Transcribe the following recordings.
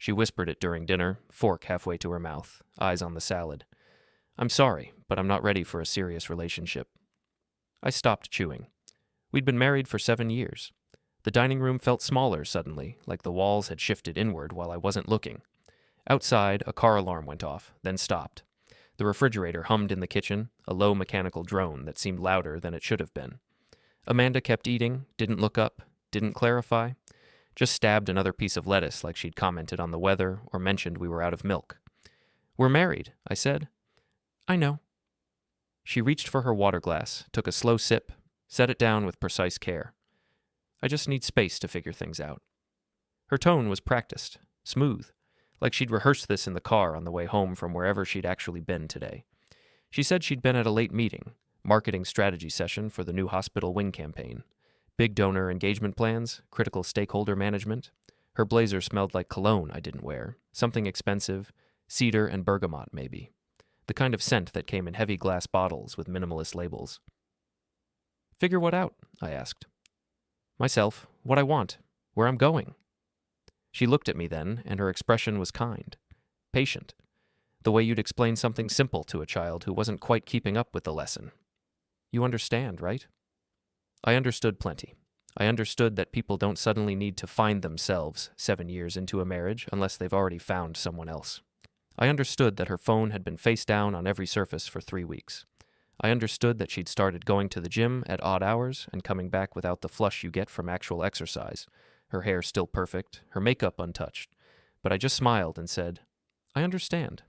She whispered it during dinner, fork halfway to her mouth, eyes on the salad. I'm sorry, but I'm not ready for a serious relationship. I stopped chewing. We'd been married for 7 years. The dining room felt smaller suddenly, like the walls had shifted inward while I wasn't looking. Outside, a car alarm went off, then stopped. The refrigerator hummed in the kitchen, a low mechanical drone that seemed louder than it should have been. Amanda kept eating, didn't look up, didn't clarify, just stabbed another piece of lettuce like she'd commented on the weather or mentioned we were out of milk. We're married, I said. I know. She reached for her water glass, took a slow sip, set it down with precise care. I just need space to figure things out. Her tone was practiced, smooth, like she'd rehearsed this in the car on the way home from wherever she'd actually been today. She said she'd been at a late meeting, marketing strategy session for the new hospital wing campaign. Big donor engagement plans, critical stakeholder management. Her blazer smelled like cologne I didn't wear, something expensive, cedar and bergamot maybe. The kind of scent that came in heavy glass bottles with minimalist labels. Figure what out? I asked. Myself, what I want, where I'm going. She looked at me then, and her expression was kind, patient, the way you'd explain something simple to a child who wasn't quite keeping up with the lesson. You understand, right? I understood plenty. I understood that people don't suddenly need to find themselves 7 years into a marriage unless they've already found someone else. I understood that her phone had been face down on every surface for 3 weeks. I understood that she'd started going to the gym at odd hours and coming back without the flush you get from actual exercise, her hair still perfect, her makeup untouched. But I just smiled and said, I understand.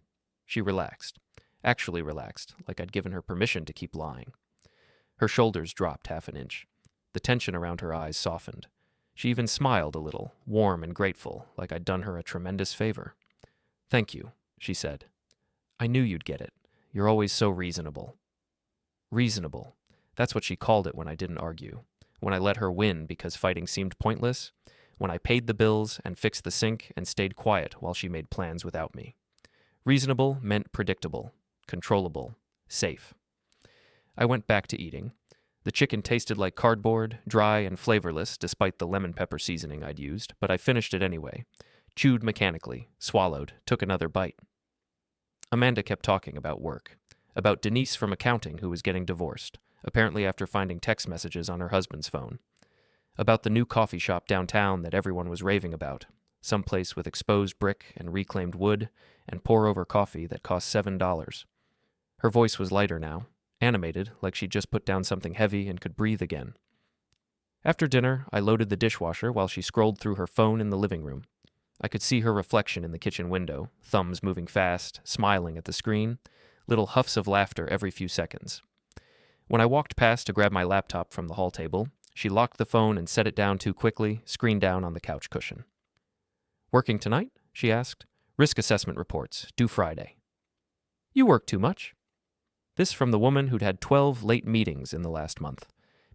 She relaxed, actually relaxed, like I'd given her permission to keep lying. Her shoulders dropped half an inch. The tension around her eyes softened. She even smiled a little, warm and grateful, like I'd done her a tremendous favor. Thank you, she said. I knew you'd get it. You're always so reasonable. Reasonable. That's what she called it when I didn't argue. When I let her win because fighting seemed pointless. When I paid the bills and fixed the sink and stayed quiet while she made plans without me. Reasonable meant predictable, controllable, safe. I went back to eating. The chicken tasted like cardboard, dry and flavorless despite the lemon pepper seasoning I'd used, but I finished it anyway. Chewed mechanically, swallowed, took another bite. Amanda kept talking about work. About Denise from accounting who was getting divorced, apparently after finding text messages on her husband's phone. About the new coffee shop downtown that everyone was raving about, someplace with exposed brick and reclaimed wood and pour-over coffee that cost $7. Her voice was lighter now, animated, like she'd just put down something heavy and could breathe again. After dinner, I loaded the dishwasher while she scrolled through her phone in the living room. I could see her reflection in the kitchen window, thumbs moving fast, smiling at the screen, little huffs of laughter every few seconds. When I walked past to grab my laptop from the hall table, she locked the phone and set it down too quickly, screen down on the couch cushion. Working tonight? She asked. Risk assessment reports, due Friday. You work too much. This from the woman who'd had 12 late meetings in the last month.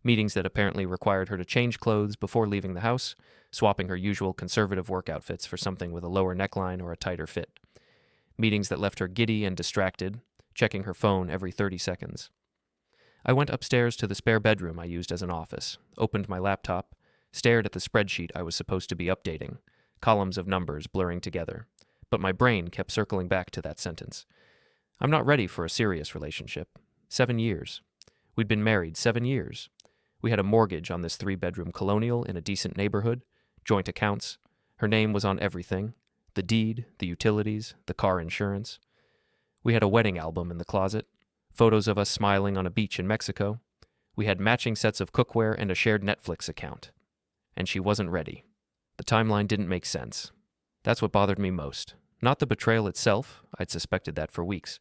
Meetings that apparently required her to change clothes before leaving the house, swapping her usual conservative work outfits for something with a lower neckline or a tighter fit. Meetings that left her giddy and distracted, checking her phone every 30 seconds. I went upstairs to the spare bedroom I used as an office, opened my laptop, stared at the spreadsheet I was supposed to be updating, columns of numbers blurring together. But my brain kept circling back to that sentence. I'm not ready for a serious relationship. 7 years. We'd been married 7 years. We had a mortgage on this 3-bedroom colonial in a decent neighborhood, joint accounts. Her name was on everything. The deed, the utilities, the car insurance. We had a wedding album in the closet, photos of us smiling on a beach in Mexico. We had matching sets of cookware and a shared Netflix account. And she wasn't ready. The timeline didn't make sense. That's what bothered me most. Not the betrayal itself, I'd suspected that for weeks,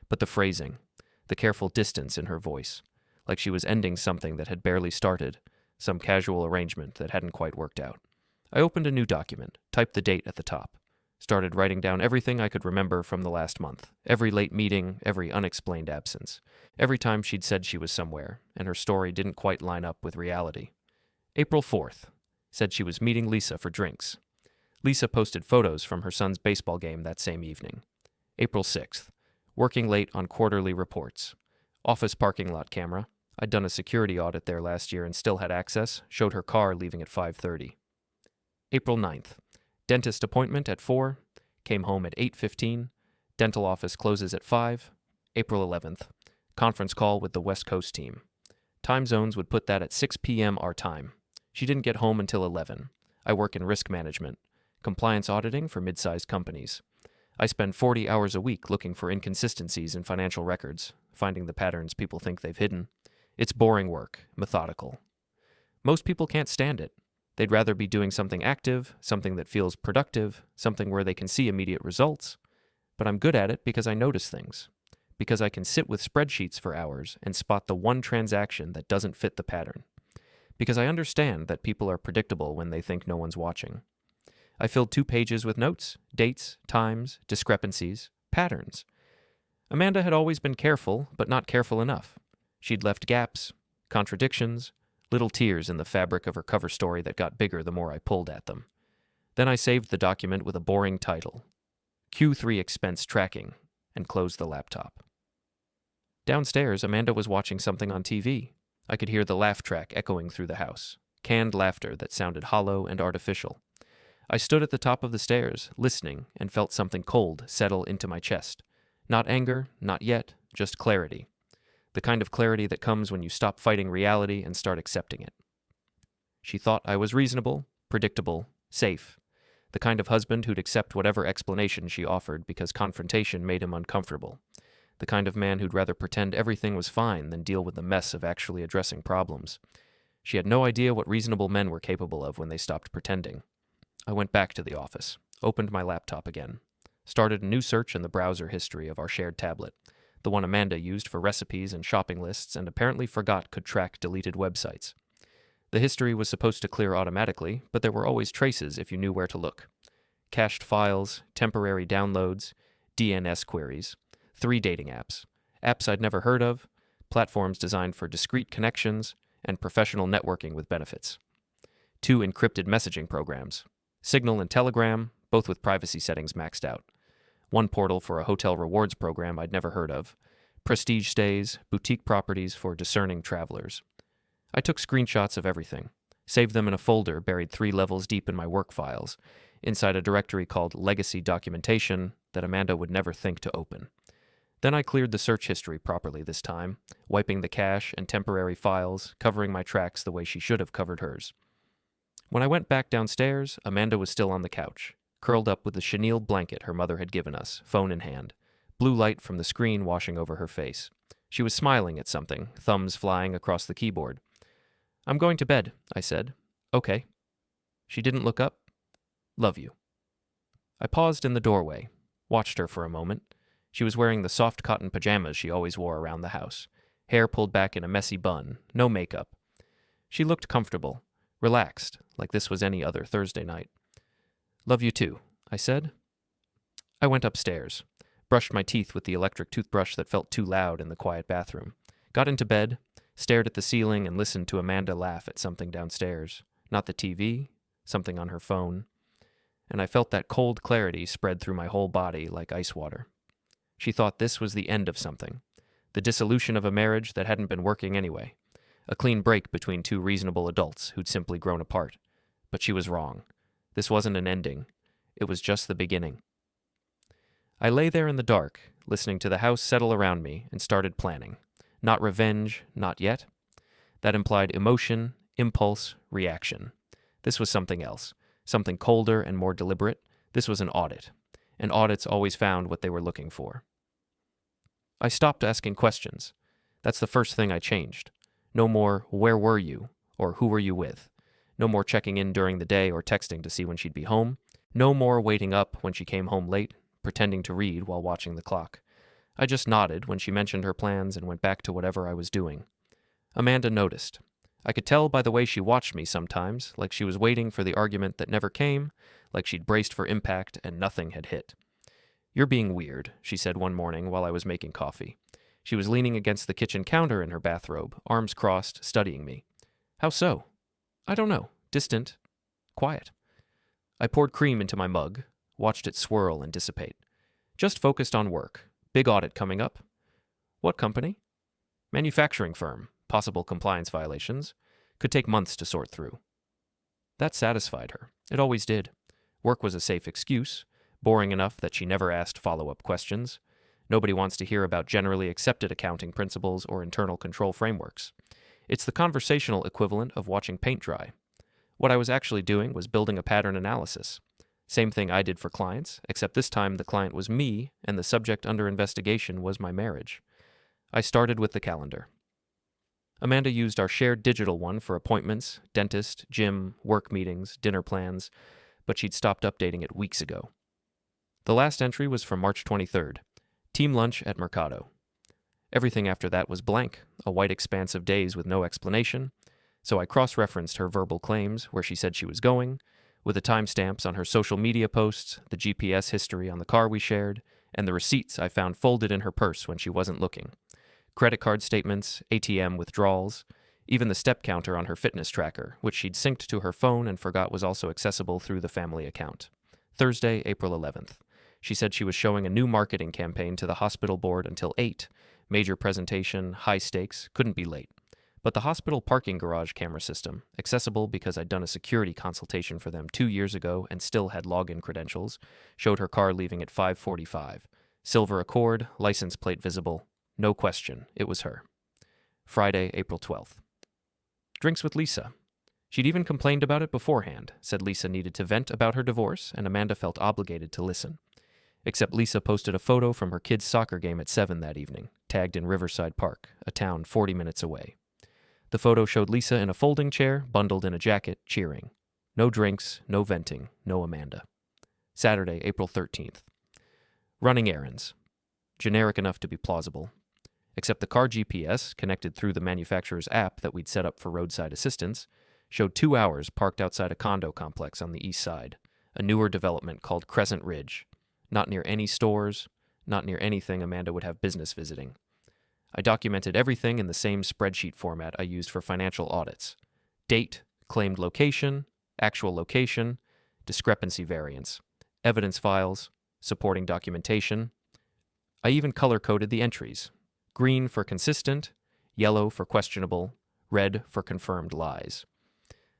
but the phrasing, the careful distance in her voice, like she was ending something that had barely started, some casual arrangement that hadn't quite worked out. I opened a new document, typed the date at the top, started writing down everything I could remember from the last month, every late meeting, every unexplained absence, every time she'd said she was somewhere, and her story didn't quite line up with reality. April 4th, said she was meeting Lisa for drinks. Lisa posted photos from her son's baseball game that same evening. April 6th, working late on quarterly reports. Office parking lot camera. I'd done a security audit there last year and still had access, showed her car leaving at 5:30. April 9th, dentist appointment at 4, came home at 8:15. Dental office closes at 5. April 11th. Conference call with the West Coast team. Time zones would put that at 6 p.m. our time. She didn't get home until 11. I work in risk management, compliance auditing for mid-sized companies. I spend 40 hours a week looking for inconsistencies in financial records, finding the patterns people think they've hidden. It's boring work, methodical. Most people can't stand it. They'd rather be doing something active, something that feels productive, something where they can see immediate results. But I'm good at it because I notice things, because I can sit with spreadsheets for hours and spot the one transaction that doesn't fit the pattern, because I understand that people are predictable when they think no one's watching. I filled 2 pages with notes, dates, times, discrepancies, patterns. Amanda had always been careful, but not careful enough. She'd left gaps, contradictions, little tears in the fabric of her cover story that got bigger the more I pulled at them. Then I saved the document with a boring title, Q3 Expense Tracking, and closed the laptop. Downstairs, Amanda was watching something on TV. I could hear the laugh track echoing through the house, canned laughter that sounded hollow and artificial. I stood at the top of the stairs, listening, and felt something cold settle into my chest. Not anger, not yet, just clarity. The kind of clarity that comes when you stop fighting reality and start accepting it. She thought I was reasonable, predictable, safe. The kind of husband who'd accept whatever explanation she offered because confrontation made him uncomfortable. The kind of man who'd rather pretend everything was fine than deal with the mess of actually addressing problems. She had no idea what reasonable men were capable of when they stopped pretending. I went back to the office, opened my laptop again, started a new search in the browser history of our shared tablet, the one Amanda used for recipes and shopping lists and apparently forgot could track deleted websites. The history was supposed to clear automatically, but there were always traces if you knew where to look. Cached files, temporary downloads, DNS queries, 3 dating apps, apps I'd never heard of, platforms designed for discrete connections, and professional networking with benefits. 2 encrypted messaging programs, Signal and Telegram, both with privacy settings maxed out. 1 portal for a hotel rewards program I'd never heard of. Prestige stays, boutique properties for discerning travelers. I took screenshots of everything, saved them in a folder buried 3 levels deep in my work files, inside a directory called Legacy Documentation that Amanda would never think to open. Then I cleared the search history properly this time, wiping the cache and temporary files, covering my tracks the way she should have covered hers. When I went back downstairs, Amanda was still on the couch, curled up with the chenille blanket her mother had given us, phone in hand, blue light from the screen washing over her face. She was smiling at something, thumbs flying across the keyboard. "I'm going to bed," I said. "Okay." She didn't look up. "Love you." I paused in the doorway, watched her for a moment. She was wearing the soft cotton pajamas she always wore around the house, hair pulled back in a messy bun, no makeup. She looked comfortable, relaxed, like this was any other Thursday night. "Love you too," I said. I went upstairs, brushed my teeth with the electric toothbrush that felt too loud in the quiet bathroom, got into bed, stared at the ceiling and listened to Amanda laugh at something downstairs, not the TV, something on her phone, and I felt that cold clarity spread through my whole body like ice water. She thought this was the end of something, the dissolution of a marriage that hadn't been working anyway, a clean break between 2 reasonable adults who'd simply grown apart. But she was wrong. This wasn't an ending. It was just the beginning. I lay there in the dark, listening to the house settle around me, and started planning. Not revenge, not yet. That implied emotion, impulse, reaction. This was something else, something colder and more deliberate. This was an audit, and audits always found what they were looking for. I stopped asking questions. That's the first thing I changed. No more, "Where were you?" or "Who were you with?" No more checking in during the day or texting to see when she'd be home. No more waiting up when she came home late, pretending to read while watching the clock. I just nodded when she mentioned her plans and went back to whatever I was doing. Amanda noticed. I could tell by the way she watched me sometimes, like she was waiting for the argument that never came, like she'd braced for impact and nothing had hit. "You're being weird," she said one morning while I was making coffee. She was leaning against the kitchen counter in her bathrobe, arms crossed, studying me. "How so?" "I don't know. Distant. Quiet." I poured cream into my mug, watched it swirl and dissipate. "Just focused on work. Big audit coming up." "What company?" "Manufacturing firm. Possible compliance violations. Could take months to sort through." That satisfied her. It always did. Work was a safe excuse, boring enough that she never asked follow-up questions. Nobody wants to hear about generally accepted accounting principles or internal control frameworks. It's the conversational equivalent of watching paint dry. What I was actually doing was building a pattern analysis. Same thing I did for clients, except this time the client was me and the subject under investigation was my marriage. I started with the calendar. Amanda used our shared digital one for appointments, dentist, gym, work meetings, dinner plans, but she'd stopped updating it weeks ago. The last entry was from March 23rd, team lunch at Mercado. Everything after that was blank, a white expanse of days with no explanation, so I cross-referenced her verbal claims where she said she was going, with the timestamps on her social media posts, the GPS history on the car we shared, and the receipts I found folded in her purse when she wasn't looking. Credit card statements, ATM withdrawals, even the step counter on her fitness tracker, which she'd synced to her phone and forgot was also accessible through the family account. Thursday, April 11th. She said she was showing a new marketing campaign to the hospital board until 8. Major presentation, high stakes, couldn't be late. But the hospital parking garage camera system, accessible because I'd done a security consultation for them 2 years ago and still had login credentials, showed her car leaving at 5:45. Silver Accord, license plate visible. No question, it was her. Friday, April 12th. Drinks with Lisa. She'd even complained about it beforehand, said Lisa needed to vent about her divorce, and Amanda felt obligated to listen. Except Lisa posted a photo from her kids' soccer game at 7 that evening, tagged in Riverside Park, a town 40 minutes away. The photo showed Lisa in a folding chair, bundled in a jacket, cheering. No drinks, no venting, no Amanda. Saturday, April 13th. Running errands. Generic enough to be plausible. Except the car GPS, connected through the manufacturer's app that we'd set up for roadside assistance, showed 2 hours parked outside a condo complex on the east side, a newer development called Crescent Ridge. Not near any stores, not near anything Amanda would have business visiting. I documented everything in the same spreadsheet format I used for financial audits. Date, claimed location, actual location, discrepancy variance, evidence files, supporting documentation. I even color-coded the entries. Green for consistent, yellow for questionable, red for confirmed lies.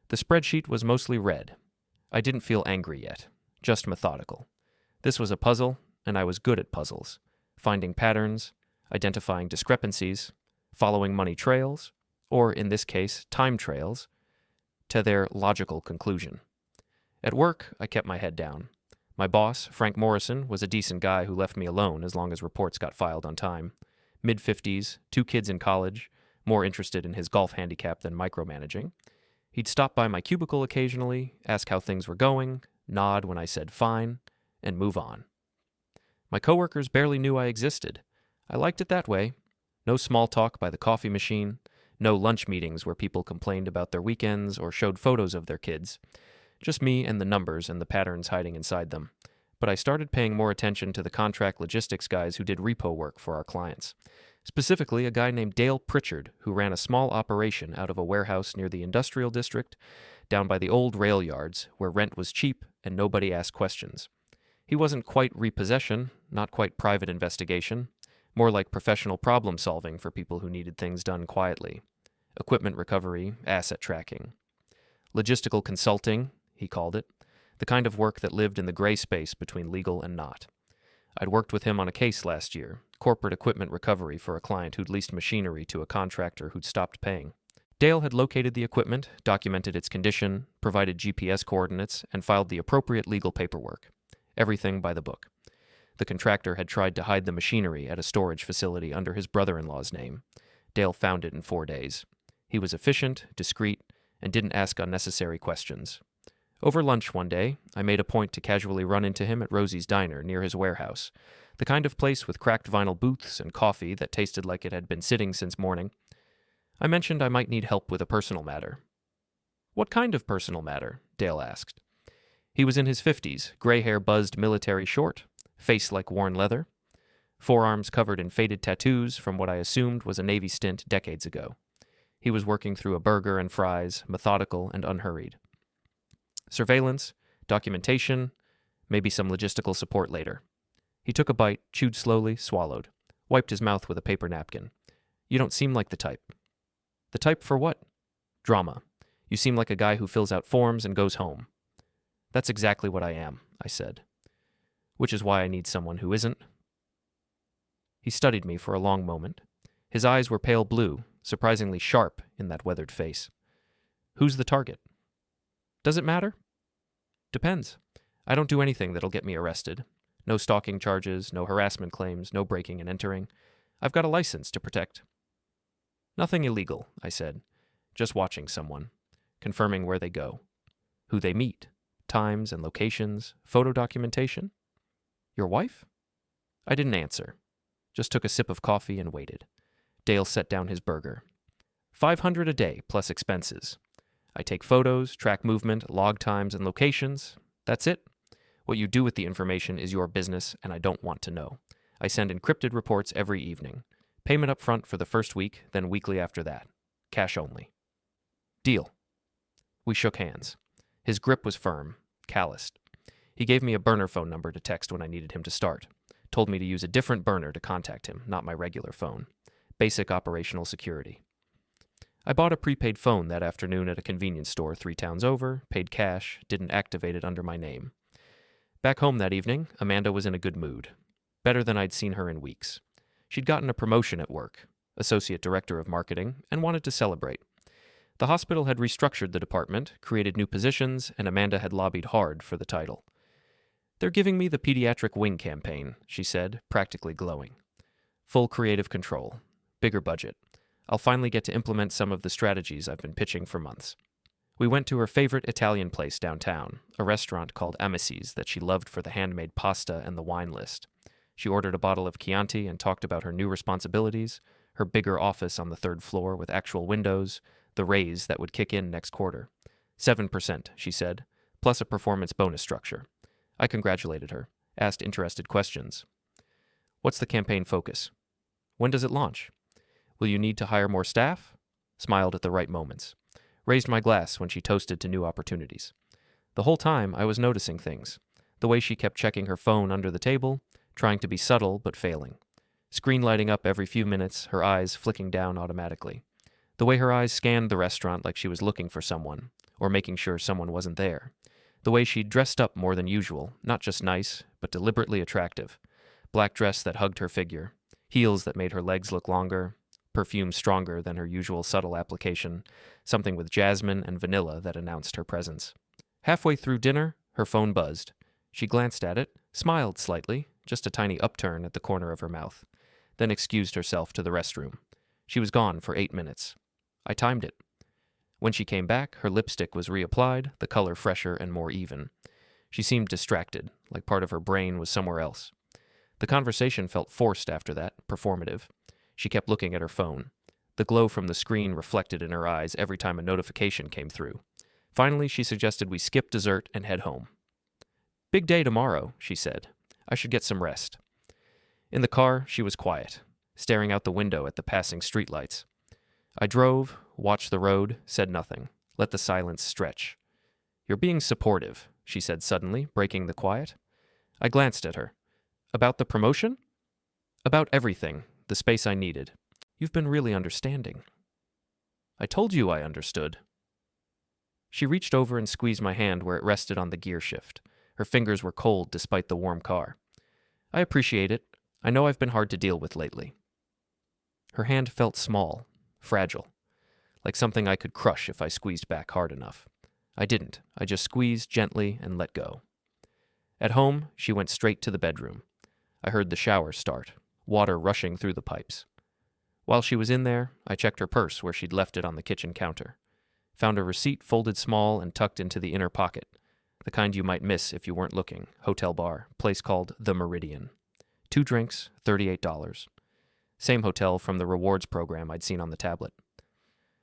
The spreadsheet was mostly red. I didn't feel angry yet, just methodical. This was a puzzle, and I was good at puzzles, finding patterns, identifying discrepancies, following money trails, or in this case, time trails, to their logical conclusion. At work, I kept my head down. My boss, Frank Morrison, was a decent guy who left me alone as long as reports got filed on time. Mid-50s, 2 kids in college, more interested in his golf handicap than micromanaging. He'd stop by my cubicle occasionally, ask how things were going, nod when I said fine, and move on. My coworkers barely knew I existed. I liked it that way. No small talk by the coffee machine, no lunch meetings where people complained about their weekends or showed photos of their kids. Just me and the numbers and the patterns hiding inside them. But I started paying more attention to the contract logistics guys who did repo work for our clients. Specifically, a guy named Dale Pritchard, who ran a small operation out of a warehouse near the industrial district, down by the old rail yards, where rent was cheap and nobody asked questions. He wasn't quite repossession, not quite private investigation, more like professional problem solving for people who needed things done quietly. Equipment recovery, asset tracking. Logistical consulting, he called it, the kind of work that lived in the gray space between legal and not. I'd worked with him on a case last year, corporate equipment recovery for a client who'd leased machinery to a contractor who'd stopped paying. Dale had located the equipment, documented its condition, provided GPS coordinates, and filed the appropriate legal paperwork. Everything by the book. The contractor had tried to hide the machinery at a storage facility under his brother-in-law's name. Dale found it in 4 days. He was efficient, discreet, and didn't ask unnecessary questions. Over lunch one day, I made a point to casually run into him at Rosie's Diner near his warehouse, the kind of place with cracked vinyl booths and coffee that tasted like it had been sitting since morning. I mentioned I might need help with a personal matter. "What kind of personal matter?" Dale asked. He was in his 50s, gray hair buzzed military short, face like worn leather, forearms covered in faded tattoos from what I assumed was a Navy stint decades ago. He was working through a burger and fries, methodical and unhurried. Surveillance, documentation, maybe some logistical support later. He took a bite, chewed slowly, swallowed, wiped his mouth with a paper napkin. "You don't seem like the type." "The type for what?" "Drama. You seem like a guy who fills out forms and goes home." "That's exactly what I am," I said. which is why I need someone who isn't. He studied me for a long moment. His eyes were pale blue, surprisingly sharp in that weathered face. Who's the target? Does it matter? Depends. I don't do anything that'll get me arrested. No stalking charges, no harassment claims, no breaking and entering. I've got a license to protect. Nothing illegal, I said. Just watching someone, confirming where they go, who they meet, times and locations, photo documentation. Your wife? I didn't answer. Just took a sip of coffee and waited. Dale set down his burger. $500 a day plus expenses. I take photos, track movement, log times, and locations. That's it. What you do with the information is your business, and I don't want to know. I send encrypted reports every evening. Payment up front for the first week, then weekly after that. Cash only. Deal. We shook hands. His grip was firm, calloused. He gave me a burner phone number to text when I needed him to start. Told me to use a different burner to contact him, not my regular phone. Basic operational security. I bought a prepaid phone that afternoon at a convenience store 3 towns over, paid cash, didn't activate it under my name. Back home that evening, Amanda was in a good mood. Better than I'd seen her in weeks. She'd gotten a promotion at work, associate director of marketing, and wanted to celebrate. The hospital had restructured the department, created new positions, and Amanda had lobbied hard for the title. They're giving me the pediatric wing campaign, she said, practically glowing. Full creative control. Bigger budget. I'll finally get to implement some of the strategies I've been pitching for months. We went to her favorite Italian place downtown, a restaurant called Amicis that she loved for the handmade pasta and the wine list. She ordered a bottle of Chianti and talked about her new responsibilities, her bigger office on the 3rd floor with actual windows, the raise that would kick in next quarter. 7%, she said, plus a performance bonus structure. I congratulated her, asked interested questions. What's the campaign focus? When does it launch? Will you need to hire more staff? Smiled at the right moments. Raised my glass when she toasted to new opportunities. The whole time I was noticing things. The way she kept checking her phone under the table, trying to be subtle but failing. Screen lighting up every few minutes, her eyes flicking down automatically. The way her eyes scanned the restaurant like she was looking for someone, or making sure someone wasn't there. The way she dressed up more than usual, not just nice, but deliberately attractive. Black dress that hugged her figure, heels that made her legs look longer, perfume stronger than her usual subtle application, something with jasmine and vanilla that announced her presence. Halfway through dinner, her phone buzzed. She glanced at it, smiled slightly, just a tiny upturn at the corner of her mouth, then excused herself to the restroom. She was gone for 8 minutes. I timed it. When she came back, her lipstick was reapplied, the color fresher and more even. She seemed distracted, like part of her brain was somewhere else. The conversation felt forced after that, performative. She kept looking at her phone. The glow from the screen reflected in her eyes every time a notification came through. Finally, she suggested we skip dessert and head home. Big day tomorrow, she said. I should get some rest. In the car, she was quiet, staring out the window at the passing streetlights. I drove, watched the road, said nothing, let the silence stretch. You're being supportive, she said suddenly, breaking the quiet. I glanced at her. About the promotion? About everything, the space I needed. You've been really understanding. I told you I understood. She reached over and squeezed my hand where it rested on the gear shift. Her fingers were cold despite the warm car. I appreciate it. I know I've been hard to deal with lately. Her hand felt small, fragile, like something I could crush if I squeezed back hard enough. I didn't. I just squeezed gently and let go. At home, she went straight to the bedroom. I heard the shower start, water rushing through the pipes. While she was in there, I checked her purse where she'd left it on the kitchen counter. Found a receipt folded small and tucked into the inner pocket, the kind you might miss if you weren't looking. Hotel bar, place called The Meridian. 2 drinks, $38. Same hotel from the rewards program I'd seen on the tablet.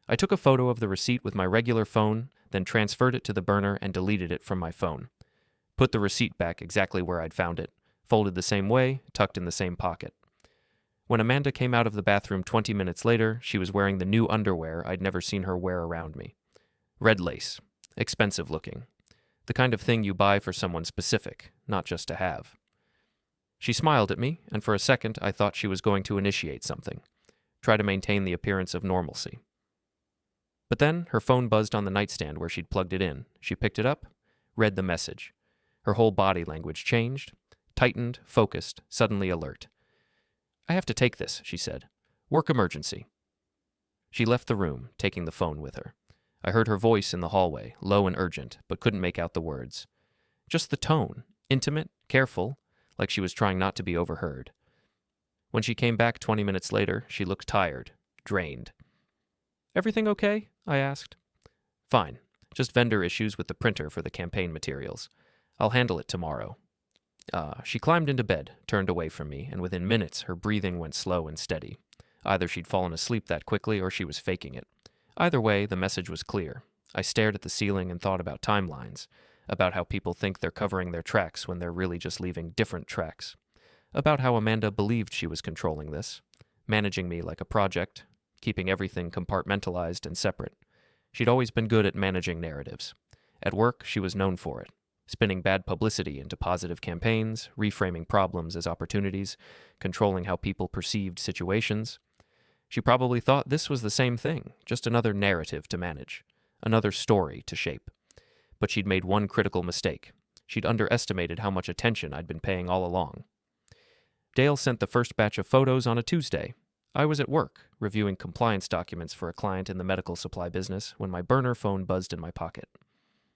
I took a photo of the receipt with my regular phone, then transferred it to the burner and deleted it from my phone. Put the receipt back exactly where I'd found it, folded the same way, tucked in the same pocket. When Amanda came out of the bathroom 20 minutes later, she was wearing the new underwear I'd never seen her wear around me. Red lace, expensive looking. The kind of thing you buy for someone specific, not just to have. She smiled at me, and for a second I thought she was going to initiate something, try to maintain the appearance of normalcy. But then her phone buzzed on the nightstand where she'd plugged it in. She picked it up, read the message. Her whole body language changed, tightened, focused, suddenly alert. "I have to take this," she said. "Work emergency." She left the room, taking the phone with her. I heard her voice in the hallway, low and urgent, but couldn't make out the words. Just the tone, intimate, careful, like she was trying not to be overheard. When she came back 20 minutes later, she looked tired, drained. "Everything okay?" I asked. "Fine. Just vendor issues with the printer for the campaign materials. I'll handle it tomorrow." She climbed into bed, turned away from me, and within minutes her breathing went slow and steady. Either she'd fallen asleep that quickly or she was faking it. Either way, the message was clear. I stared at the ceiling and thought about timelines, about how people think they're covering their tracks when they're really just leaving different tracks, about how Amanda believed she was controlling this, managing me like a project, keeping everything compartmentalized and separate. She'd always been good at managing narratives. At work, she was known for it, spinning bad publicity into positive campaigns, reframing problems as opportunities, controlling how people perceived situations. She probably thought this was the same thing, just another narrative to manage, another story to shape. But she'd made one critical mistake. She'd underestimated how much attention I'd been paying all along. Dale sent the first batch of photos on a Tuesday. I was at work, reviewing compliance documents for a client in the medical supply business, when my burner phone buzzed in my pocket.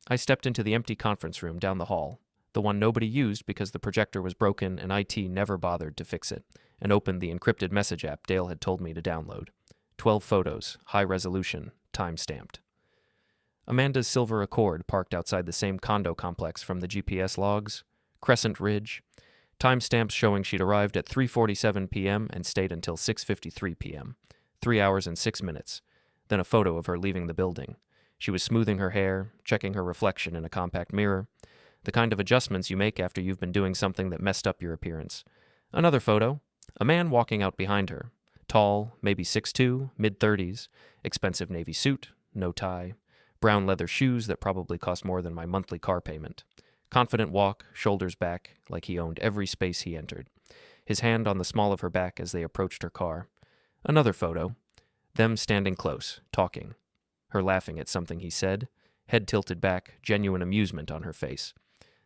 I stepped into the empty conference room down the hall, the one nobody used because the projector was broken and IT never bothered to fix it, and opened the encrypted message app Dale had told me to download. 12 photos, high resolution, time-stamped. Amanda's silver Accord parked outside the same condo complex from the GPS logs, Crescent Ridge, timestamps showing she'd arrived at 3:47 p.m. and stayed until 6:53 p.m., 3 hours and 6 minutes, then a photo of her leaving the building. She was smoothing her hair, checking her reflection in a compact mirror, the kind of adjustments you make after you've been doing something that messed up your appearance. Another photo, a man walking out behind her, tall, maybe 6'2", mid-30s, expensive navy suit, no tie, brown leather shoes that probably cost more than my monthly car payment. Confident walk, shoulders back, like he owned every space he entered. His hand on the small of her back as they approached her car. Another photo, them standing close, talking. Her laughing at something he said, head tilted back, genuine amusement on her face.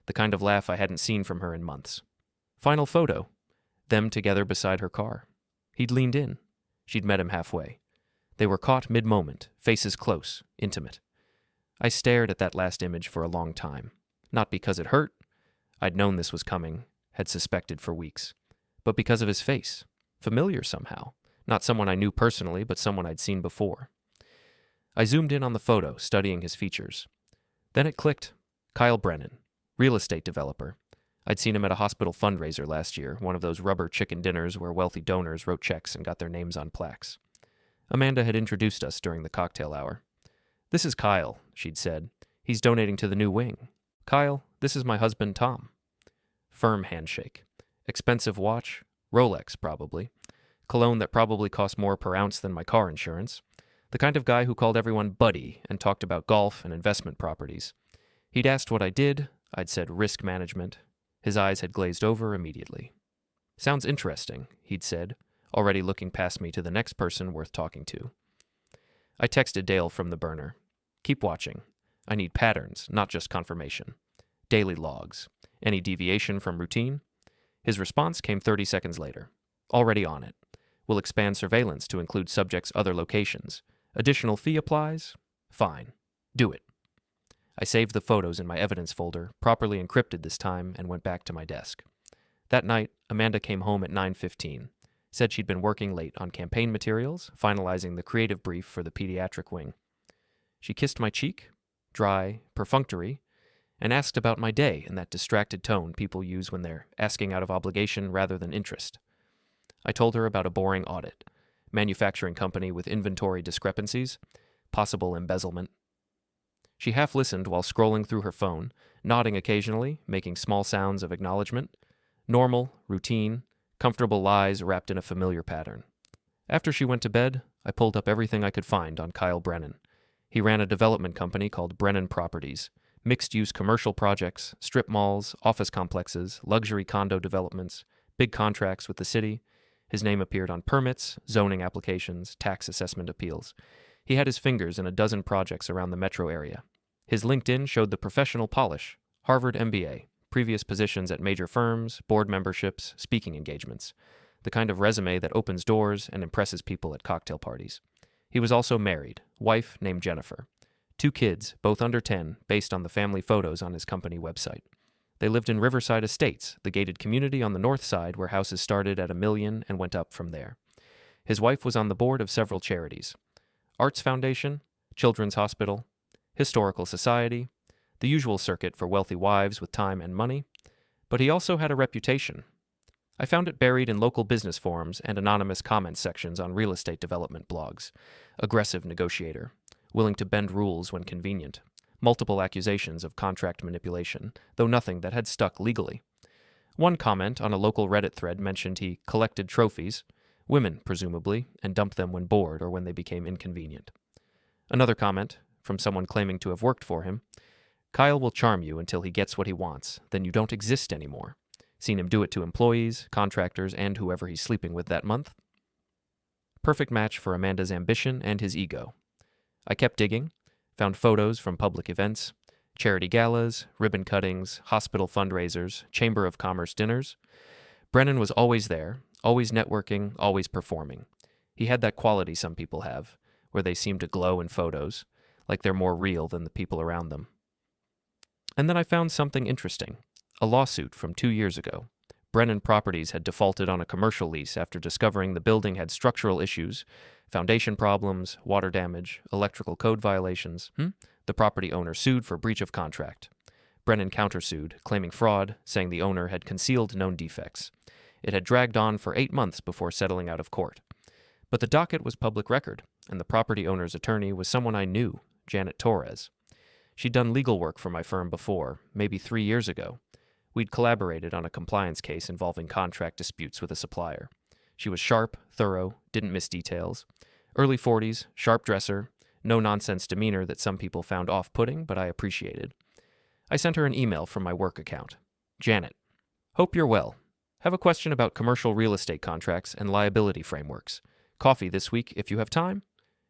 The kind of laugh I hadn't seen from her in months. Final photo, them together beside her car. He'd leaned in. She'd met him halfway. They were caught mid-moment, faces close, intimate. I stared at that last image for a long time. Not because it hurt. I'd known this was coming, had suspected for weeks. But because of his face. Familiar somehow. Not someone I knew personally, but someone I'd seen before. I zoomed in on the photo, studying his features. Then it clicked. Kyle Brennan, real estate developer. I'd seen him at a hospital fundraiser last year, one of those rubber chicken dinners where wealthy donors wrote checks and got their names on plaques. Amanda had introduced us during the cocktail hour. "This is Kyle," she'd said. "He's donating to the new wing. Kyle, this is my husband, Tom." Firm handshake. Expensive watch. Rolex, probably. Cologne that probably cost more per ounce than my car insurance. The kind of guy who called everyone buddy and talked about golf and investment properties. He'd asked what I did. I'd said risk management. His eyes had glazed over immediately. "Sounds interesting," he'd said, already looking past me to the next person worth talking to. I texted Dale from the burner. "Keep watching. I need patterns, not just confirmation. Daily logs. Any deviation from routine?" His response came 30 seconds later. "Already on it. We'll expand surveillance to include subjects' other locations. Additional fee applies? Fine. Do it." I saved the photos in my evidence folder, properly encrypted this time, and went back to my desk. That night, Amanda came home at 9:15. Said she'd been working late on campaign materials, finalizing the creative brief for the pediatric wing. She kissed my cheek, dry, perfunctory, and asked about my day in that distracted tone people use when they're asking out of obligation rather than interest. I told her about a boring audit, manufacturing company with inventory discrepancies, possible embezzlement. She half listened while scrolling through her phone, nodding occasionally, making small sounds of acknowledgement. Normal, routine, comfortable lies wrapped in a familiar pattern. After she went to bed, I pulled up everything I could find on Kyle Brennan. He ran a development company called Brennan Properties, mixed-use commercial projects, strip malls, office complexes, luxury condo developments, big contracts with the city. His name appeared on permits, zoning applications, tax assessment appeals. He had his fingers in a dozen projects around the metro area. His LinkedIn showed the professional polish, Harvard MBA, previous positions at major firms, board memberships, speaking engagements. The kind of resume that opens doors and impresses people at cocktail parties. He was also married, wife named Jennifer. 2 kids, both under 10, based on the family photos on his company website. They lived in Riverside Estates, the gated community on the north side where houses started at $1 million and went up from there. His wife was on the board of several charities: Arts Foundation, Children's Hospital, Historical Society, the usual circuit for wealthy wives with time and money. But he also had a reputation. I found it buried in local business forums and anonymous comment sections on real estate development blogs. Aggressive negotiator, willing to bend rules when convenient. Multiple accusations of contract manipulation, though nothing that had stuck legally. One comment on a local Reddit thread mentioned he collected trophies, women presumably, and dumped them when bored or when they became inconvenient. Another comment, from someone claiming to have worked for him: Kyle will charm you until he gets what he wants, then you don't exist anymore. Seen him do it to employees, contractors, and whoever he's sleeping with that month. Perfect match for Amanda's ambition and his ego. I kept digging, found photos from public events, charity galas, ribbon cuttings, hospital fundraisers, Chamber of Commerce dinners. Brennan was always there, always networking, always performing. He had that quality some people have, where they seem to glow in photos, like they're more real than the people around them. And then I found something interesting. A lawsuit from 2 years ago. Brennan Properties had defaulted on a commercial lease after discovering the building had structural issues, foundation problems, water damage, electrical code violations. The property owner sued for breach of contract. Brennan countersued, claiming fraud, saying the owner had concealed known defects. It had dragged on for 8 months before settling out of court. But the docket was public record, and the property owner's attorney was someone I knew, Janet Torres. She'd done legal work for my firm before, maybe 3 years ago. We'd collaborated on a compliance case involving contract disputes with a supplier. She was sharp, thorough, didn't miss details. Early 40s, sharp dresser, no-nonsense demeanor that some people found off-putting, but I appreciated. I sent her an email from my work account. Janet, hope you're well. Have a question about commercial real estate contracts and liability frameworks. Coffee this week if you have time?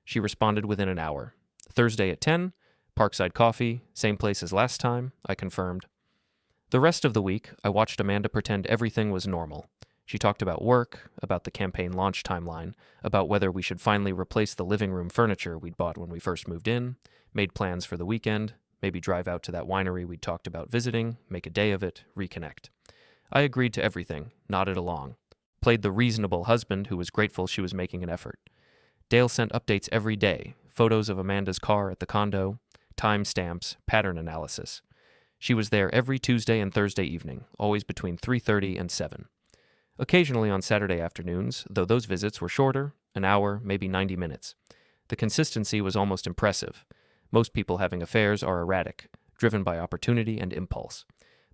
She responded within an hour. Thursday at 10, Parkside Coffee, same place as last time, I confirmed. The rest of the week, I watched Amanda pretend everything was normal. She talked about work, about the campaign launch timeline, about whether we should finally replace the living room furniture we'd bought when we first moved in, made plans for the weekend, maybe drive out to that winery we'd talked about visiting, make a day of it, reconnect. I agreed to everything, nodded along. Played the reasonable husband who was grateful she was making an effort. Dale sent updates every day, photos of Amanda's car at the condo, timestamps, pattern analysis. She was there every Tuesday and Thursday evening, always between 3:30 and 7. Occasionally on Saturday afternoons, though those visits were shorter, an hour, maybe 90 minutes. The consistency was almost impressive. Most people having affairs are erratic, driven by opportunity and impulse.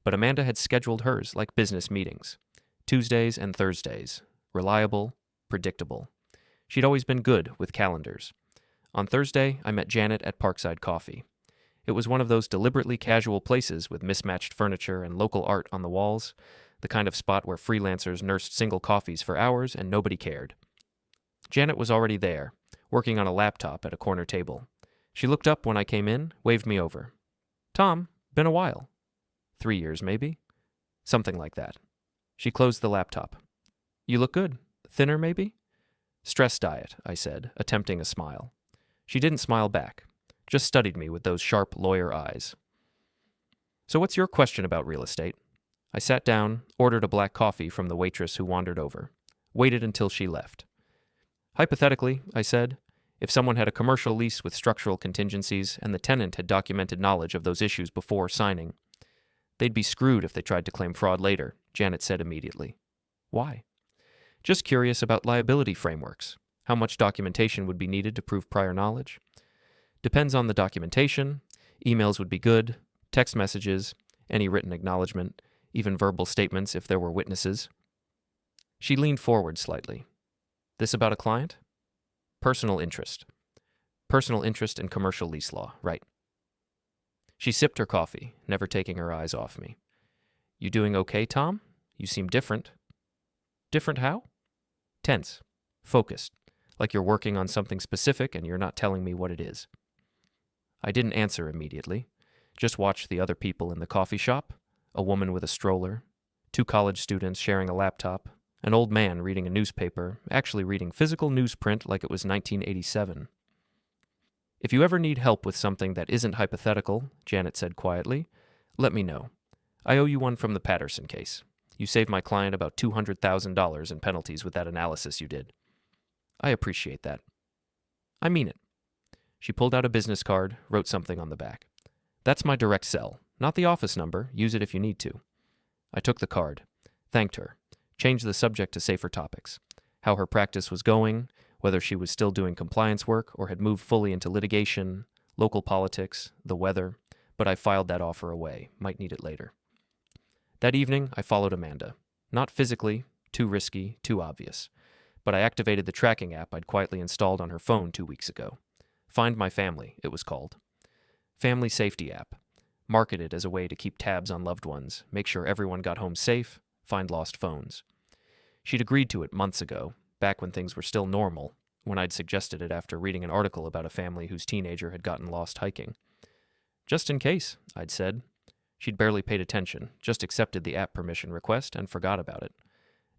But Amanda had scheduled hers like business meetings. Tuesdays and Thursdays. Reliable, predictable. She'd always been good with calendars. On Thursday, I met Janet at Parkside Coffee. It was one of those deliberately casual places with mismatched furniture and local art on the walls, the kind of spot where freelancers nursed single coffees for hours and nobody cared. Janet was already there, working on a laptop at a corner table. She looked up when I came in, waved me over. Tom, been a while. 3 years, maybe? Something like that. She closed the laptop. You look good. Thinner, maybe? Stress diet, I said, attempting a smile. She didn't smile back. Just studied me with those sharp lawyer eyes. So what's your question about real estate? I sat down, ordered a black coffee from the waitress who wandered over. Waited until she left. Hypothetically, I said, if someone had a commercial lease with structural contingencies and the tenant had documented knowledge of those issues before signing, they'd be screwed if they tried to claim fraud later, Janet said immediately. Why? Just curious about liability frameworks. How much documentation would be needed to prove prior knowledge? Depends on the documentation. Emails would be good, text messages, any written acknowledgement, even verbal statements if there were witnesses. She leaned forward slightly. This about a client? Personal interest. Personal interest in commercial lease law, right. She sipped her coffee, never taking her eyes off me. You doing okay, Tom? You seem different. Different how? Tense. Focused. Like you're working on something specific and you're not telling me what it is. I didn't answer immediately. Just watched the other people in the coffee shop. a woman with a stroller, 2 college students sharing a laptop, an old man reading a newspaper, actually reading physical newsprint like it was 1987. "If you ever need help with something that isn't hypothetical," Janet said quietly, "let me know. I owe you one from the Patterson case. You saved my client about $200,000 in penalties with that analysis you did." "I appreciate that." "I mean it." She pulled out a business card, wrote something on the back. "That's my direct cell. Not the office number. Use it if you need to." I took the card, thanked her, changed the subject to safer topics. How her practice was going, whether she was still doing compliance work or had moved fully into litigation, local politics, the weather, but I filed that offer away. Might need it later. That evening, I followed Amanda. Not physically, too risky, too obvious. But I activated the tracking app I'd quietly installed on her phone 2 weeks ago. Find My Family, it was called. Family safety app. Marketed as a way to keep tabs on loved ones, make sure everyone got home safe, find lost phones. She'd agreed to it months ago, back when things were still normal, when I'd suggested it after reading an article about a family whose teenager had gotten lost hiking. "Just in case," I'd said. She'd barely paid attention, just accepted the app permission request and forgot about it.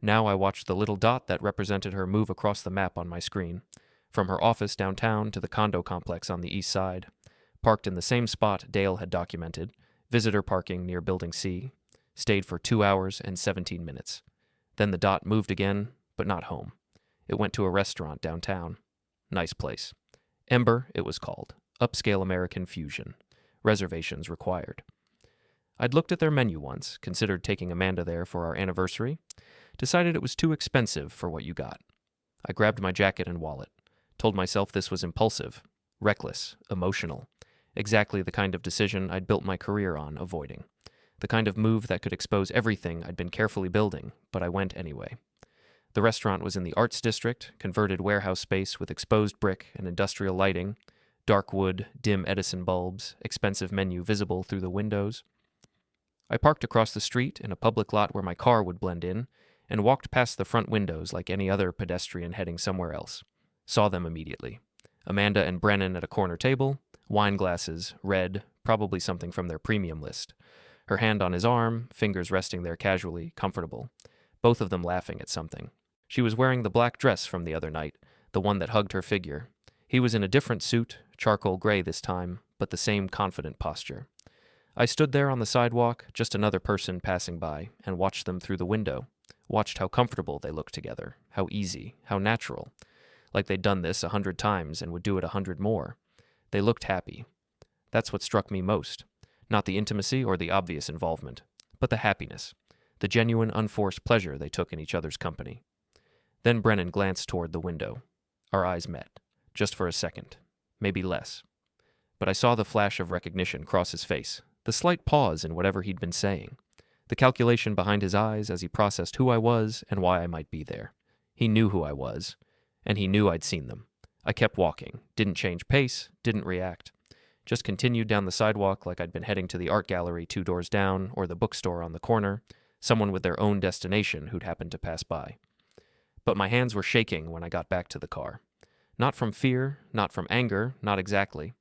Now I watched the little dot that represented her move across the map on my screen, from her office downtown to the condo complex on the east side, parked in the same spot Dale had documented, visitor parking near Building C, stayed for 2 hours and 17 minutes. Then the dot moved again, but not home. It went to a restaurant downtown. Nice place. Ember, it was called. Upscale American Fusion. Reservations required. I'd looked at their menu once, considered taking Amanda there for our anniversary, decided it was too expensive for what you got. I grabbed my jacket and wallet, told myself this was impulsive, reckless, emotional, exactly the kind of decision I'd built my career on avoiding, the kind of move that could expose everything I'd been carefully building, but I went anyway. The restaurant was in the Arts District, converted warehouse space with exposed brick and industrial lighting, dark wood, dim Edison bulbs, expensive menu visible through the windows. I parked across the street in a public lot where my car would blend in, and walked past the front windows like any other pedestrian heading somewhere else. Saw them immediately. Amanda and Brennan at a corner table, wine glasses, red, probably something from their premium list. Her hand on his arm, fingers resting there casually, comfortable. Both of them laughing at something. She was wearing the black dress from the other night, the one that hugged her figure. He was in a different suit, charcoal gray this time, but the same confident posture. I stood there on the sidewalk, just another person passing by, and watched them through the window. Watched how comfortable they looked together, how easy, how natural. Like they'd done this 100 times and would do it 100 more. They looked happy. That's what struck me most. Not the intimacy or the obvious involvement, but the happiness, the genuine unforced pleasure they took in each other's company. Then Brennan glanced toward the window. Our eyes met, just for a second, maybe less. But I saw the flash of recognition cross his face, the slight pause in whatever he'd been saying, the calculation behind his eyes as he processed who I was and why I might be there. He knew who I was, and he knew I'd seen them. I kept walking, didn't change pace, didn't react. Just continued down the sidewalk like I'd been heading to the art gallery 2 doors down or the bookstore on the corner, someone with their own destination who'd happened to pass by. But my hands were shaking when I got back to the car. Not from fear, not from anger, not exactly.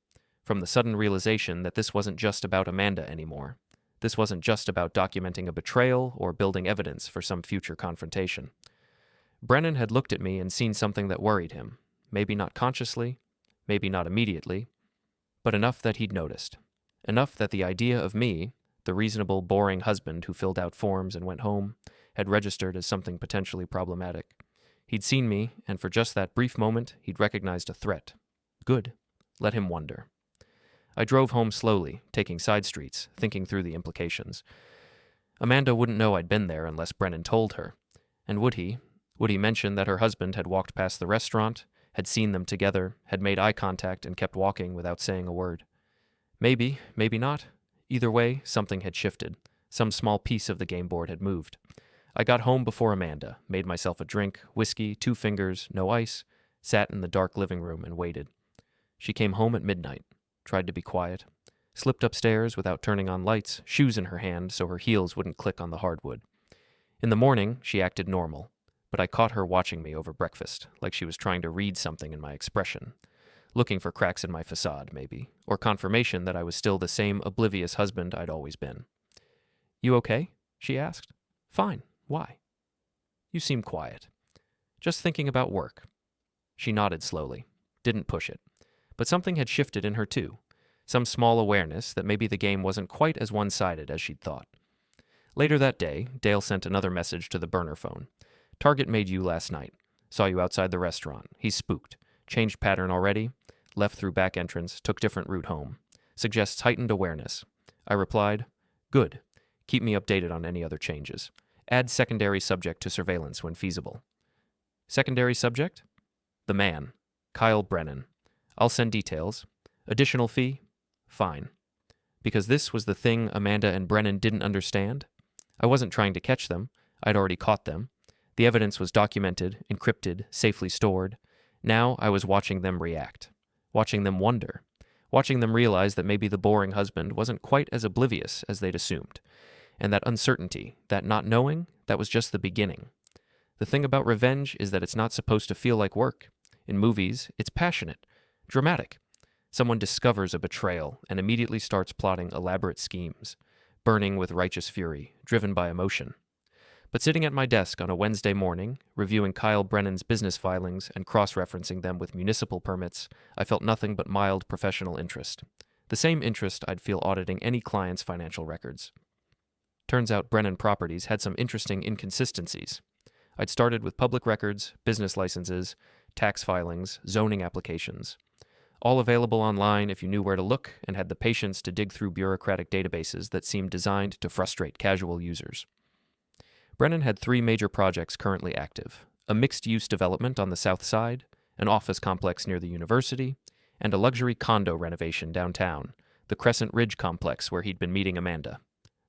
From the sudden realization that this wasn't just about Amanda anymore. This wasn't just about documenting a betrayal or building evidence for some future confrontation. Brennan had looked at me and seen something that worried him, maybe not consciously, maybe not immediately, but enough that he'd noticed. Enough that the idea of me, the reasonable, boring husband who filled out forms and went home, had registered as something potentially problematic. He'd seen me, and for just that brief moment, he'd recognized a threat. Good. Let him wonder. I drove home slowly, taking side streets, thinking through the implications. Amanda wouldn't know I'd been there unless Brennan told her. And would he? Would he mention that her husband had walked past the restaurant, had seen them together, had made eye contact and kept walking without saying a word? Maybe, maybe not. Either way, something had shifted. Some small piece of the game board had moved. I got home before Amanda, made myself a drink, whiskey, 2 fingers, no ice, sat in the dark living room and waited. She came home at midnight, tried to be quiet, slipped upstairs without turning on lights, shoes in her hand so her heels wouldn't click on the hardwood. In the morning, she acted normal, but I caught her watching me over breakfast, like she was trying to read something in my expression, looking for cracks in my facade, maybe, or confirmation that I was still the same oblivious husband I'd always been. You okay? She asked. Fine. Why? You seem quiet. Just thinking about work. She nodded slowly, didn't push it. But something had shifted in her too. Some small awareness that maybe the game wasn't quite as one-sided as she'd thought. Later that day, Dale sent another message to the burner phone. Target made you last night. Saw you outside the restaurant. He's spooked. Changed pattern already. Left through back entrance. Took different route home. Suggests heightened awareness. I replied, good. Keep me updated on any other changes. Add secondary subject to surveillance when feasible. Secondary subject? The man. Kyle Brennan. I'll send details. Additional fee? Fine. Because this was the thing Amanda and Brennan didn't understand? I wasn't trying to catch them. I'd already caught them. The evidence was documented, encrypted, safely stored. Now I was watching them react. Watching them wonder. Watching them realize that maybe the boring husband wasn't quite as oblivious as they'd assumed. And that uncertainty, that not knowing, that was just the beginning. The thing about revenge is that it's not supposed to feel like work. In movies, it's passionate, dramatic. Someone discovers a betrayal and immediately starts plotting elaborate schemes, burning with righteous fury, driven by emotion. But sitting at my desk on a Wednesday morning, reviewing Kyle Brennan's business filings and cross-referencing them with municipal permits, I felt nothing but mild professional interest. The same interest I'd feel auditing any client's financial records. Turns out Brennan Properties had some interesting inconsistencies. I'd started with public records, business licenses, tax filings, zoning applications. All available online if you knew where to look and had the patience to dig through bureaucratic databases that seemed designed to frustrate casual users. Brennan had 3 major projects currently active: a mixed-use development on the south side, an office complex near the university, and a luxury condo renovation downtown, the Crescent Ridge complex where he'd been meeting Amanda.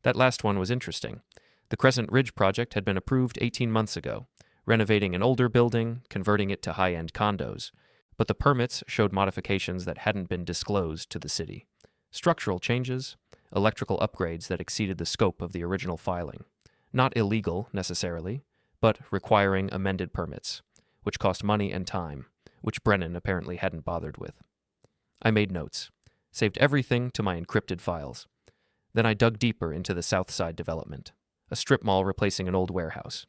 That last one was interesting. The Crescent Ridge project had been approved 18 months ago, renovating an older building, converting it to high-end condos, but the permits showed modifications that hadn't been disclosed to the city. Structural changes, electrical upgrades that exceeded the scope of the original filing. Not illegal, necessarily, but requiring amended permits, which cost money and time, which Brennan apparently hadn't bothered with. I made notes, saved everything to my encrypted files. Then I dug deeper into the South Side development, a strip mall replacing an old warehouse.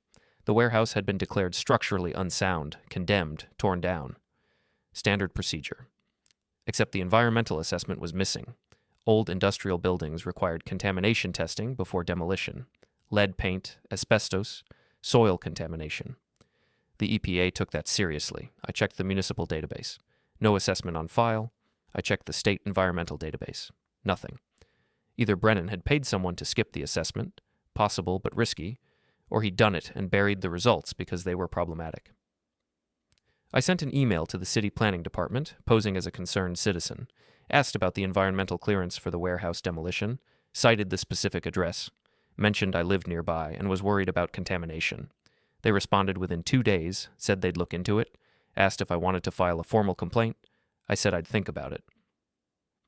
The warehouse had been declared structurally unsound, condemned, torn down. Standard procedure. Except the environmental assessment was missing. Old industrial buildings required contamination testing before demolition. Lead paint, asbestos, soil contamination. The EPA took that seriously. I checked the municipal database. No assessment on file. I checked the state environmental database. Nothing. Either Brennan had paid someone to skip the assessment, possible but risky, or he'd done it and buried the results because they were problematic. I sent an email to the city planning department, posing as a concerned citizen, asked about the environmental clearance for the warehouse demolition, cited the specific address, mentioned I lived nearby and was worried about contamination. They responded within 2 days, said they'd look into it, asked if I wanted to file a formal complaint. I said I'd think about it.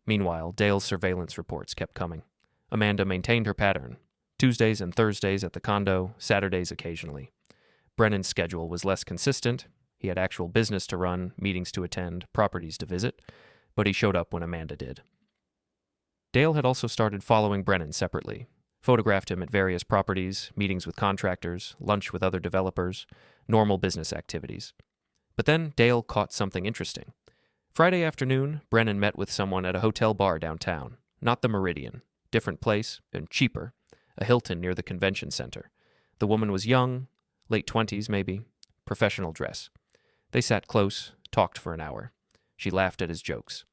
Meanwhile, Dale's surveillance reports kept coming. Amanda maintained her pattern. Tuesdays and Thursdays at the condo, Saturdays occasionally. Brennan's schedule was less consistent. He had actual business to run, meetings to attend, properties to visit, but he showed up when Amanda did. Dale had also started following Brennan separately, photographed him at various properties, meetings with contractors, lunch with other developers, normal business activities. But then Dale caught something interesting. Friday afternoon, Brennan met with someone at a hotel bar downtown, not the Meridian, different place, and cheaper, a Hilton near the convention center. The woman was young, late 20s maybe, professional dress. They sat close, talked for an hour. She laughed at his jokes.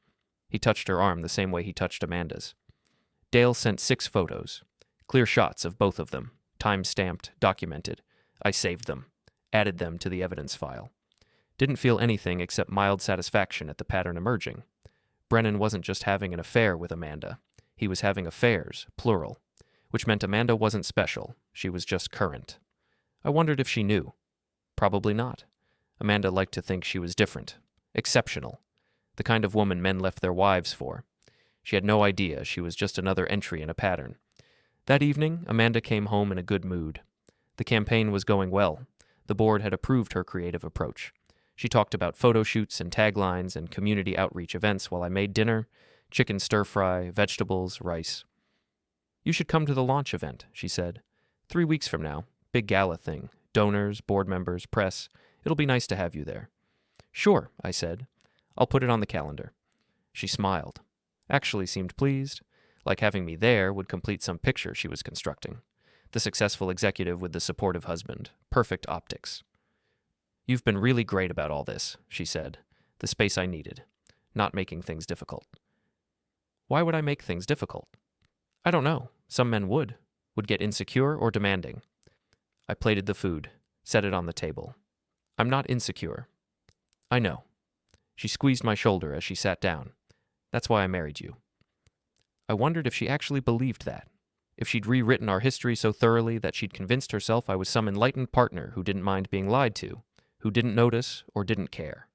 He touched her arm the same way he touched Amanda's. Dale sent 6 photos. Clear shots of both of them, time-stamped, documented. I saved them, added them to the evidence file. Didn't feel anything except mild satisfaction at the pattern emerging. Brennan wasn't just having an affair with Amanda. He was having affairs, plural, which meant Amanda wasn't special. She was just current. I wondered if she knew. Probably not. Amanda liked to think she was different, exceptional, the kind of woman men left their wives for. She had no idea she was just another entry in a pattern. That evening, Amanda came home in a good mood. The campaign was going well. The board had approved her creative approach. She talked about photo shoots and taglines and community outreach events while I made dinner, chicken stir-fry, vegetables, rice. You should come to the launch event, she said. 3 weeks from now. Big gala thing. Donors, board members, press. It'll be nice to have you there. Sure, I said. I'll put it on the calendar. She smiled. Actually seemed pleased, like having me there would complete some picture she was constructing. The successful executive with the supportive husband. Perfect optics. You've been really great about all this, she said. The space I needed. Not making things difficult. Why would I make things difficult? I don't know. Some men would get insecure or demanding. I plated the food, set it on the table. I'm not insecure. I know. She squeezed my shoulder as she sat down. That's why I married you. I wondered if she actually believed that. If she'd rewritten our history so thoroughly that she'd convinced herself I was some enlightened partner who didn't mind being lied to, who didn't notice or didn't care.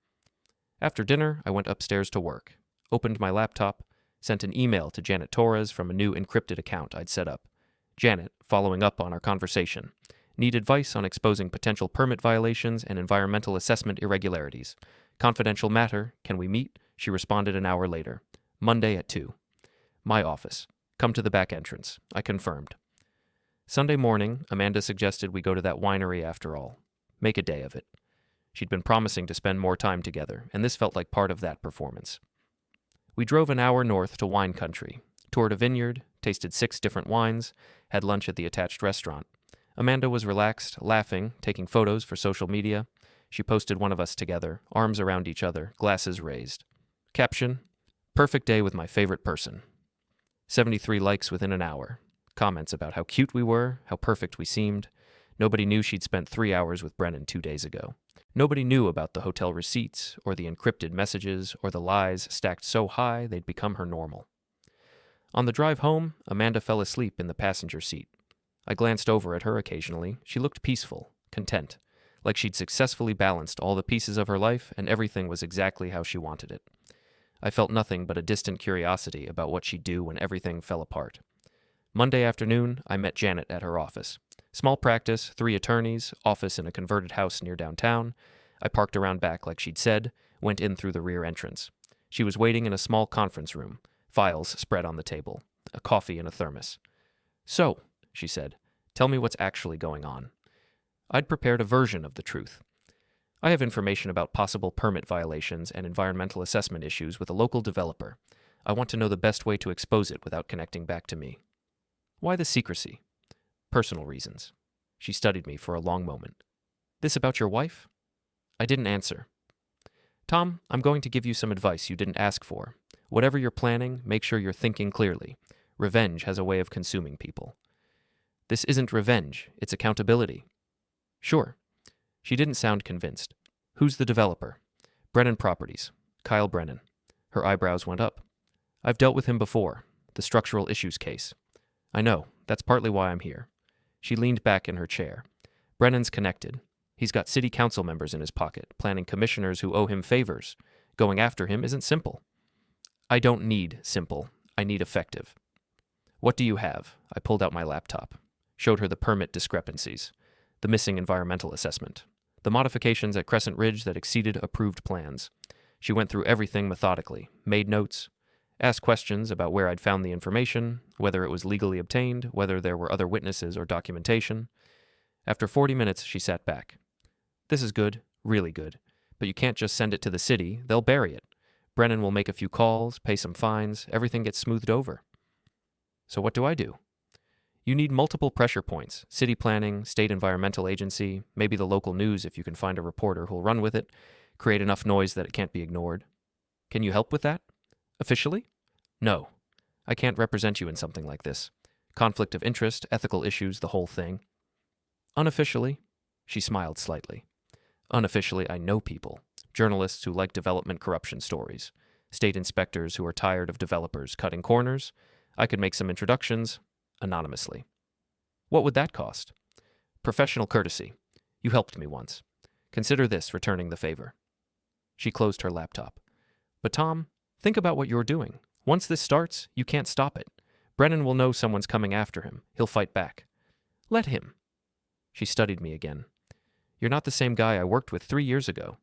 After dinner, I went upstairs to work, opened my laptop, sent an email to Janet Torres from a new encrypted account I'd set up. Janet, following up on our conversation, need advice on exposing potential permit violations and environmental assessment irregularities. Confidential matter, can we meet? She responded an hour later. Monday at 2. My office. Come to the back entrance. I confirmed. Sunday morning, Amanda suggested we go to that winery after all. Make a day of it. She'd been promising to spend more time together, and this felt like part of that performance. We drove an hour north to wine country, toured a vineyard, tasted 6 different wines, had lunch at the attached restaurant. Amanda was relaxed, laughing, taking photos for social media. She posted one of us together, arms around each other, glasses raised. Caption, perfect day with my favorite person. 73 likes within an hour. Comments about how cute we were, how perfect we seemed. Nobody knew she'd spent 3 hours with Brennan 2 days ago. Nobody knew about the hotel receipts, or the encrypted messages, or the lies stacked so high they'd become her normal. On the drive home, Amanda fell asleep in the passenger seat. I glanced over at her occasionally. She looked peaceful, content, like she'd successfully balanced all the pieces of her life and everything was exactly how she wanted it. I felt nothing but a distant curiosity about what she'd do when everything fell apart. Monday afternoon, I met Janet at her office. Small practice, 3 attorneys, office in a converted house near downtown. I parked around back like she'd said, went in through the rear entrance. She was waiting in a small conference room, files spread on the table, a coffee and a thermos. So, she said, tell me what's actually going on. I'd prepared a version of the truth. I have information about possible permit violations and environmental assessment issues with a local developer. I want to know the best way to expose it without connecting back to me. Why the secrecy? Personal reasons. She studied me for a long moment. This about your wife? I didn't answer. Tom, I'm going to give you some advice you didn't ask for. Whatever you're planning, make sure you're thinking clearly. Revenge has a way of consuming people. This isn't revenge, it's accountability. Sure. She didn't sound convinced. Who's the developer? Brennan Properties. Kyle Brennan. Her eyebrows went up. I've dealt with him before. The structural issues case. I know. That's partly why I'm here. She leaned back in her chair. Brennan's connected. He's got city council members in his pocket, planning commissioners who owe him favors. Going after him isn't simple. I don't need simple. I need effective. What do you have? I pulled out my laptop. Showed her the permit discrepancies. The missing environmental assessment. The modifications at Crescent Ridge that exceeded approved plans. She went through everything methodically, made notes, asked questions about where I'd found the information, whether it was legally obtained, whether there were other witnesses or documentation. After 40 minutes, she sat back. This is good, really good, but you can't just send it to the city, they'll bury it. Brennan will make a few calls, pay some fines, everything gets smoothed over. So what do? You need multiple pressure points, city planning, state environmental agency, maybe the local news if you can find a reporter who'll run with it, create enough noise that it can't be ignored. Can you help with that? Officially? No. I can't represent you in something like this. Conflict of interest, ethical issues, the whole thing. Unofficially? She smiled slightly. Unofficially, I know people. Journalists who like development corruption stories. State inspectors who are tired of developers cutting corners. I could make some introductions, anonymously. What would that cost? Professional courtesy. You helped me once. Consider this returning the favor. She closed her laptop. But Tom, think about what you're doing. Once this starts, you can't stop it. Brennan will know someone's coming after him. He'll fight back. Let him. She studied me again. You're not the same guy I worked with 3 years ago.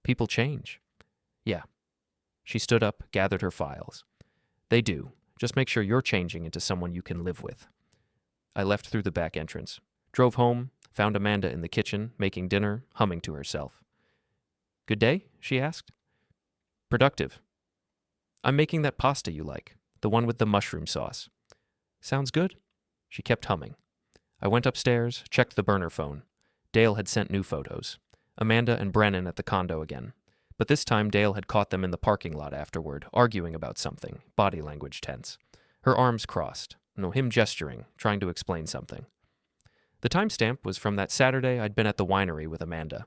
People change. Yeah. She stood up, gathered her files. They do. Just make sure you're changing into someone you can live with. I left through the back entrance, drove home, found Amanda in the kitchen, making dinner, humming to herself. Good day? She asked. Productive. I'm making that pasta you like, the one with the mushroom sauce. Sounds good? She kept humming. I went upstairs, checked the burner phone. Dale had sent new photos. Amanda and Brennan at the condo again. But this time Dale had caught them in the parking lot afterward, arguing about something, body language tense. Her arms crossed. No, him gesturing, trying to explain something. The timestamp was from that Saturday I'd been at the winery with Amanda,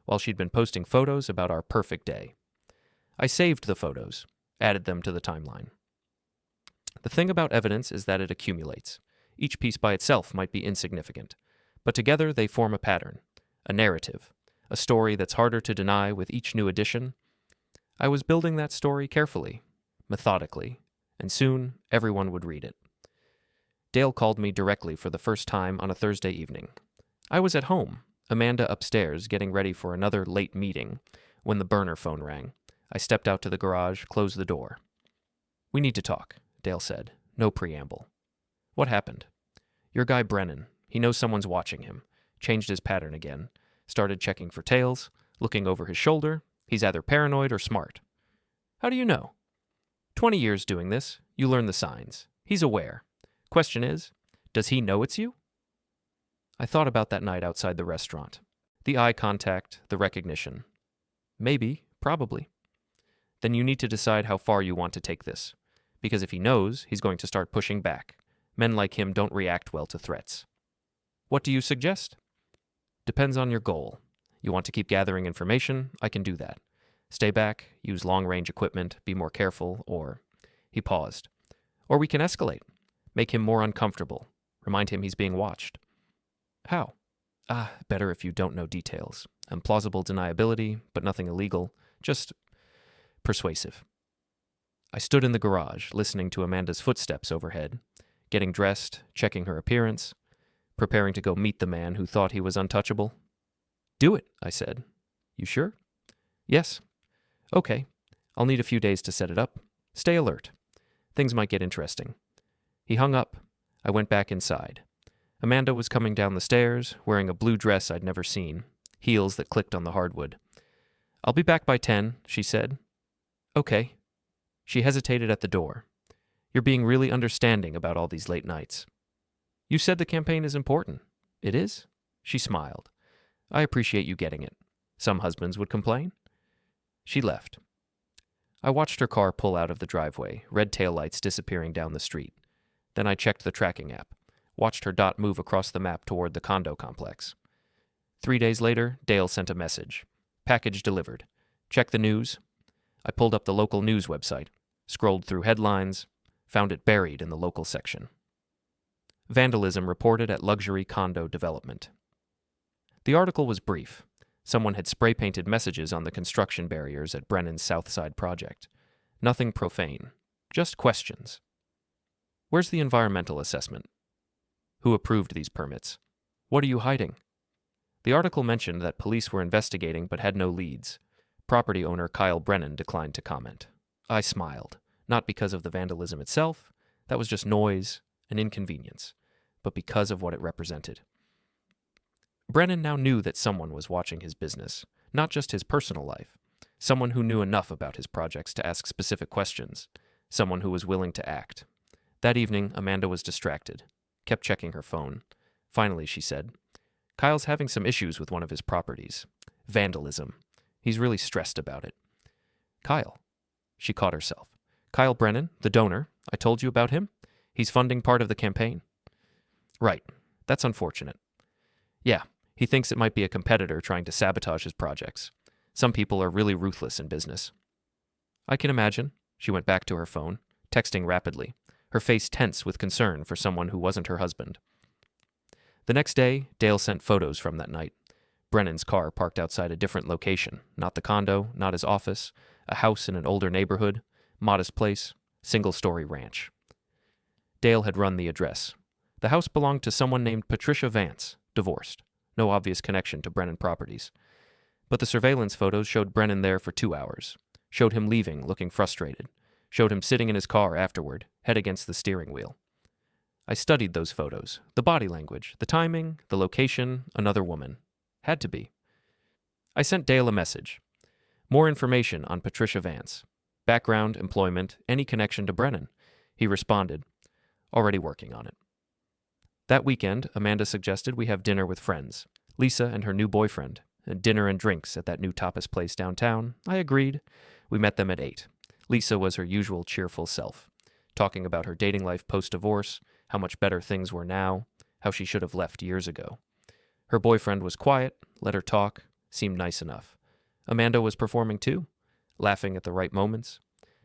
while she'd been posting photos about our perfect day. I saved the photos, added them to the timeline. The thing about evidence is that it accumulates. Each piece by itself might be insignificant, but together they form a pattern, a narrative, a story that's harder to deny with each new addition. I was building that story carefully, methodically, and soon everyone would read it. Dale called me directly for the first time on a Thursday evening. I was at home, Amanda upstairs getting ready for another late meeting, when the burner phone rang. I stepped out to the garage, closed the door. We need to talk, Dale said. No preamble. What happened? Your guy Brennan. He knows someone's watching him. Changed his pattern again. Started checking for tails, looking over his shoulder. He's either paranoid or smart. How do you know? 20 years doing this. You learn the signs. He's aware. Question is, does he know it's you? I thought about that night outside the restaurant. The eye contact, the recognition. Maybe, probably. Then you need to decide how far you want to take this. Because if he knows, he's going to start pushing back. Men like him don't react well to threats. What do you suggest? Depends on your goal. You want to keep gathering information? I can do that. Stay back, use long-range equipment, be more careful, or... He paused. Or we can escalate. Make him more uncomfortable. Remind him he's being watched. How? Better if you don't know details. Plausible deniability, but nothing illegal. Just persuasive. I stood in the garage, listening to Amanda's footsteps overhead, getting dressed, checking her appearance, preparing to go meet the man who thought he was untouchable. Do it, I said. You sure? Yes. Okay. I'll need a few days to set it up. Stay alert. Things might get interesting. He hung up. I went back inside. Amanda was coming down the stairs, wearing a blue dress I'd never seen, heels that clicked on the hardwood. I'll be back by 10, she said. Okay. She hesitated at the door. You're being really understanding about all these late nights. You said the campaign is important. It is? She smiled. I appreciate you getting it. Some husbands would complain. She left. I watched her car pull out of the driveway, red taillights disappearing down the street. Then I checked the tracking app, watched her dot move across the map toward the condo complex. 3 days later, Dale sent a message. Package delivered. Check the news. I pulled up the local news website, scrolled through headlines, found it buried in the local section. Vandalism reported at luxury condo development. The article was brief. Someone had spray-painted messages on the construction barriers at Brennan's Southside project. Nothing profane, just questions. Where's the environmental assessment? Who approved these permits? What are you hiding? The article mentioned that police were investigating but had no leads. Property owner Kyle Brennan declined to comment. I smiled, not because of the vandalism itself, that was just noise, an inconvenience, but because of what it represented. Brennan now knew that someone was watching his business, not just his personal life. Someone who knew enough about his projects to ask specific questions. Someone who was willing to act. That evening, Amanda was distracted, kept checking her phone. Finally, she said, Kyle's having some issues with one of his properties. Vandalism. He's really stressed about it. Kyle. She caught herself. Kyle Brennan, the donor. I told you about him? He's funding part of the campaign. Right. That's unfortunate. Yeah. He thinks it might be a competitor trying to sabotage his projects. Some people are really ruthless in business. I can imagine. She went back to her phone, texting rapidly, her face tense with concern for someone who wasn't her husband. The next day, Dale sent photos from that night. Brennan's car parked outside a different location, not the condo, not his office, a house in an older neighborhood, modest place, single-story ranch. Dale had run the address. The house belonged to someone named Patricia Vance, divorced. No obvious connection to Brennan Properties. But the surveillance photos showed Brennan there for 2 hours, showed him leaving, looking frustrated, Showed him sitting in his car afterward, head against the steering wheel. I studied those photos, the body language, the timing, the location, another woman. Had to be. I sent Dale a message. More information on Patricia Vance. Background, employment, any connection to Brennan. He responded, already working on it. That weekend, Amanda suggested we have dinner with friends, Lisa and her new boyfriend, and dinner and drinks at that new tapas place downtown. I agreed. We met them at 8. Lisa was her usual cheerful self, talking about her dating life post-divorce, how much better things were now, how she should have left years ago. Her boyfriend was quiet, let her talk, seemed nice enough. Amanda was performing too, laughing at the right moments,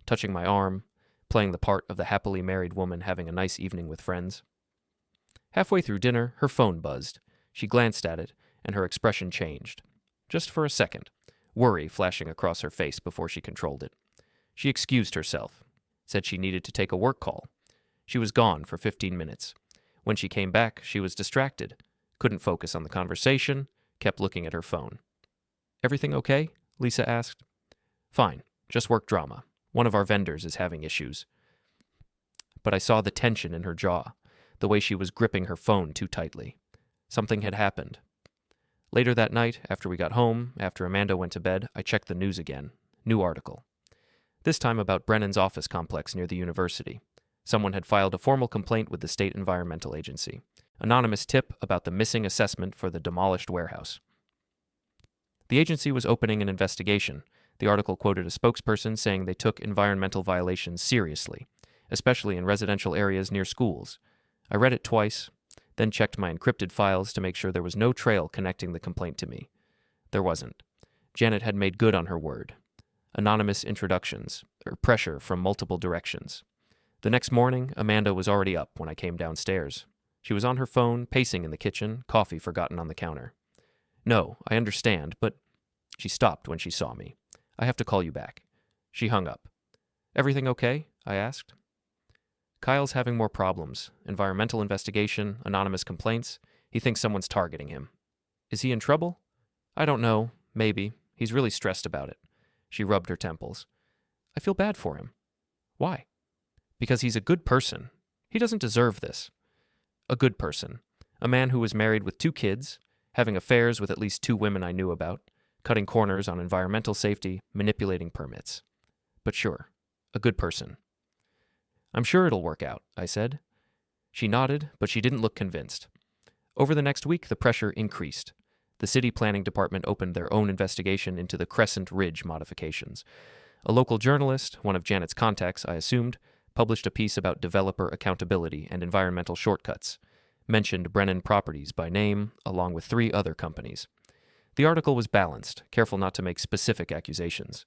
touching my arm, playing the part of the happily married woman having a nice evening with friends. Halfway through dinner, her phone buzzed. She glanced at it, and her expression changed. Just for a second, worry flashing across her face before she controlled it. She excused herself, said she needed to take a work call. She was gone for 15 minutes. When she came back, she was distracted, couldn't focus on the conversation, kept looking at her phone. Everything okay? Lisa asked. Fine, just work drama. One of our vendors is having issues. But I saw the tension in her jaw, the way she was gripping her phone too tightly. Something had happened. Later that night, after we got home, after Amanda went to bed, I checked the news again. New article. This time about Brennan's office complex near the university. Someone had filed a formal complaint with the State Environmental Agency. Anonymous tip about the missing assessment for the demolished warehouse. The agency was opening an investigation. The article quoted a spokesperson saying they took environmental violations seriously, especially in residential areas near schools. I read it twice, then checked my encrypted files to make sure there was no trail connecting the complaint to me. There wasn't. Janet had made good on her word. Anonymous introductions, or pressure from multiple directions. The next morning, Amanda was already up when I came downstairs. She was on her phone, pacing in the kitchen, coffee forgotten on the counter. No, I understand, but... She stopped when she saw me. I have to call you back. She hung up. Everything okay? I asked. Kyle's having more problems. Environmental investigation, anonymous complaints. He thinks someone's targeting him. Is he in trouble? I don't know. Maybe. He's really stressed about it. She rubbed her temples. I feel bad for him. Why? Because he's a good person. He doesn't deserve this. A good person. A man who was married with 2 kids, having affairs with at least 2 women I knew about, cutting corners on environmental safety, manipulating permits. But sure, a good person. I'm sure it'll work out, I said. She nodded, but she didn't look convinced. Over the next week, the pressure increased. The city planning department opened their own investigation into the Crescent Ridge modifications. A local journalist, one of Janet's contacts, I assumed, published a piece about developer accountability and environmental shortcuts, mentioned Brennan Properties by name, along with 3 other companies. The article was balanced, careful not to make specific accusations.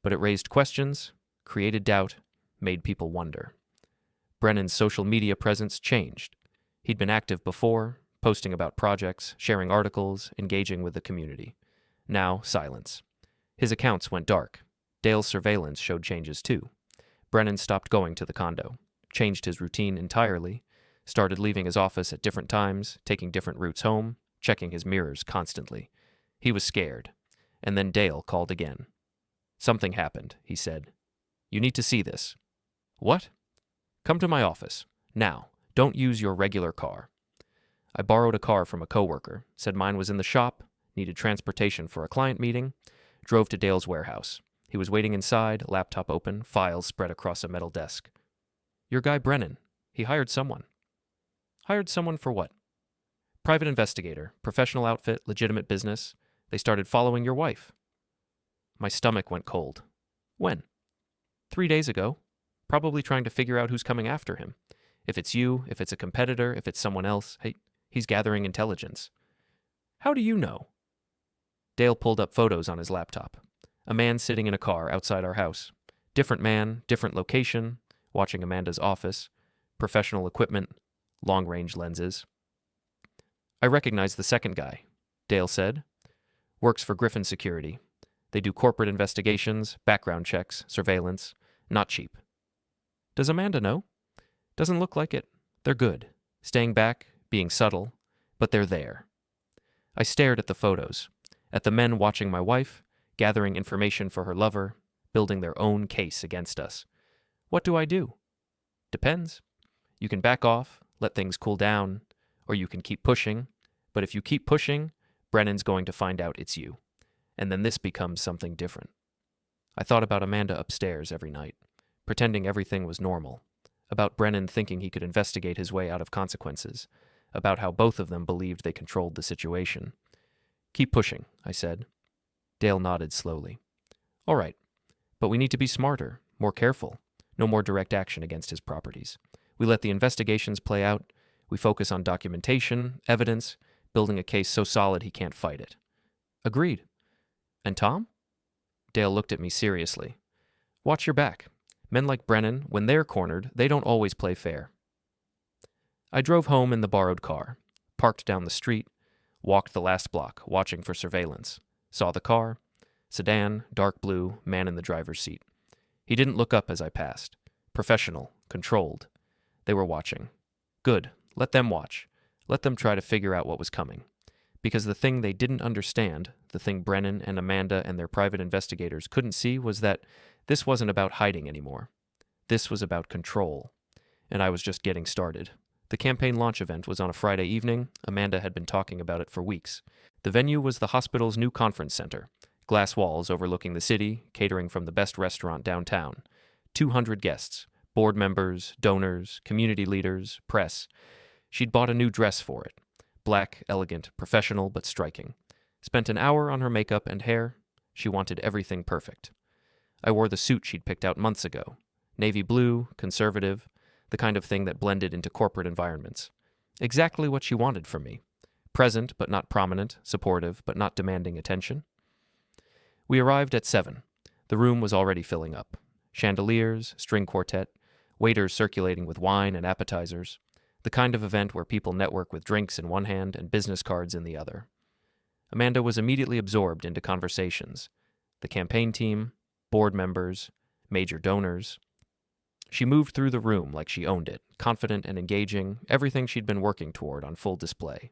But it raised questions, created doubt, made people wonder. Brennan's social media presence changed. He'd been active before, posting about projects, sharing articles, engaging with the community. Now, silence. His accounts went dark. Dale's surveillance showed changes too. Brennan stopped going to the condo, changed his routine entirely, started leaving his office at different times, taking different routes home, checking his mirrors constantly. He was scared. And then Dale called again. Something happened, he said. You need to see this. What? Come to my office. Now, don't use your regular car. I borrowed a car from a coworker, said mine was in the shop, needed transportation for a client meeting, drove to Dale's warehouse. He was waiting inside, laptop open, files spread across a metal desk. Your guy Brennan. He hired someone. Hired someone for what? Private investigator, professional outfit, legitimate business. They started following your wife. My stomach went cold. When? 3 days ago. Probably trying to figure out who's coming after him. If it's you, if it's a competitor, if it's someone else, hey, he's gathering intelligence. How do you know? Dale pulled up photos on his laptop. A man sitting in a car outside our house. Different man, different location, watching Amanda's office, professional equipment, long-range lenses. I recognize the second guy, Dale said. Works for Griffin Security. They do corporate investigations, background checks, surveillance. Not cheap. Does Amanda know? Doesn't look like it. They're good. Staying back, being subtle, but they're there. I stared at the photos, at the men watching my wife, gathering information for her lover, building their own case against us. What do I do? Depends. You can back off, let things cool down, or you can keep pushing. But if you keep pushing, Brennan's going to find out it's you. And then this becomes something different. I thought about Amanda upstairs every night, pretending everything was normal, about Brennan thinking he could investigate his way out of consequences, about how both of them believed they controlled the situation. Keep pushing, I said. Dale nodded slowly. All right, but we need to be smarter, more careful. No more direct action against his properties. We let the investigations play out. We focus on documentation, evidence, building a case so solid he can't fight it. Agreed. And Tom? Dale looked at me seriously. Watch your back. Men like Brennan, when they're cornered, they don't always play fair. I drove home in the borrowed car, parked down the street, walked the last block, watching for surveillance. Saw the car. Sedan, dark blue, man in the driver's seat. He didn't look up as I passed. Professional, controlled. They were watching. Good. Let them watch. Let them try to figure out what was coming. Because the thing they didn't understand, the thing Brennan and Amanda and their private investigators couldn't see, was that this wasn't about hiding anymore. This was about control. And I was just getting started. The campaign launch event was on a Friday evening. Amanda had been talking about it for weeks. The venue was the hospital's new conference center. Glass walls overlooking the city, catering from the best restaurant downtown. 200 guests, board members, donors, community leaders, press. She'd bought a new dress for it. Black, elegant, professional, but striking. Spent an hour on her makeup and hair. She wanted everything perfect. I wore the suit she'd picked out months ago. Navy blue, conservative, the kind of thing that blended into corporate environments. Exactly what she wanted from me. Present, but not prominent, supportive, but not demanding attention. We arrived at 7. The room was already filling up. Chandeliers, string quartet, waiters circulating with wine and appetizers. The kind of event where people network with drinks in one hand and business cards in the other. Amanda was immediately absorbed into conversations. The campaign team, board members, major donors. She moved through the room like she owned it, confident and engaging, everything she'd been working toward on full display.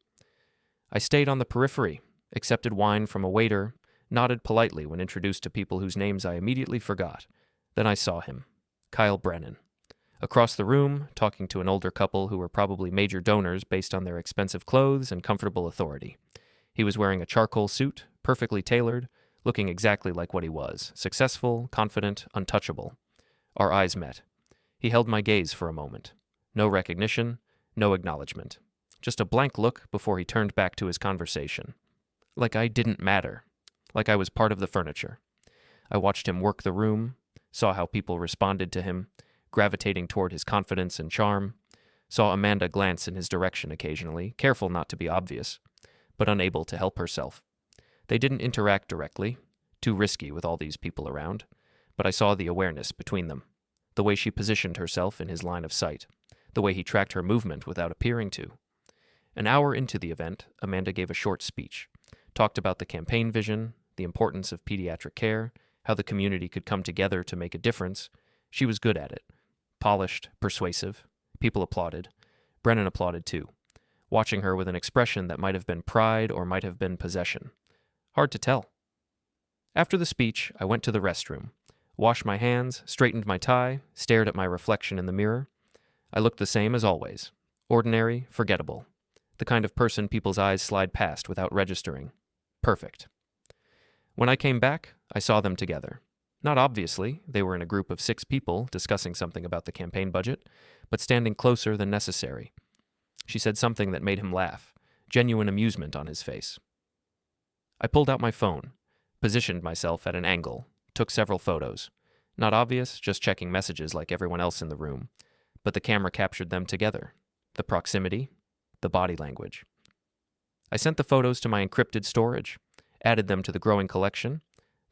I stayed on the periphery, accepted wine from a waiter, nodded politely when introduced to people whose names I immediately forgot. Then I saw him, Kyle Brennan. Across the room, talking to an older couple who were probably major donors based on their expensive clothes and comfortable authority. He was wearing a charcoal suit, perfectly tailored, looking exactly like what he was, successful, confident, untouchable. Our eyes met. He held my gaze for a moment. No recognition, no acknowledgement. Just a blank look before he turned back to his conversation. Like I didn't matter. Like I was part of the furniture. I watched him work the room, saw how people responded to him, gravitating toward his confidence and charm, saw Amanda glance in his direction occasionally, careful not to be obvious, but unable to help herself. They didn't interact directly, too risky with all these people around, but I saw the awareness between them, the way she positioned herself in his line of sight, the way he tracked her movement without appearing to. An hour into the event, Amanda gave a short speech, talked about the campaign vision, the importance of pediatric care, how the community could come together to make a difference. She was good at it. Polished, persuasive. People applauded. Brennan applauded too, watching her with an expression that might have been pride or might have been possession. Hard to tell. After the speech, I went to the restroom, washed my hands, straightened my tie, stared at my reflection in the mirror. I looked the same as always. Ordinary, forgettable. The kind of person people's eyes slide past without registering. Perfect. When I came back, I saw them together. Not obviously, they were in a group of 6 people discussing something about the campaign budget, but standing closer than necessary. She said something that made him laugh, genuine amusement on his face. I pulled out my phone, positioned myself at an angle, took several photos. Not obvious, just checking messages like everyone else in the room, but the camera captured them together. The proximity, the body language. I sent the photos to my encrypted storage, added them to the growing collection.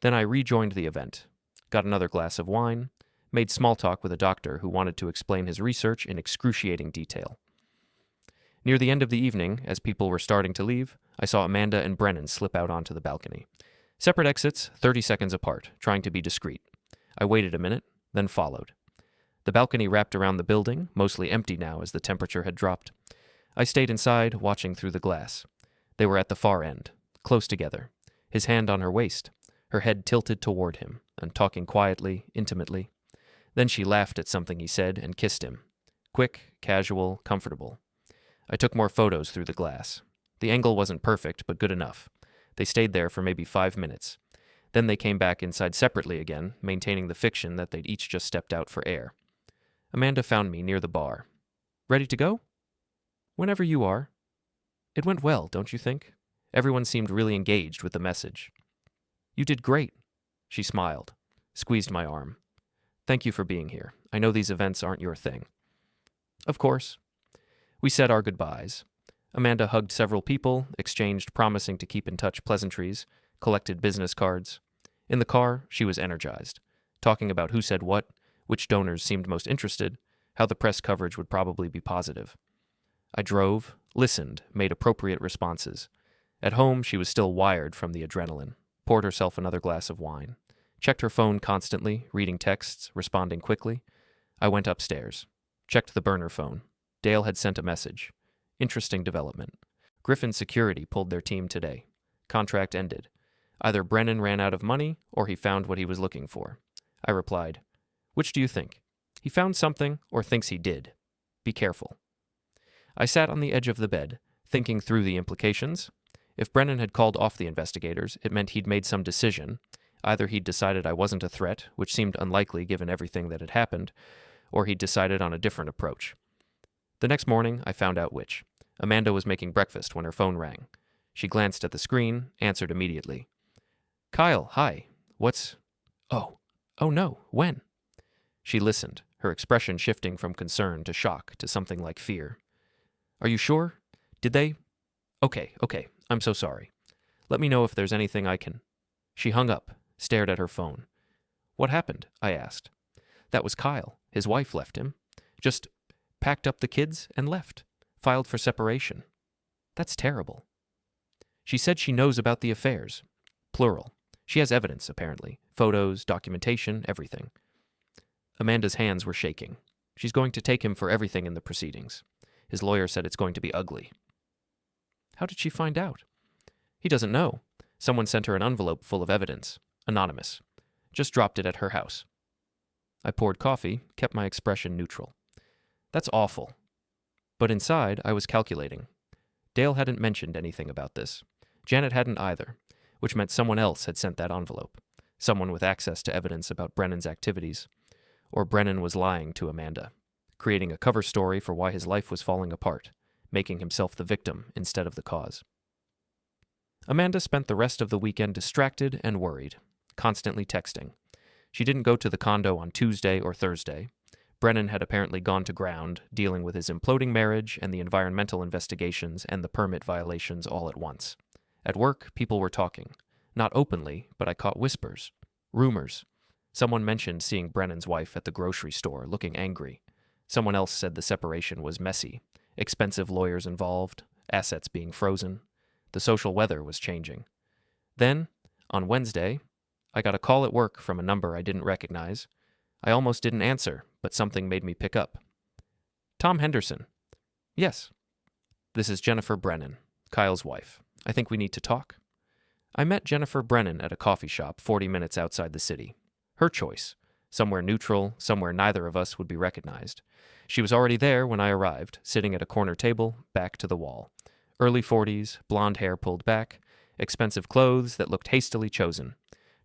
Then I rejoined the event, got another glass of wine, made small talk with a doctor who wanted to explain his research in excruciating detail. Near the end of the evening, as people were starting to leave, I saw Amanda and Brennan slip out onto the balcony. Separate exits, 30 seconds apart, trying to be discreet. I waited a minute, then followed. The balcony wrapped around the building, mostly empty now as the temperature had dropped. I stayed inside, watching through the glass. They were at the far end, close together, his hand on her waist, her head tilted toward him, and talking quietly, intimately. Then she laughed at something he said and kissed him. Quick, casual, comfortable. I took more photos through the glass. The angle wasn't perfect, but good enough. They stayed there for maybe 5 minutes. Then they came back inside separately again, maintaining the fiction that they'd each just stepped out for air. Amanda found me near the bar. Ready to go? Whenever you are. It went well, don't you think? Everyone seemed really engaged with the message. You did great. She smiled, squeezed my arm. Thank you for being here. I know these events aren't your thing. Of course. We said our goodbyes. Amanda hugged several people, exchanged promising to keep in touch pleasantries, collected business cards. In the car, she was energized, talking about who said what, which donors seemed most interested, how the press coverage would probably be positive. I drove, listened, made appropriate responses. At home, she was still wired from the adrenaline, poured herself another glass of wine, checked her phone constantly, reading texts, responding quickly. I went upstairs, checked the burner phone. Dale had sent a message. Interesting development. Griffin Security pulled their team today. Contract ended. Either Brennan ran out of money or he found what he was looking for. I replied, which do you think? He found something or thinks he did. Be careful. I sat on the edge of the bed, thinking through the implications. If Brennan had called off the investigators, it meant he'd made some decision. Either he'd decided I wasn't a threat, which seemed unlikely given everything that had happened, or he'd decided on a different approach. The next morning, I found out which. Amanda was making breakfast when her phone rang. She glanced at the screen, answered immediately. Kyle, hi. What's... Oh no, when? She listened, her expression shifting from concern to shock to something like fear. Are you sure? Did they? Okay, I'm so sorry. Let me know if there's anything I can... She hung up, stared at her phone. What happened? I asked. That was Kyle. His wife left him. Just packed up the kids and left. Filed for separation. That's terrible. She said she knows about the affairs. Plural. She has evidence, apparently. Photos, documentation, everything. Amanda's hands were shaking. She's going to take him for everything in the proceedings. His lawyer said it's going to be ugly. How did she find out? He doesn't know. Someone sent her an envelope full of evidence. Anonymous. Just dropped it at her house. I poured coffee, kept my expression neutral. That's awful. But inside, I was calculating. Dale hadn't mentioned anything about this. Janet hadn't either, which meant someone else had sent that envelope. Someone with access to evidence about Brennan's activities. Or Brennan was lying to Amanda, creating a cover story for why his life was falling apart, making himself the victim instead of the cause. Amanda spent the rest of the weekend distracted and worried, constantly texting. She didn't go to the condo on Tuesday or Thursday. Brennan had apparently gone to ground, dealing with his imploding marriage and the environmental investigations and the permit violations all at once. At work, people were talking. Not openly, but I caught whispers. Rumors. Someone mentioned seeing Brennan's wife at the grocery store, looking angry. Someone else said the separation was messy. Expensive lawyers involved, assets being frozen. The social weather was changing. Then, on Wednesday, I got a call at work from a number I didn't recognize. I almost didn't answer, but something made me pick up. Tom Henderson. Yes. This is Jennifer Brennan, Kyle's wife. I think we need to talk. I met Jennifer Brennan at a coffee shop 40 minutes outside the city. Her choice. Somewhere neutral, somewhere neither of us would be recognized. She was already there when I arrived, sitting at a corner table, back to the wall. Early 40s, blonde hair pulled back, expensive clothes that looked hastily chosen.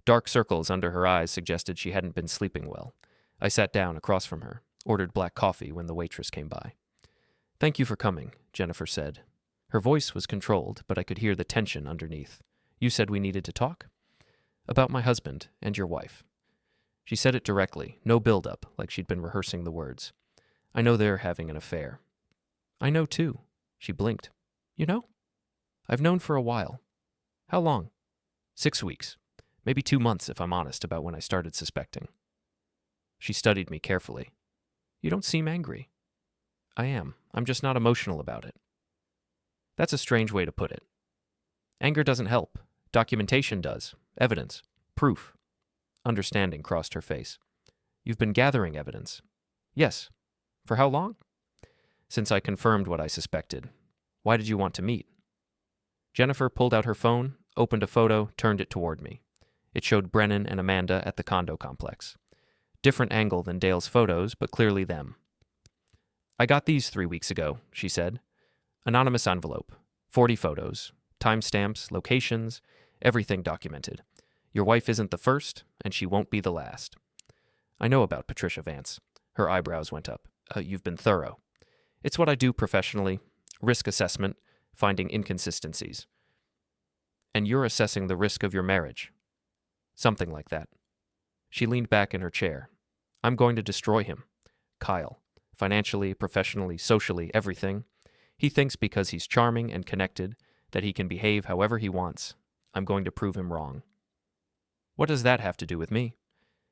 Dark circles under her eyes suggested she hadn't been sleeping well. I sat down across from her, ordered black coffee when the waitress came by. Thank you for coming, Jennifer said. Her voice was controlled, but I could hear the tension underneath. You said we needed to talk? About my husband and your wife. She said it directly, no build-up, like she'd been rehearsing the words. I know they're having an affair. I know too. She blinked. You know? I've known for a while. How long? 6 weeks. Maybe 2 months if I'm honest about when I started suspecting. She studied me carefully. You don't seem angry. I am. I'm just not emotional about it. That's a strange way to put it. Anger doesn't help. Documentation does. Evidence. Proof. Understanding crossed her face. You've been gathering evidence. Yes. For how long? Since I confirmed what I suspected. Why did you want to meet? Jennifer pulled out her phone, opened a photo, turned it toward me. It showed Brennan and Amanda at the condo complex. Different angle than Dale's photos, but clearly them. I got these 3 weeks ago, she said. Anonymous envelope, 40 photos, timestamps, locations, everything documented. Your wife isn't the first, and she won't be the last. I know about Patricia Vance. Her eyebrows went up. You've been thorough. It's what I do professionally. Risk assessment, finding inconsistencies. And you're assessing the risk of your marriage. Something like that. She leaned back in her chair. I'm going to destroy him. Kyle. Financially, professionally, socially, everything. He thinks because he's charming and connected that he can behave however he wants. I'm going to prove him wrong. What does that have to do with me?